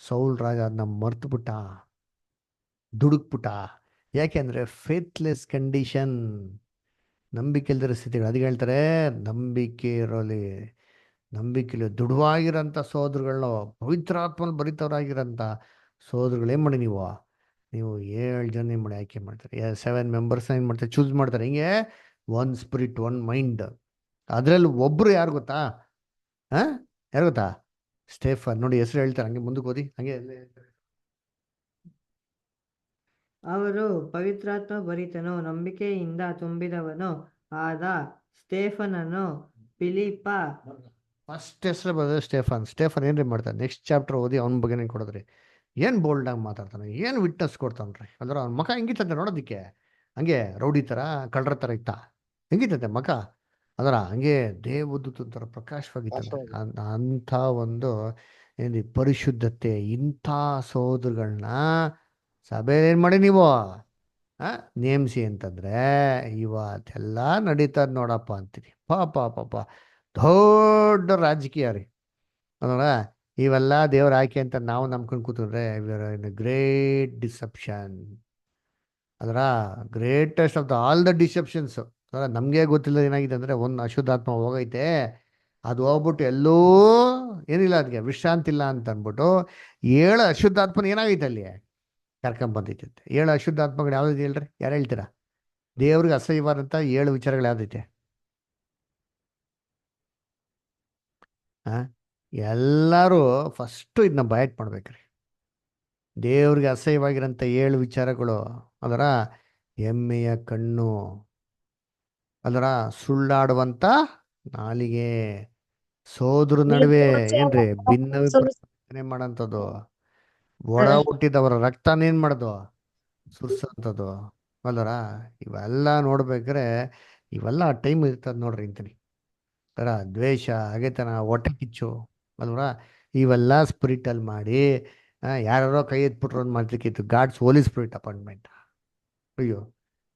ಸೌಲ್ ರಾಜ ಅದನ್ನ ಮರ್ತುಬಿಟ್ಟ, ದುಡುಕ್ಬಿಟ್ಟ. ಯಾಕೆಂದರೆ ಫೇತ್ಲೆಸ್ ಕಂಡೀಷನ್, ನಂಬಿಕೆ ಇಲ್ದಿರೋ ಸ್ಥಿತಿಗಳು. ಅದಕ್ಕೆ ಹೇಳ್ತಾರೆ, ನಂಬಿಕೆ ಇರೋಲಿ, ನಂಬಿಕೆಲಿ ದೃಢವಾಗಿರೋಂಥ ಸೋದರಗಳನ್ನ, ಪವಿತ್ರಾತ್ಮಲ್ಲಿ ಭರಿತವರಾಗಿರೋಂಥ ಸೋದರಗಳು ಏನು ಮಾಡಿ, ನೀವು 7 ಜನ ಏನು ಮಾಡಿ ಆಯ್ಕೆ ಮಾಡ್ತಾರೆ, 7 ಮೆಂಬರ್ಸ್ನ ಏನು ಮಾಡ್ತಾರೆ, ಚೂಸ್ ಮಾಡ್ತಾರೆ. ಹಿಂಗೆ ಒನ್ ಸ್ಪಿರಿಟ್, ಒನ್ ಮೈಂಡ್. ಅದರಲ್ಲಿ ಒಬ್ಬರು ಯಾರು ಗೊತ್ತಾ, ಯಾರು ಗೊತ್ತಾ, ಸ್ಟೇಫನ್. ನೋಡಿ ಹೆಸರು ಹೇಳ್ತಾರೆ, ಹಂಗೆ ಮುಂದಕ್ಕೆ ಓದಿ, ಹಂಗೆ ಅವರು ಪವಿತ್ರಾತ್ಮ ಭರಿತನು ನಂಬಿಕೆಯಿಂದ ತುಂಬಿದವನು ಆದ ಸ್ಟೇಫನನು ಫಿಲಿಪ್ಪ. ಫಸ್ಟ್ ಹೆಸರು ಬರೋದು ಸ್ಟೇಫನ್. ಸ್ಟೇಫನ್ ಏನ್ರಿ ಮಾಡ್ತಾನೆ, ನೆಕ್ಸ್ಟ್ ಚಾಪ್ಟರ್ ಓದಿ ಅವನ ಬಗ್ಗೆನೇ ಕೊಡೋದ್ರಿ. ಏನು ಬೋಲ್ಡಾಗಿ ಮಾತಾಡ್ತಾನೆ, ಏನು ವಿಟ್ನೆಸ್ ಕೊಡ್ತಾನ್ರಿ. ಅಂದ್ರೆ ಅವ್ನ ಮಕ ಹೆಂಗಿತ್ತಂತೆ ನೋಡೋದಕ್ಕೆ, ಹಂಗೆ ರೌಡಿ ಥರ ಕಳ್ಳರ ಥರ ಇತ್ತ, ಹೆಂಗಿತ್ತಂತೆ ಮಕ. ಅದರ ಹಂಗೆ ದೇವದೂತ ಥರ ಪ್ರಕಾಶವಾಗಿತ್ತಂತೆ. ಅಂಥ ಒಂದು ಏನು ಪರಿಶುದ್ಧತೆ, ಇಂಥ ಸೋದರಗಳನ್ನ ಸಭೆಯಲ್ಲಿ ಏನು ಮಾಡಿ ನೀವು ನೇಮಿಸಿ ಅಂತಂದರೆ, ಇವತ್ತೆಲ್ಲ ನಡೀತದೆ ನೋಡಪ್ಪ ಅಂತೀನಿ. ಪಾಪ ದೊಡ್ಡ ರಾಜಕೀಯ ರೀ. ಅದರ ಇವೆಲ್ಲ ದೇವ್ರ ಆಯ್ಕೆ ಅಂತ ನಾವು ನಂಬ್ಕೊಂಡು ಕೂತ್ಕೊಂಡ್ರೆ ಗ್ರೇಟ್ ಡಿಸೆಪ್ಷನ್. ಅದರ greatest of all the deceptions. ಅದರ ನಮಗೆ ಗೊತ್ತಿಲ್ಲ ಏನಾಗಿದೆ ಅಂದರೆ, ಒಂದು ಅಶುದ್ಧಾತ್ಮ ಹೋಗೈತೆ, ಅದು ಹೋಗ್ಬಿಟ್ಟು ಎಲ್ಲೋ ಏನಿಲ್ಲ, ಅದಕ್ಕೆ ವಿಶ್ರಾಂತಿ ಇಲ್ಲ ಅಂತ ಅಂದ್ಬಿಟ್ಟು 7 ಅಶುದ್ಧಾತ್ಮನ ಏನಾಗೈತೆ ಅಲ್ಲಿ ಕರ್ಕೊಂಬಂದೈತೆ. 7 ಅಶುದ್ಧಾತ್ಮಗಳು ಯಾವ್ದು ಹೇಳ್ರಿ, ಯಾರು ಹೇಳ್ತೀರಾ? ದೇವ್ರಿಗೆ ಅಸಹ್ಯವಾದಂಥ 7 ವಿಚಾರಗಳು ಯಾವ್ದೈತೆ? ಎಲ್ಲರೂ ಫಸ್ಟು ಇದನ್ನ ಬಯಟ್ ಮಾಡ್ಬೇಕ್ರಿ. ದೇವ್ರಿಗೆ ಅಸಹ್ಯವಾಗಿರೋಂಥ 7 ವಿಚಾರಗಳು. ಅದರ ಹೆಮ್ಮೆಯ ಕಣ್ಣು, ಅದರ ಸುಳ್ಳಾಡುವಂಥ ನಾಲಿಗೆ, ಸೋದ್ರ ನಡುವೆ ಏನ್ರಿ ಭಿನ್ನಾಭಿಪ್ರಾಯ ಮಾಡೋಂಥದ್ದು, ಒಡ ಹುಟ್ಟಿದವರ ರಕ್ತನೇನು ಮಾಡೋದು, ಸುರ್ಸೋಂಥದ್ದು. ಅಲ್ಲರ ಇವೆಲ್ಲ ನೋಡ್ಬೇಕಾರೆ ಇವೆಲ್ಲ ಟೈಮ್ ಇರ್ತದೆ ನೋಡ್ರಿ ಅಂತೀನಿ. ಥರ ದ್ವೇಷ, ಹಗೆತನ, ಹೊಟ್ಟೆ ಕಿಚ್ಚು ಅಲ್ವರ, ಇವೆಲ್ಲ ಸ್ಪಿರಿಟಲ್ಲಿ ಮಾಡಿ ಯಾರೋ ಕೈ ಎತ್ಬಿಟ್ರು ಅಂತ ಮಾಡ್ಲಿಕ್ಕಿತ್ತು. God's holy spirit appointment. ಅಯ್ಯೋ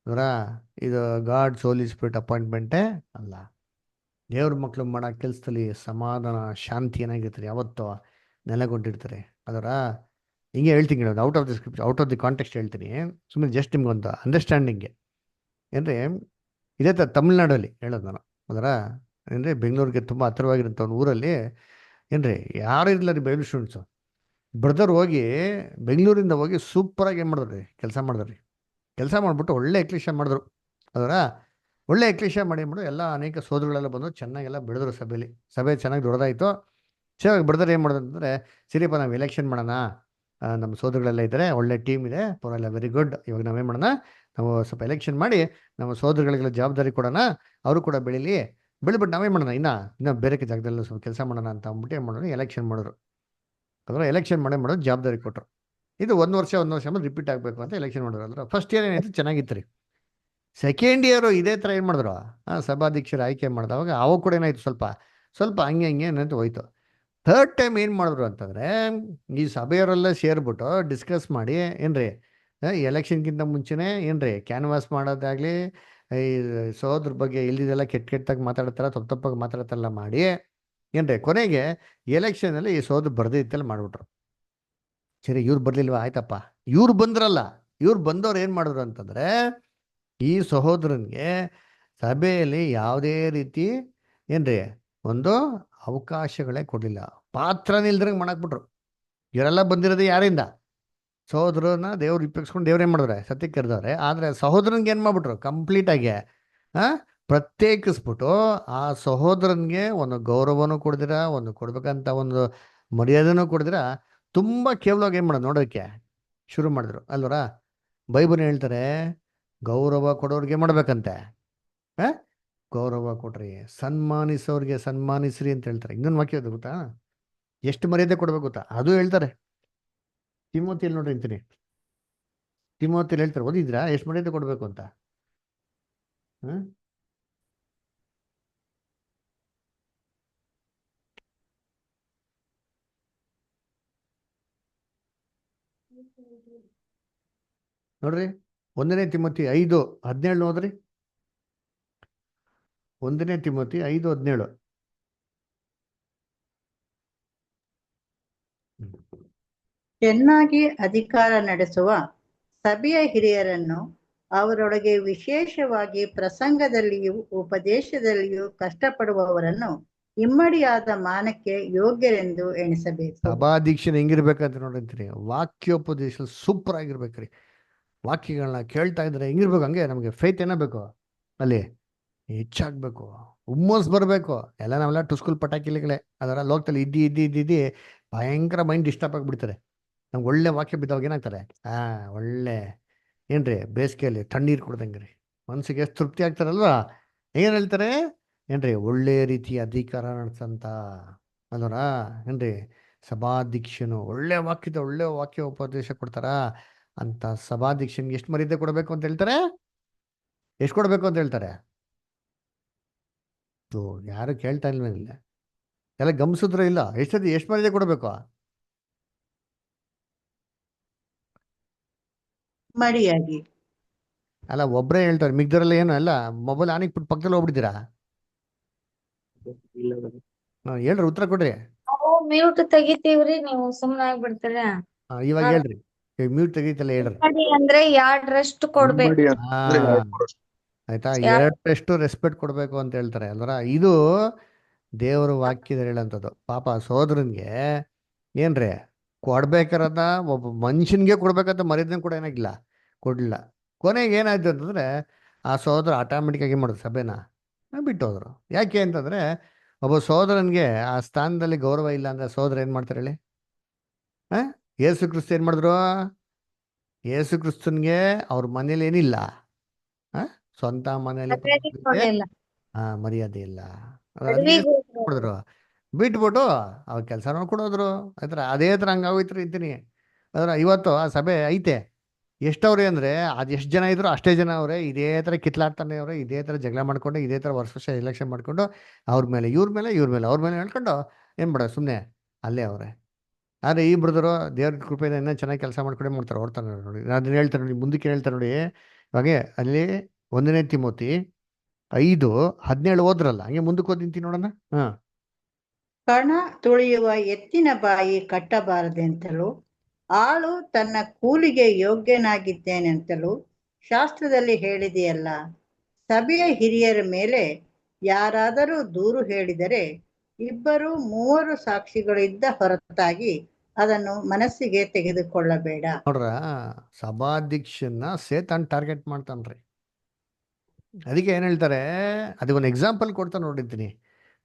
ಅವರ ಇದು ಗಾಡ್ಸ್ ಹೋಲಿ ಸ್ಪಿರಿಟ್ ಅಪಾಯಿಂಟ್ಮೆಂಟೇ ಅಲ್ಲ. ದೇವ್ರ ಮಕ್ಕಳು ಮಾಡೋ ಕೆಲಸದಲ್ಲಿ ಸಮಾಧಾನ, ಶಾಂತಿ ಏನಾಗಿರ್ತಾರೆ, ಯಾವತ್ತೋ ನೆಲೆಗೊಂಡಿರ್ತಾರೆ. ಅದರ ಹಿಂಗೆ ಹೇಳ್ತೀನಿ, out of the scripture, out of the context ಹೇಳ್ತೀನಿ, ಸುಮ್ಮನೆ ಜಸ್ಟ್ ನಿಮ್ಗೊಂದು ಅಂಡರ್ಸ್ಟ್ಯಾಂಡಿಂಗ್ಗೆ. ಏನ್ರಿ ಇದೇ ಥರ ತಮಿಳ್ನಾಡಲ್ಲಿ ಹೇಳೋದು ನಾನು. ಅದರ ಏನ್ರಿ ಬೆಂಗಳೂರಿಗೆ ತುಂಬ ಹತ್ತಿರವಾಗಿರೋಂಥ ಒಂದು ಊರಲ್ಲಿ ಏನ್ರಿ ಯಾರು ಇರಲಿಲ್ಲ ರೀ ಬೈಬಲ್ ಸ್ಟೂಡೆಂಟ್ಸು. ಬ್ರದರ್ ಹೋಗಿ ಬೆಂಗಳೂರಿಂದ ಹೋಗಿ ಸೂಪರಾಗಿ ಏನು ಮಾಡಿದ್ರಿ, ಕೆಲಸ ಮಾಡಿದ್ರಿ. ಕೆಲಸ ಮಾಡಿಬಿಟ್ಟು ಒಳ್ಳೆ ಎಕ್ಲಿಷ ಮಾಡಿದ್ರು ಅದರ ಒಳ್ಳೆ ಎಕ್ಲಿಷ ಮಾಡಿಬಿಟ್ಟು ಎಲ್ಲ ಅನೇಕ ಸೋದರಗಳೆಲ್ಲ ಬಂದು ಚೆನ್ನಾಗೆಲ್ಲ ಬೆಳೆದ್ರು ಸಭೆಯಲ್ಲಿ. ಸಭೆ ಚೆನ್ನಾಗಿ ದೊಡ್ಡದಾಯಿತು. ಚೆನ್ನಾಗಿ ಬೆಳೆದ್ರೆ ಏನು ಮಾಡೋದು ಅಂತಂದರೆ, ಸರಿಯಪ್ಪ ನಾವು ಎಲೆಕ್ಷನ್ ಮಾಡೋಣ, ನಮ್ಮ ಸೋದರಗಳೆಲ್ಲ ಇದ್ದಾರೆ, ಒಳ್ಳೆ ಟೀಮ್ ಇದೆ, ಪರವಾಗಿಲ್ಲ, ವೆರಿ ಗುಡ್. ಇವಾಗ ನಾವೇನು ಮಾಡೋಣ, ನಾವು ಸ್ವಲ್ಪ ಎಲೆಕ್ಷನ್ ಮಾಡಿ ನಮ್ಮ ಸೋದರಗಳಿಗೆಲ್ಲ ಜವಾಬ್ದಾರಿ ಕೊಡೋಣ, ಅವರು ಕೂಡ ಬೆಳೀಲಿ, ಬೆಳಿಬಿಟ್ಟು ನಾವೇನು ಮಾಡೋಣ, ಇನ್ನೂ ಬೇರೆ ಜಾಗದಲ್ಲಿ ಸ್ವಲ್ಪ ಕೆಲಸ ಮಾಡೋಣ ಅಂತ ಅಂದ್ಬಿಟ್ಟು ಏನು ಮಾಡೋಣ, ಎಲೆಕ್ಷನ್ ಮಾಡಿದ್ರು. ಅದರ ಎಲೆಕ್ಷನ್ ಮಾಡೋದು ಜವಾಬ್ದಾರಿ ಕೊಟ್ಟರು. ಇದು ಒಂದು ವರ್ಷ ಆಮೇಲೆ ರಿಪೀಟ್ ಆಗಬೇಕು ಅಂತ ಎಲೆಕ್ಷನ್ ಮಾಡಿದ್ರು. ಅಂದ್ರೆ ಫಸ್ಟ್ ಇಯರ್ ಏನಾಯ್ತು, ಚೆನ್ನಾಗಿತ್ತು ರೀ. ಸೆಕೆಂಡ್ ಇಯರು ಇದೇ ಥರ ಏನು ಮಾಡಿದ್ರು, ಸಭಾಧ್ಯಕ್ಷರು ಆಯ್ಕೆ ಮಾಡಿದವಾಗ ಅವಾಗ ಕೂಡ ಏನಾಯ್ತು, ಸ್ವಲ್ಪ ಹಂಗೆ ಏನಂತ ಹೋಯ್ತು. ಥರ್ಡ್ ಟೈಮ್ ಏನು ಮಾಡಿದ್ರು ಅಂತಂದರೆ, ಈ ಸಭೆಯವರೆಲ್ಲ ಸೇರಿಬಿಟ್ಟು ಡಿಸ್ಕಸ್ ಮಾಡಿ, ಏನ್ರಿ ಎಲೆಕ್ಷನ್ಗಿಂತ ಮುಂಚೆನೇ ಏನ್ರಿ ಕ್ಯಾನ್ವಾಸ್ ಮಾಡೋದಾಗಲಿ, ಈ ಸೋದ್ರ ಬಗ್ಗೆ ಇಲ್ಲಿದೆಲ್ಲ ಕೆಟ್ಟಾಗಿ ಮಾತಾಡ್ತಾರ, ತಪ್ಪಾಗಿ ಮಾತಾಡ್ತಾರಲ್ಲ ಮಾಡಿ, ಏನ್ರಿ ಕೊನೆಗೆ ಎಲೆಕ್ಷನಲ್ಲಿ ಈ ಸೋದ್ರ ಬರ್ದಿತ್ತಲ್ಲ ಮಾಡಿಬಿಟ್ರು. ಸರಿ, ಇವ್ರು ಬರಲಿಲ್ವಾ, ಆಯ್ತಪ್ಪ. ಇವ್ರು ಬಂದ್ರಲ್ಲ, ಇವ್ರು ಬಂದವ್ರು ಏನು ಮಾಡಿದ್ರು ಅಂತಂದರೆ, ಈ ಸಹೋದರನಿಗೆ ಸಭೆಯಲ್ಲಿ ಯಾವುದೇ ರೀತಿ ಏನ್ರಿ ಒಂದು ಅವಕಾಶಗಳೇ ಕೊಡಲಿಲ್ಲ, ಪಾತ್ರ ನಿಲ್ದ್ರಂಗೆ ಮಾಡಾಕ್ಬಿಟ್ರು. ಇವರೆಲ್ಲ ಬಂದಿರೋದು ಯಾರಿಂದ, ಸಹೋದರನ ದೇವ್ರು ಉಪಯೋಗಿಸ್ಕೊಂಡು ದೇವ್ರು ಏನು ಮಾಡಿದ್ರೆ ಸತ್ಯಕ್ಕೆ ಕರೆದವ್ರೆ. ಆದರೆ ಸಹೋದರನಿಗೆ ಏನು ಮಾಡ್ಬಿಟ್ರು, ಕಂಪ್ಲೀಟಾಗಿ ಪ್ರತ್ಯೇಕಿಸ್ಬಿಟ್ಟು ಆ ಸಹೋದರನಿಗೆ ಒಂದು ಗೌರವನೂ ಕೊಡ್ದಿರ, ಒಂದು ಕೊಡ್ಬೇಕಂತ ಒಂದು ಮರ್ಯಾದೆನೂ ಕೊಡ್ದಿರ, ತುಂಬ ಕೇವಲವಾಗಿ ಏನು ಮಾಡೋದು ನೋಡೋಕ್ಕೆ ಶುರು ಮಾಡಿದ್ರು ಅಲ್ವರ. ಬೈಬಲ್ ಹೇಳ್ತಾರೆ, ಗೌರವ ಕೊಡೋರಿಗೆ ಮಾಡ್ಬೇಕಂತೆ, ಗೌರವ ಕೊಡ್ರಿ, ಸನ್ಮಾನಿಸೋರಿಗೆ ಸನ್ಮಾನಿಸ್ರಿ ಅಂತ ಹೇಳ್ತಾರೆ. ಇನ್ನೊಂದು ವಾಕ್ಯ ಅದು ಗೊತ್ತಾ, ಎಷ್ಟು ಮರ್ಯಾದೆ ಕೊಡ್ಬೇಕು ಗೊತ್ತಾ, ಅದು ಹೇಳ್ತಾರೆ. ತಿಮೋತಿಯಲ್ಲಿ ನೋಡ್ರಿ ಅಂತೀನಿ, ತಿಮೋತಿಯಲ್ಲಿ ಹೇಳ್ತಾರೆ, ಓದಿದ್ರಾ ಎಷ್ಟು ಮರ್ಯಾದೆ ಕೊಡಬೇಕು ಅಂತ. ನೋಡ್ರಿ, 1 ತಿಮೋತಿ 5:17 ನೋಡ್ರಿ. 1 ತಿಮೋತಿ 5:17. ಚೆನ್ನಾಗಿ ಅಧಿಕಾರ ನಡೆಸುವ ಸಭೆಯ ಹಿರಿಯರನ್ನು, ಅವರೊಳಗೆ ವಿಶೇಷವಾಗಿ ಪ್ರಸಂಗದಲ್ಲಿಯೂ ಉಪದೇಶದಲ್ಲಿಯೂ ಕಷ್ಟಪಡುವವರನ್ನು ಇಮ್ಮಡಿಯಾದ ಮಾನಕ್ಕೆ ಯೋಗ್ಯರೆಂದು ಎಣಿಸಬೇಕು. ಸಭಾಧ್ಯಕ್ಷನ ಹೆಂಗಿರ್ಬೇಕಂತ ನೋಡಿರ್ತೀರಿ, ವಾಕ್ಯೋಪದೇಶ ಸೂಪರ್ ಆಗಿರ್ಬೇಕ್ರಿ. ವಾಕ್ಯಗಳನ್ನ ಕೇಳ್ತಾ ಇದ್ರೆ ಹೆಂಗಿರ್ಬೇಕು, ಹಂಗೆ ನಮಗೆ ಫೇತ್ ಏನಾಗಬೇಕು, ಅಲ್ಲಿ ಹೆಚ್ಚಾಗಬೇಕು, ಹುಮ್ಮಸ್ ಬರಬೇಕು. ಎಲ್ಲ ನಾವೆಲ್ಲ ಟುಸ್ಕುಲ್ ಪಟಾಕಿಲಿಗಳೇ, ಅದರ ಲೋಕದಲ್ಲಿ ಇದ್ದಿ ಭಯಂಕರ ಮೈಂಡ್ ಡಿಸ್ಟರ್ಬ್ ಆಗಿಬಿಡ್ತಾರೆ. ನಮ್ಗೆ ಒಳ್ಳೆ ವಾಕ್ಯ ಬಿದ್ದವಾಗ ಏನಾಗ್ತಾರೆ, ಒಳ್ಳೆ ಏನ್ರಿ ಬೇಸಿಗೆಯಲ್ಲಿ ತಣ್ಣೀರು ಕೊಡ್ದಂಗೆ ರೀ, ಮನಸ್ಸಿಗೆ ಎಷ್ಟು ತೃಪ್ತಿ ಆಗ್ತಾರಲ್ವಾ. ಏನು ಹೇಳ್ತಾರೆ ಏನ್ರಿ, ಒಳ್ಳೆ ರೀತಿಯ ಅಧಿಕಾರ ನಡೆಸಂತ ಅಲ್ವರ. ಏನ್ರಿ ಸಭಾಧ್ಯಕ್ಷನು ಒಳ್ಳೆ ವಾಕ್ಯ ಉಪದೇಶ ಕೊಡ್ತಾರ ಅಂತ ಸಭಾಧ್ಯಕ್ಷನ್ಗೆ ಎಷ್ಟು ಮರ್ಯಾದೆ ಕೊಡಬೇಕು ಅಂತ ಹೇಳ್ತಾರೆ, ಎಷ್ಟು ಕೊಡಬೇಕು ಅಂತ ಹೇಳ್ತಾರೆ. ಯಾರು ಕೇಳ್ತಾ ಇಲ್ವೇನಿಲ್ಲ, ಎಲ್ಲ ಗಮನಿಸಿದ್ರು ಇಲ್ಲ, ಎಷ್ಟು ಮರ್ಯಾದೆ ಕೊಡಬೇಕು. ಮಡಿಯಾಗಿ ಅಲ್ಲ, ಒಬ್ಬರೇ ಹೇಳ್ತಾರೆ, ಮಿಗ್ದರೆಲ್ಲ ಏನು ಅಲ್ಲ, ಮೊಬೈಲ್ ಆನಿಕ್ ಬಿಟ್ಟು ಪಕ್ಕದಲ್ಲಿ ಹೋಗ್ಬಿಡ್ತೀರಾ. ಹೇಳ್ರಿ, ಉತ್ತರ ಕೊಡ್ರಿ. ನಾವು ಮ್ಯೂಟ್ ತೆಗಿತೀವ್ರಿ, ನೀವು ಸುಮ್ನೆ ಆಗ್ಬಿಡ್ತೀರ. ಇವಾಗ ಹೇಳ್ರಿ, ಮ್ಯೂಟ್ ತೆಗೀತಲ್ಲ ಹೇಳ್ರಿ. ಅಂದ್ರೆ 2ರಷ್ಟು ಕೊಡ್ಬೇಕು. ಆಯ್ತಾ, 2ರಷ್ಟು ರೆಸ್ಪೆಕ್ಟ್ ಕೊಡ್ಬೇಕು ಅಂತ ಹೇಳ್ತಾರೆ ಅಲ್ವರ. ಇದು ದೇವರ ವಾಕ್ಯದಲ್ಲಿ ಹೇಳಂಥದ್ದು. ಪಾಪ ಸೋದರನ್ಗೆ ಏನ್ರಿ ಕೊಡ್ಬೇಕಾರದ ಒಬ್ಬ ಮನುಷ್ಯನ್ಗೆ ಕೊಡ್ಬೇಕಂತ ಮರ್ಯಾದೆ ಕೂಡ ಏನಾಗಿಲ್ಲ, ಕೊಡ್ಲಿಲ್ಲ. ಕೊನೆಗೆ ಏನಾಯ್ತು ಅಂತಂದ್ರೆ, ಆ ಸೋದರ ಆಟೋಮೆಟಿಕ್ ಆಗಿ ಮಾಡೋದು ಸಭೆನ ಬಿಟ್ಟು ಹೋದ್ರು. ಯಾಕೆ ಅಂತಂದ್ರೆ, ಒಬ್ಬ ಸೋದರನ್ಗೆ ಆ ಸ್ಥಾನದಲ್ಲಿ ಗೌರವ ಇಲ್ಲ ಅಂದ್ರೆ ಸೋದರ ಏನ್ ಮಾಡ್ತಾರೆ ಹೇಳಿ. ಯೇಸು ಕ್ರಿಸ್ತ ಏನ್ ಮಾಡಿದ್ರು, ಯೇಸು ಕ್ರಿಸ್ತನ್ಗೆ ಅವ್ರ ಮನೇಲಿ ಏನಿಲ್ಲ, ಸ್ವಂತ ಮನೆಯಲ್ಲಿ ಮರ್ಯಾದೆ ಇಲ್ಲ. ಮಾಡಿದ್ರು, ಬಿಟ್ಬಿಟ್ಟು ಅವ್ರ ಕೆಲಸ ನೋಡ್ಕೊಡೋದ್ರು. ಆಯ್ತರ ಅದೇ ಥರ ಹಂಗಾಗೋಯ್ತು ಇದ್ದೀನಿ. ಅದರ ಇವತ್ತು ಆ ಸಭೆ ಐತೆ, ಎಷ್ಟವ್ರೆ ಅಂದರೆ ಅದು ಎಷ್ಟು ಜನ ಇದ್ರು ಅಷ್ಟೇ ಜನ ಅವರೇ. ಇದೇ ಥರ ಕಿತ್ಲಾಡ್ತಾನೆ ಅವರೇ, ಇದೇ ಥರ ಜಗಳ ಮಾಡ್ಕೊಂಡು, ಇದೇ ಥರ ವರ್ಷ ಎಲೆಕ್ಷನ್ ಮಾಡ್ಕೊಂಡು, ಅವ್ರ ಮೇಲೆ ಇವ್ರ ಮೇಲೆ ಹೇಳ್ಕೊಂಡು ಏನು ಮಾಡೋದು, ಸುಮ್ಮನೆ ಅಲ್ಲೇ ಅವರೇ. ಆದರೆ ಈ ಬ್ರದರು ದೇವ್ರ ಕೃಪೆಯಿಂದ ಇನ್ನೂ ಚೆನ್ನಾಗಿ ಕೆಲಸ ಮಾಡ್ಕೊಂಡೇ ಮಾಡ್ತಾರೆ, ಓಡ್ತಾರೆ ನೋಡಿ. ನಾನು ಅದನ್ನ ಹೇಳ್ತಾರೆ ನೋಡಿ, ಮುಂದಕ್ಕೆ ಹೇಳ್ತಾರೆ ನೋಡಿ. ಇವಾಗ ಅಲ್ಲಿ 1 ತಿಮೋತಿ 5:17 ಓದ್ರಲ್ಲ, ಹಂಗೆ ಮುಂದಕ್ಕೆ ಓದಿಂತೀನಿ ನೋಡೋಣ. ಕಣ ತುಳಿಯುವ ಎತ್ತಿನ ಬಾಯಿ ಕಟ್ಟಬಾರದೆಂತಲೂ, ಆಳು ತನ್ನ ಕೂಲಿಗೆ ಯೋಗ್ಯನಾಗಿದ್ದೇನೆಂತಲೂ ಶಾಸ್ತ್ರದಲ್ಲಿ ಹೇಳಿದೆಯಲ್ಲ. ಸಭೆಯ ಹಿರಿಯರ ಮೇಲೆ ಯಾರಾದರೂ ದೂರು ಹೇಳಿದರೆ 2-3 ಸಾಕ್ಷಿಗಳಿದ್ದ ಹೊರತಾಗಿ ಅದನ್ನು ಮನಸ್ಸಿಗೆ ತೆಗೆದುಕೊಳ್ಳಬೇಡ. ನೋಡ್ರ, ಸಭಾಧ್ಯಕ್ಷನ್ನ ಸೇತಾನ್ ಟಾರ್ಗೆಟ್ ಮಾಡ್ತಾನ್ರಿ. ಅದಕ್ಕೆ ಏನ್ ಹೇಳ್ತಾರೆ, ಅದಕ್ಕೊಂದು ಎಕ್ಸಾಂಪಲ್ ಕೊಡ್ತಾ ನೋಡಿದ್ದೀನಿ.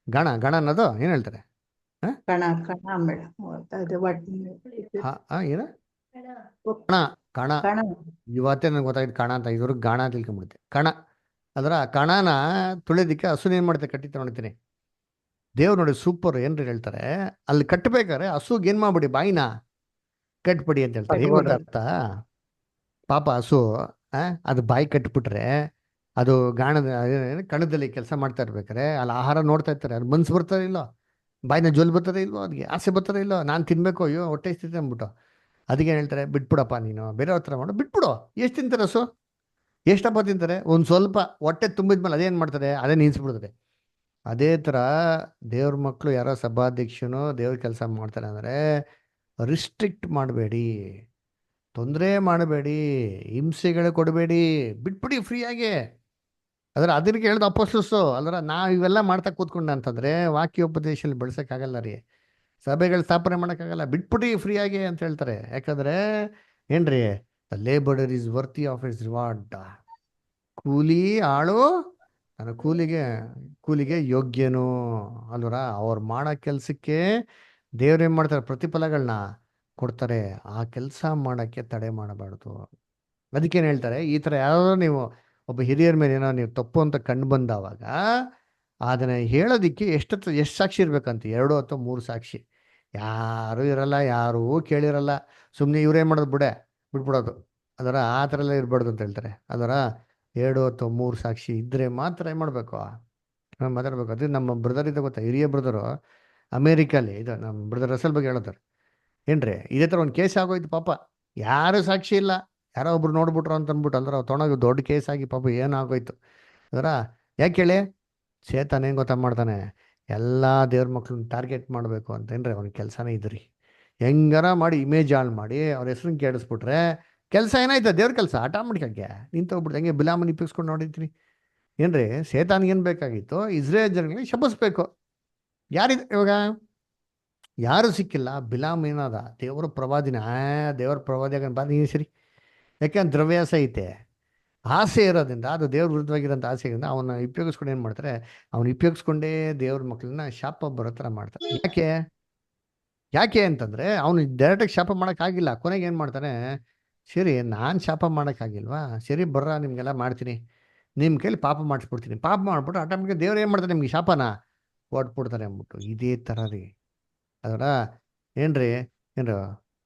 ಗಣ ಅನ್ನೋದು ಏನ್ ಹೇಳ್ತಾರೆ, ಕಣ ಬೇಡ ಅದು ಏನ ಕಣ ಕಣ ಕಣ ಇವತ್ತೇ ನನಗೆ ಗೊತ್ತಾಗಿದ್ದು ಕಣ ಅಂತ, ಇದ್ರಿಗೆ ಗಾಣ ಅಂತ ತಿಳ್ಕೊಂಡ್ಬಿಡುತ್ತೆ. ಕಣ ಅದರ ಕಣನ ತುಳಿಯೋದಿಕ್ಕೆ ಹಸುನ ಏನ್ ಮಾಡ್ತಾರೆ, ಕಟ್ಟಿತ ನೋಡ್ತೀನಿ. ದೇವ್ರು ನೋಡಿ ಸೂಪರ್ ಏನ್ರಿ ಹೇಳ್ತಾರೆ, ಅಲ್ಲಿ ಕಟ್ಟಬೇಕಾದ್ರೆ ಹಸುಗೆ ಏನ್ ಮಾಡ್ಬಿಡಿ, ಬಾಯಿನ ಕಟ್ಬಿಡಿ ಅಂತ ಹೇಳ್ತಾರೆ. ಏನ್ ಗೊತ್ತಾಗ್ತಾ, ಪಾಪ ಹಸು ಅದು ಬಾಯಿ ಕಟ್ಬಿಟ್ರೆ ಅದು ಕಣದಲ್ಲಿ ಕೆಲಸ ಮಾಡ್ತಾ ಇರ್ಬೇಕಾರೆ ಅಲ್ಲಿ ಆಹಾರ ನೋಡ್ತಾ ಇರ್ತಾರೆ, ಅದು ಮನ್ಸು ಬರ್ತಾರೆ ಇಲ್ಲೋ, ಬಾಯಿನ ಜೋಲ್ ಬರ್ತಾರೆ ಇಲ್ವೋ, ಅದಕ್ಕೆ ಆಸೆ ಬರ್ತಾರೆ ಇಲ್ಲೋ, ನಾನು ತಿನ್ಬೇಕು, ಅಯ್ಯೋ ಹೊಟ್ಟೆ ಇರ್ತೈತೆ ಅಂದ್ಬಿಟ್ಟು. ಅದಕ್ಕೆ ಏನು ಹೇಳ್ತಾರೆ, ಬಿಟ್ಬಿಡಪ್ಪ ನೀನು ಬೇರೆ ಹತ್ರ ಮಾಡು, ಬಿಟ್ಬಿಡು. ಎಷ್ಟು ತಿಂತಾರೆ ಹಸು, ಎಷ್ಟಪ್ಪ ತಿಂತಾರೆ, ಒಂದು ಸ್ವಲ್ಪ ಹೊಟ್ಟೆ ತುಂಬಿದ್ಮೇಲೆ ಅದೇನು ಮಾಡ್ತಾರೆ, ಅದೇ ನಿಲ್ಸ್ಬಿಡ್ತದೆ. ಅದೇ ಥರ ದೇವ್ರ ಮಕ್ಕಳು ಯಾರೋ ಸಭಾಧ್ಯಕ್ಷನೋ ದೇವ್ರ ಕೆಲಸ ಮಾಡ್ತಾರೆ ಅಂದರೆ ರಿಸ್ಟ್ರಿಕ್ಟ್ ಮಾಡಬೇಡಿ, ತೊಂದರೆ ಮಾಡಬೇಡಿ, ಹಿಂಸೆಗಳು ಕೊಡಬೇಡಿ, ಬಿಟ್ಬಿಡಿ ಫ್ರೀಯಾಗಿ. ಅದಕ್ಕೆ ಹೇಳ್ದು ಅಪೋಸ್ಟಲ್ಸು ಅಲ್ರ, ನಾವು ಇವೆಲ್ಲ ಮಾಡ್ತಾ ಕೂತ್ಕೊಂಡ ಅಂತಂದರೆ ವಾಕ್ಯೋಪದೇಶದಲ್ಲಿ ಬೆಳ್ಸೋಕ್ಕಾಗಲ್ಲ ರೀ, ಸಭೆಗಳು ಸ್ಥಾಪನೆ ಮಾಡೋಕ್ಕಾಗಲ್ಲ. ಬಿಟ್ಬಿಡಿ ಫ್ರೀಯಾಗಿ ಅಂತ ಹೇಳ್ತಾರೆ. ಯಾಕಂದರೆ ಏನ್ರಿ, the labourer is worthy of his reward. ಕೂಲಿ ಆಳು ನನ್ನ ಕೂಲಿಗೆ ಯೋಗ್ಯನು ಅಲ್ವರ. ಅವ್ರು ಮಾಡೋ ಕೆಲಸಕ್ಕೆ ದೇವ್ರೇನು ಮಾಡ್ತಾರೆ, ಪ್ರತಿಫಲಗಳನ್ನ ಕೊಡ್ತಾರೆ. ಆ ಕೆಲಸ ಮಾಡೋಕ್ಕೆ ತಡೆ ಮಾಡಬಾರ್ದು. ಅದಕ್ಕೇನು ಹೇಳ್ತಾರೆ, ಈ ಥರ ಯಾರೋ ನೀವು ಒಬ್ಬ ಹಿರಿಯರ ಮೇಲೆ ಏನೋ ನೀವು ತಪ್ಪು ಅಂತ ಕಂಡು ಬಂದವಾಗ ಅದನ್ನು ಹೇಳೋದಿಕ್ಕೆ ಎಷ್ಟು ಸಾಕ್ಷಿ ಇರಬೇಕಂತ, 2 ಅಥವಾ 3 ಸಾಕ್ಷಿ. ಯಾರೂ ಇರಲ್ಲ, ಯಾರೂ ಕೇಳಿರಲ್ಲ, ಸುಮ್ಮನೆ ಇವರೇನು ಮಾಡೋದು, ಬಿಟ್ಬಿಡೋದು. ಆ ಥರ ಎಲ್ಲ ಇರಬಾರ್ದು ಅಂತ ಹೇಳ್ತಾರೆ. 2 ಅಥವಾ 3 ಸಾಕ್ಷಿ ಇದ್ದರೆ ಮಾತ್ರ ಏನು ಮಾಡಬೇಕು, ಮಾತಾಡ್ಬೇಕು. ಅದು ನಮ್ಮ ಬ್ರದರ್ ಇದೆ ಗೊತ್ತಾ, ಹಿರಿಯ ಬ್ರದರು ಅಮೇರಿಕಲ್ಲಿ, ಇದು ನಮ್ಮ ಬ್ರದರ್ ರಸಲ್ ಬಗ್ಗೆ ಹೇಳ್ತಾರೆ. ಏನ್ರಿ, ಇದೇ ಥರ ಒಂದು ಕೇಸ್ ಆಗೋಯ್ತು ಪಾಪ, ಯಾರೂ ಸಾಕ್ಷಿ ಇಲ್ಲ, ಯಾರೋ ಒಬ್ರು ನೋಡ್ಬಿಟ್ರು ಅಂತ ಅಂದ್ಬಿಟ್ಟು ಅಲ್ರ ತೊಗೊಂಡೋಗಿ ದೊಡ್ಡ ಕೇಸ್ ಆಗಿ ಪಾಪ ಏನಾಗೋಯ್ತು. ಯಾಕೆ ಹೇಳಿ, ಸೇತಾನ ಏನು ಗೊತ್ತಾ ಮಾಡ್ತಾನೆ, ಎಲ್ಲ ದೇವ್ರ ಮಕ್ಳನ್ನ ಟಾರ್ಗೆಟ್ ಮಾಡಬೇಕು ಅಂತೇನ್ರಿ ಅವ್ನ ಕೆಲಸನೇ ಇದ್ರಿ. ಹೆಂಗಾರ ಮಾಡಿ ಇಮೇಜ್ ಹಾಳು ಮಾಡಿ ಅವ್ರ ಹೆಸ್ರನ್ನ ಕೇಳಿಸ್ಬಿಟ್ರೆ ಕೆಲಸ ಏನಾಯ್ತು, ದೇವ್ರ ಕೆಲಸ ಆಟೋಮೆಟಿಕ್ಕಾಗೆ ನಿಂತೋಗ್ಬಿಡ್ತು. ಹೆಂಗೆ ಬಿಲಾಮನ್ ಇಪ್ಪಿಸ್ಕೊಂಡು ನೋಡಿದ್ರಿ ಏನ್ರಿ. ಸೇತಾನ್ಗೆ ಏನು ಬೇಕಾಗಿತ್ತು, ಇಸ್ರೇಲ್ ಜನಗಳಿಗೆ ಶಪಿಸ್ಬೇಕು. ಇವಾಗ ಯಾರು ಸಿಕ್ಕಿಲ್ಲ, ಬಿಲಾಮ್ ಏನಾದ ದೇವ್ರ ಪ್ರವಾದಿನ, ದೇವ್ರ ಪ್ರವಾದಿಯಾಗ ಬಾ ನೀನು ಸರಿ. ಯಾಕೆಂದ್ರೆ ದ್ರವ್ಯಾಸ ಐತೆ, ಆಸೆ ಇರೋದ್ರಿಂದ, ಅದು ದೇವ್ರ ವಿರುದ್ಧವಾಗಿರೋಂಥ ಆಸೆ ಇರೋದ್ರಿಂದ ಅವನ್ನ ಉಪಯೋಗಿಸ್ಕೊಂಡು ಏನು ಮಾಡ್ತಾರೆ, ಅವ್ನು ಉಪಯೋಗಿಸ್ಕೊಂಡೇ ದೇವ್ರ ಮಕ್ಕಳನ್ನ ಶಾಪ ಬರೋ ಥರ ಮಾಡ್ತಾರೆ. ಯಾಕೆ ಅಂತಂದರೆ ಅವನು ಡೈರೆಕ್ಟಾಗಿ ಶಾಪ ಮಾಡೋಕ್ಕಾಗಿಲ್ಲ. ಕೊನೆಗೆ ಏನು ಮಾಡ್ತಾನೆ, ಸರಿ ನಾನು ಶಾಪ ಮಾಡೋಕ್ಕಾಗಿಲ್ವಾ, ಸರಿ ಬರ್ರ ನಿಮಗೆಲ್ಲ ಮಾಡ್ತೀನಿ, ನಿಮ್ಮ ಕೈಲಿ ಪಾಪ ಮಾಡಿಸ್ಬಿಡ್ತೀನಿ. ಪಾಪ ಮಾಡಿಬಿಟ್ಟು ಆಟೋಮೆಟಿಕ್ ದೇವ್ರು ಏನು ಮಾಡ್ತಾರೆ, ನಿಮ್ಗೆ ಶಾಪನ ಕೊಟ್ಬಿಡ್ತಾರೆ ಅಂದ್ಬಿಟ್ಟು. ಇದೇ ಥರ ರೀ ಏನ್ರಿ,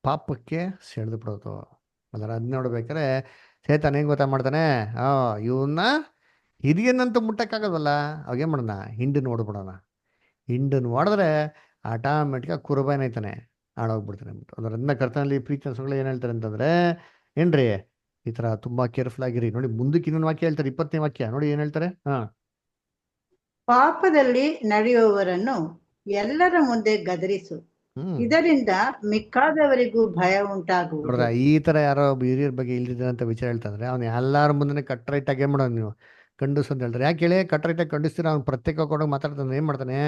ಪಾಪಕ್ಕೆ ಸೆಳೆದು ಬಿಡೋದು. ಅದು ನೋಡ್ಬೇಕಾರೆ ಸೇತಾನ ಹೆಂಗೆ ಗೊತ್ತಾ ಮಾಡ್ತಾನೆ, ಇವನ್ನ ಹಿರಿಯನ್ನಂತೂ ಮುಟ್ಟಕ್ಕಾಗಲ್ವಲ್ಲ, ಅವಾಗೇನು ಮಾಡೋಣ, ಹಿಂಡು ನೋಡ್ಬಿಡೋಣ. ಹಿಂಡನ್ನು ಹೊಡೆದ್ರೆ ಆಟೋಮೆಟಿಕಾಗಿ ಕುರುಬಾಯ್ನಾಯ್ತಾನೆ, ಆಡೋಗ್ಬಿಡ್ತಾನೆ ಅಂದ್ಬಿಟ್ಟು. ಅದನ್ನ ಕರ್ತನಲ್ಲಿ ಪ್ರೀತಿ ಅನ್ಸಗಳು ಏನು ಹೇಳ್ತಾರೆ ಅಂತಂದರೆ ಏನ್ರಿ, ಈ ಥರ ತುಂಬ ಕೇರ್ಫುಲ್ ಆಗಿರಿ. ನೋಡಿ ಮುಂದಕ್ಕೆ ಇನ್ನೊಂದು ವಾಕ್ಯ ಹೇಳ್ತಾರೆ, 20ನೇ ವಾಕ್ಯ ನೋಡಿ ಏನು ಹೇಳ್ತಾರೆ. ಪಾಪದಲ್ಲಿ ನಡೆಯುವವರನ್ನು ಎಲ್ಲರ ಮುಂದೆ ಗದರಿಸು, ಇದರಿಂದ ಮಿಕ್ಕಾದವರಿಗೂ ಭಯ ಉಂಟಾಗುವುದು. ಈ ತರ ಯಾರೋ ಹಿರಿಯರ ಬಗ್ಗೆ ಇಲ್ದಿದ್ದಂತ ವಿಚಾರ ಹೇಳ್ತಂದ್ರೆ ಅವ್ನು ಎಲ್ಲಾರ ಮುಂದೆ ಕಟ್ ರೈಟ್ ಆಗಿ ಏನ್ ಮಾಡೋದು ನೀವು ಖಂಡಿಸ್ ಅಂತ ಹೇಳ್ತಾರೆ. ಯಾಕೆ ಹೇಳಿ, ಕಟ್ ರೈಟ್ ಆಗಿ ಖಂಡಿಸ್ತೀರ, ಅವ್ನು ಪ್ರತ್ಯೇಕ ಕೊಡೋಕೆ ಮಾತಾಡ್ತಾನೆ. ಏನ್ ಮಾಡ್ತಾನೆ,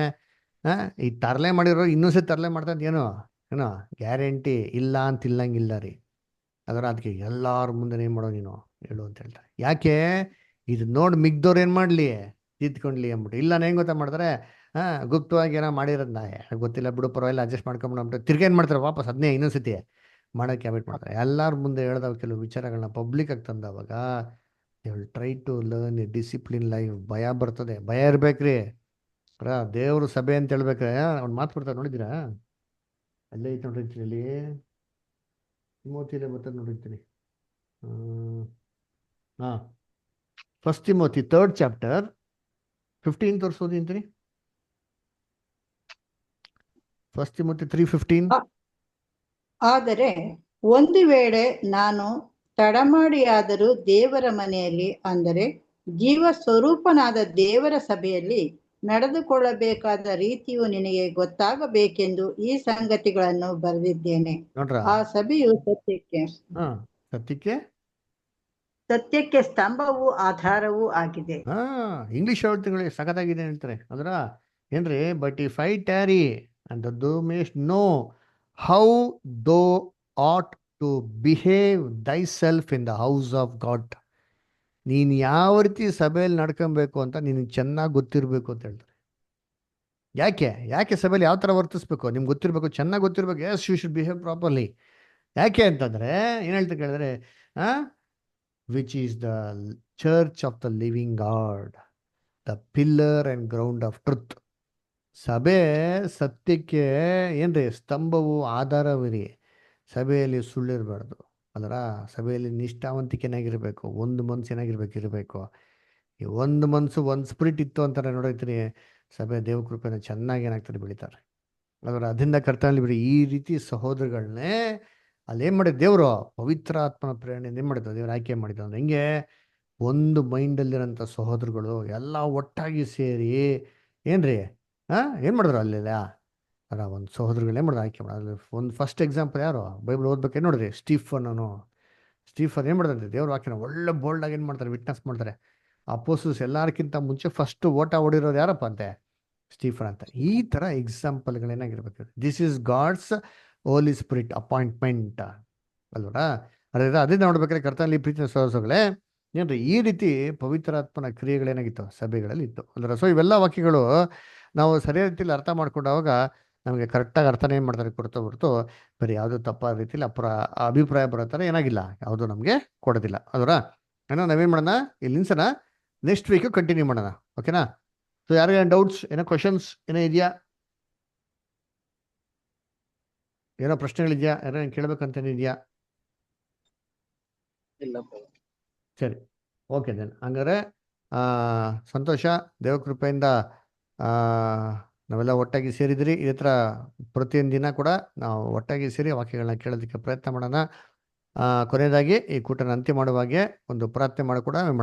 ಈ ತರಲೆ ಮಾಡಿರೋ ಇನ್ನೊಂದ್ಸತಿ ತರಲೆ ಮಾಡ್ತಾನೆ, ಏನೋ ಗ್ಯಾರಂಟಿ ಇಲ್ಲ ಅಂತ ಇಲ್ಲಂಗಿಲ್ಲ ರೀ. ಅದಕ್ಕೆ ಎಲ್ಲಾರ ಮುಂದೆ ಏನ್ ಮಾಡೋ ನೀನು ಹೇಳು ಅಂತ ಹೇಳ್ತಾರೆ. ಯಾಕೆ, ಇದು ನೋಡಿ ಮಿಗ್ದವ್ರು ಏನ್ ಮಾಡ್ಲಿ, ತಿದ್ಕೊಂಡ್ಲಿ ಅಂದ್ಬಿಟ್ಟು. ಇಲ್ಲ ಹೆಂಗ್ ಗೊತ್ತಾ ಮಾಡ್ತಾರೆ, ಗುಪ್ತವಾಗಿ ಏನೋ ಮಾಡಿರೋದು ಗೊತ್ತಿಲ್ಲ ಬಿಡು, ಪರವಾಗಿಲ್ಲ ಅಡ್ಜಸ್ಟ್ ಮಾಡ್ಕೊಂಬಿಟ್ಟು ತಿರ್ಗಿ ಏನು ಮಾಡ್ತಾರೆ, ವಾಪಸ್ ಅದನ್ನೇ ಇನ್ನೊಂದ್ಸತಿ ಮಾಡೋಕ್ಕೆ ಹ್ಯಾಬಿಟ್ ಮಾಡ್ತಾರೆ. ಎಲ್ಲರ ಮುಂದೆ ಹೇಳ್ದವ ಕೆಲವು ವಿಚಾರಗಳನ್ನ ಪಬ್ಲಿಕ್ ಆಗಿ ತಂದವಾಗ they will try to learn a discipline life. ಭಯ ಬರ್ತದೆ, ಭಯ ಇರ್ಬೇಕ್ರಿ. ದೇವ್ರ ಸಭೆ ಅಂತ ಹೇಳ್ಬೇಕ್ರೆ ಅವ್ನು ಮಾತು ಬಿಡ್ತಾರೆ, ನೋಡಿದ್ದೀರಾ, ಅಲ್ಲೇ ಐತೆ ನೋಡಿರ್ತೀನಿ, ಅಲ್ಲಿ ತಿಮೋತಿಲೇ ಬರ್ತದೆ ನೋಡಿರ್ತೀನಿ. ಫಸ್ಟ್ ತಿಮೋತಿ 3rd chapter 15 ತೋರಿಸೋದು ಅಂತೀನಿ. First Timothy 3:15. ಆದರೆ ಒಂದು ವೇಳೆ ನಾನು ತಡಮಾಡಿಯಾದರೂ ದೇವರ ಮನೆಯಲ್ಲಿ, ಅಂದರೆ ಜೀವ ಸ್ವರೂಪನಾದ ದೇವರ ಸಭೆಯಲ್ಲಿ ನಡೆದುಕೊಳ್ಳಬೇಕಾದ ರೀತಿಯು ನಿನಗೆ ಗೊತ್ತಾಗಬೇಕೆಂದು ಈ ಸಂಗತಿಗಳನ್ನು ಬರೆದಿದ್ದೇನೆ. ಆ ಸಭೆಯು ಸತ್ಯಕ್ಕೆ ಸ್ತಂಭವೂ ಆಧಾರವೂ ಆಗಿದೆ. ಇಂಗ್ಲಿಷ್ ಹೇಳ್ತೀನಿ, ಸಖತ್ತಾಗಿದೆ ಹೇಳ್ತಾರೆ. ಏನ್ರಿ, but if I tarry and thou mayest know how thou ought to behave thyself in the house of God. ನೀನು ಯಾವ ರೀತಿ ಸಭೆಯಲ್ಲಿ ನಡ್ಕೊಬೇಕು ಅಂತ ನಿನಗೆ ಚೆನ್ನಾಗಿ ಗೊತ್ತಿರಬೇಕು ಅಂತ ಹೇಳ್ತಾರೆ. ಯಾಕೆ ಸಭೆಯಲ್ಲಿ ಯಾವ ಥರ ವರ್ತಿಸ್ಬೇಕು ನಿಮ್ಗೆ ಗೊತ್ತಿರಬೇಕು, ಚೆನ್ನಾಗಿ ಗೊತ್ತಿರಬೇಕು. Yes, you should behave properly. ಯಾಕೆ ಅಂತಂದರೆ ಏನು ಹೇಳ್ತಾ ಕೇಳಿದ್ರೆ, which is the church of the living God, the pillar and ground of truth. ಸಭೆ ಸತ್ಯಕ್ಕೆ ಏನ್ರಿ ಸ್ತಂಭವು ಆಧಾರವಿರಿ. ಸಭೆಯಲ್ಲಿ ಸುಳ್ಳಿರಬಾರ್ದು ಅಲ್ಲರ. ಸಭೆಯಲ್ಲಿ ನಿಷ್ಠಾವಂತಿಕೆನಾಗಿರ್ಬೇಕು, ಒಂದು ಮನಸ್ಸಿನಾಗಿರ್ಬೇಕು ಇರಬೇಕು. ಈ ಒಂದು ಮನಸ್ಸು ಒಂದು ಸ್ಪಿರಿಟ್ ಇತ್ತು ಅಂತಾರೆ ನೋಡಿರ್ತೀನಿ, ಸಭೆ ದೇವಕೃಪೆನ ಚೆನ್ನಾಗಿ ಏನಾಗ್ತಾರೆ ಬೆಳಿತಾರೆ. ಅದರ ಅದರಿಂದ ಕರ್ತನಲ್ಲಿ ಬಿಡಿ ಈ ರೀತಿ ಸಹೋದರಗಳನ್ನೇ ಅಲ್ಲೇನು ಮಾಡಿದ ದೇವರು, ಪವಿತ್ರ ಆತ್ಮನ ಪ್ರೇರಣೆಯಿಂದ ಏನು ಮಾಡಿದ್ರು ದೇವ್ರು ಆಯ್ಕೆ ಮಾಡಿದ್ರು. ಅಂದ್ರೆ ಹೆಂಗೆ ಒಂದು ಮೈಂಡಲ್ಲಿರೋಂಥ ಸಹೋದರಗಳು ಎಲ್ಲ ಒಟ್ಟಾಗಿ ಸೇರಿ ಏನ್ರಿ ಏನು ಮಾಡಿದ್ರು ಅಲ್ಲೆಲ್ಲ ಅಲ್ಲ ಒಂದು ಸಹೋದರಗಳು ಏನು ಮಾಡಿದ್ರು ಆಯ್ಕೆ ಮಾಡೋದು. ಒಂದು ಫಸ್ಟ್ ಎಕ್ಸಾಂಪಲ್ ಯಾರು ಬೈಬಲ್ ಓದ್ಬೇಕೇನು ನೋಡ್ರಿ, ಸ್ಟೀಫನ್ ಏನು ಮಾಡಿದ್ರೆ ದೇವ್ರ ವಾಕ್ಯನ ಒಳ್ಳೆ ಬೋಲ್ಡಾಗಿ ಏನು ಮಾಡ್ತಾರೆ, ವಿಟ್ನೆಸ್ ಮಾಡ್ತಾರೆ. ಅಪೋಸ್ತಲರು ಎಲ್ಲರಿಗಿಂತ ಮುಂಚೆ ಫಸ್ಟ್ ಓಟ ಹೊಡಿರೋರು ಯಾರಪ್ಪ ಅಂತೆ, ಸ್ಟೀಫನ್ ಅಂತ. ಈ ಥರ ಎಕ್ಸಾಂಪಲ್ಗಳೇನಾಗಿರ್ಬೇಕು. This is God's holy spirit appointment ಅಲ್ವರಾ. ಅದೇ ನೋಡ್ಬೇಕಾದ್ರೆ ಕರ್ತನಲ್ಲಿ ಪ್ರೀತಿಯ ಸಹೋದರಗಳೇ ಏನ್ರಿ ಈ ರೀತಿ ಪವಿತ್ರಾತ್ಮನ ಕ್ರಿಯೆಗಳೇನಾಗಿತ್ತು ಸಭೆಗಳಲ್ಲಿ ಇತ್ತು ಅಲ್ವರ. ಸೊ ಇವೆಲ್ಲ ವಾಕ್ಯಗಳು ನಾವು ಸರಿಯಾದ ರೀತಿಯಲ್ಲಿ ಅರ್ಥ ಮಾಡ್ಕೊಂಡಾಗ ನಮಗೆ ಕರೆಕ್ಟಾಗಿ ಅರ್ಥನೇ ಏನು ಮಾಡ್ತಾರೆ ಹೊರತು ಬರೀ ಯಾವುದೋ ತಪ್ಪಾದ ರೀತಿಯಲ್ಲಿ ಅಭಿಪ್ರಾಯ ಬರೋ ಥರ ಏನಾಗಿಲ್ಲ, ಯಾವುದೂ ನಮಗೆ ಕೊಡೋದಿಲ್ಲ ಅಲ್ವರ. ಏನೋ ನಾವೇನು ಮಾಡೋಣ, ಇಲ್ಲಿ ನಿಲ್ಸೋಣ, ನೆಕ್ಸ್ಟ್ ವೀಕು ಕಂಟಿನ್ಯೂ ಮಾಡೋಣ. ಓಕೆನಾ? ಸೊ ಯಾರಿಗೇನು ಡೌಟ್ಸ್, ಏನೋ ಕ್ವಶನ್ಸ್ ಏನೋ ಇದೆಯಾ, ಏನೋ ಪ್ರಶ್ನೆಗಳಿದೆಯಾ, ಏನೋ ಕೇಳಬೇಕಂತೇನಿದೆಯಾ? ಇಲ್ಲ. ಸರಿ, ಓಕೆ ದೆನ್. ಹಂಗಾರೆ ಸಂತೋಷ, ದೇವಕೃಪೆಯಿಂದ ನಾವೆಲ್ಲ ಒಟ್ಟಾಗಿ ಸೇರಿದಿರಿ. ಇದೇ ಥರ ಪ್ರತಿಯೊಂದು ದಿನ ಕೂಡ ನಾವು ಒಟ್ಟಾಗಿ ಸೇರಿ ವಾಕ್ಯಗಳನ್ನ ಕೇಳೋದಕ್ಕೆ ಪ್ರಯತ್ನ ಮಾಡೋಣ. ಕೊನೆಯದಾಗಿ ಈ ಕೂಟನ ಅಂತ್ಯ ಮಾಡುವಾಗೆ ಒಂದು ಪ್ರಾರ್ಥನೆ ಮಾಡಿ ಕೂಡ